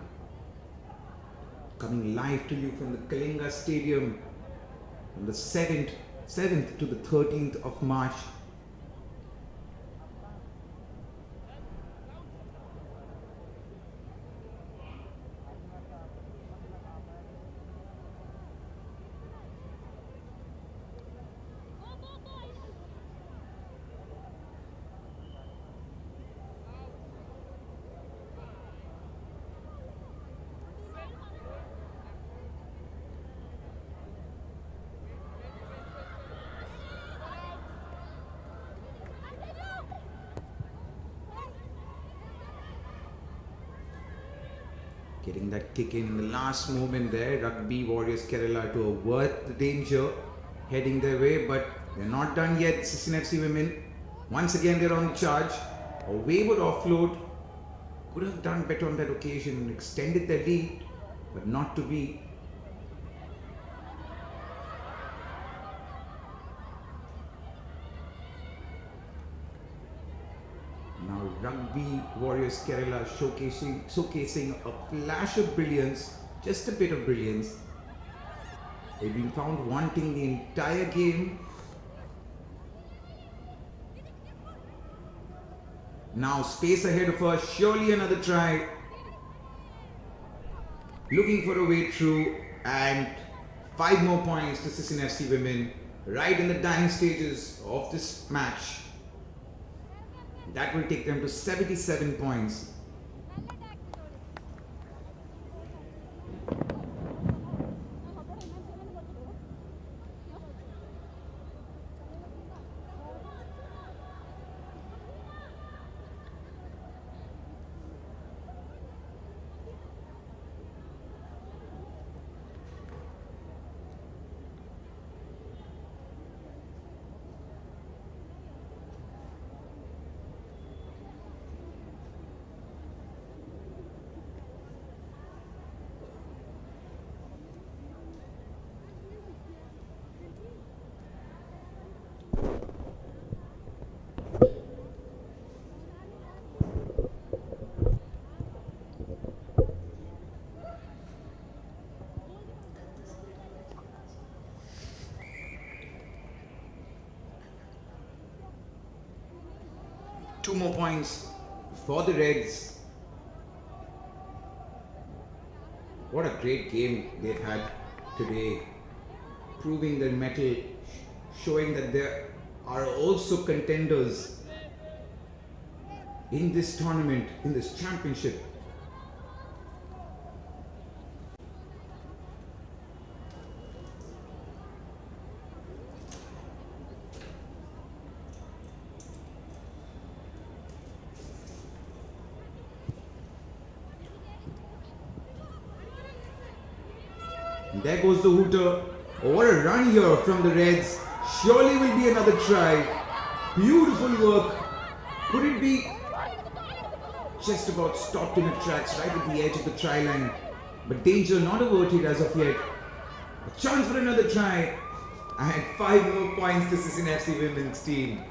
Coming live to you from the Kalinga Stadium from the 7th to the 13th of March. Getting that kick in the last moment there, Rugby Warriors Kerala to avert the danger, heading their way, but they're not done yet. CCFC women, once again they're on the charge. A wayward offload, could have done better on that occasion, extended their lead, but not to be. Now Rugby Warriors Kerala showcasing a flash of brilliance, just a bit of brilliance. They've been found wanting the entire game. Now space ahead of her, surely another try. Looking for a way through, and 5 more points to CCFC women. right in the dying stages of this match. That will take them to 77 points. Two more points for the Reds. What a great game they've had today, proving their mettle, showing that there are also contenders in this tournament, in this championship. There goes the hooter. Oh, what a run here from the Reds. Surely will be another try. Beautiful work. Could it be just about stopped in the tracks right at the edge of the try line? But danger not averted as of yet. A chance for another try. And 5 more points to CCFC women's team.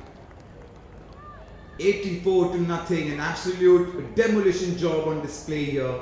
84-0. An absolute demolition job on display here.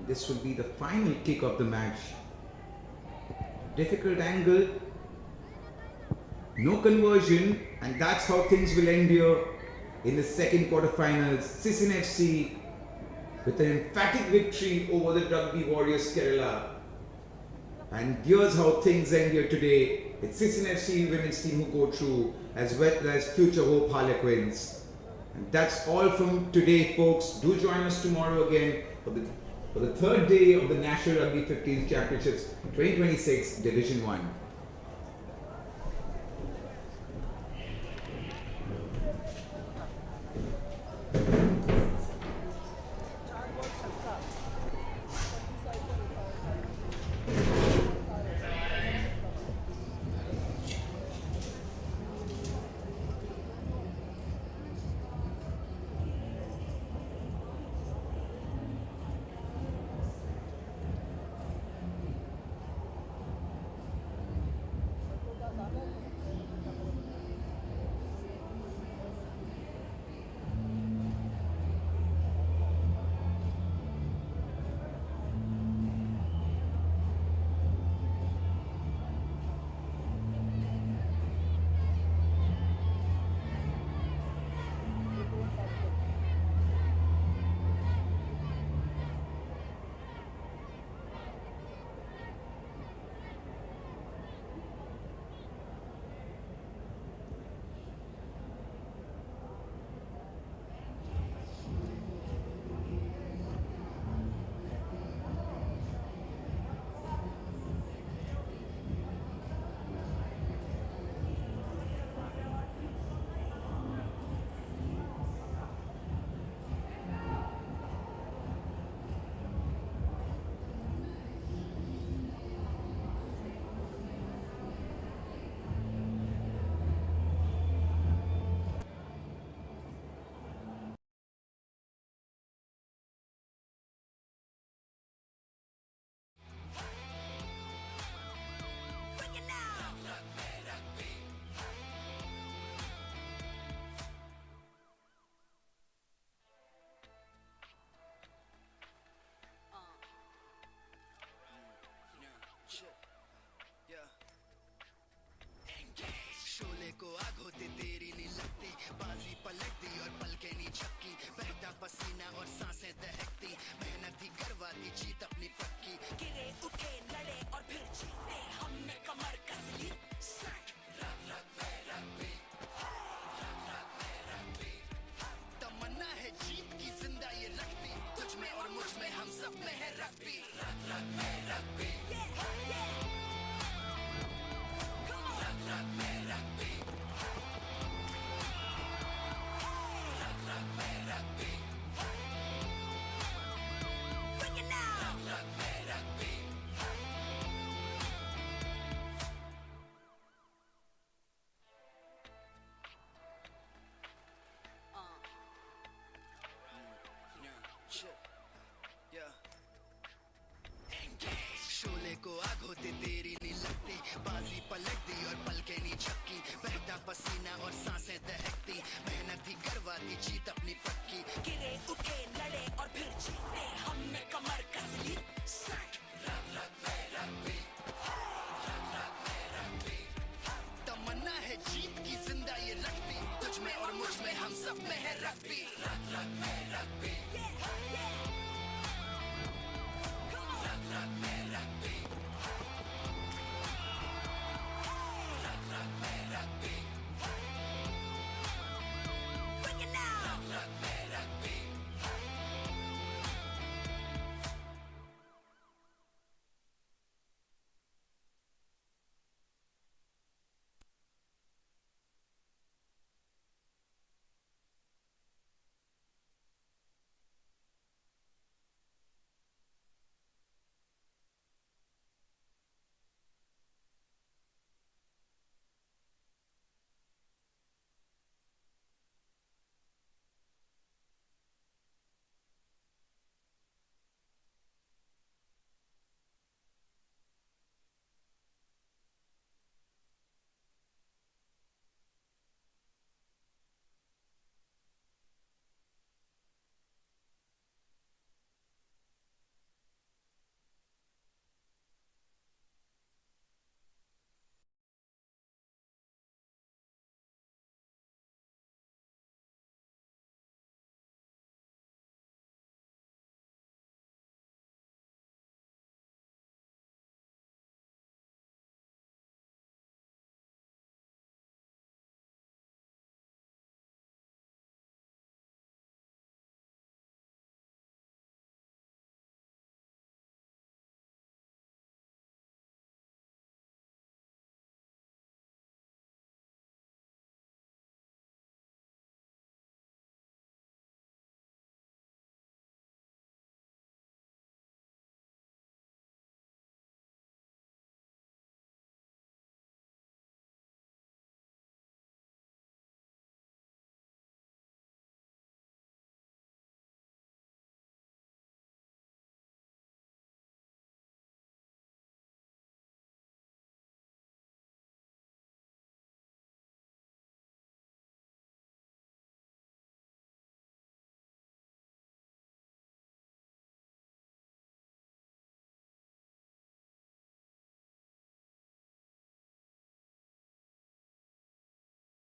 This will be the final kick of the match. Difficult angle, no conversion, and that's how things will end here in the second quarterfinals. CCFC with an emphatic victory over the Rugby Warriors Kerala. And here's how things end here today. It's CCFC women's team who go through, as well as Future Hope Harlequins. And that's all from today, folks. Do join us tomorrow again for the third day of the National Rugby 15s Championships 2026 Division 1. बाजी पलट दी और पलके नहीं झपकी, बहता पसीना और सांसें दहकती, मेहनत ही करवाती जीत अपनी पक्की। गिरे उठे लड़े और फिर जीते, हमने कमर कस ली। सट रग रग में रग्बी, रग रग में रग्बी। तमन्ना है जीत की जिंदा ये रग्बी, तुझ में और मुझ में हम सब में है रग्बी। रग रग में रग्बी,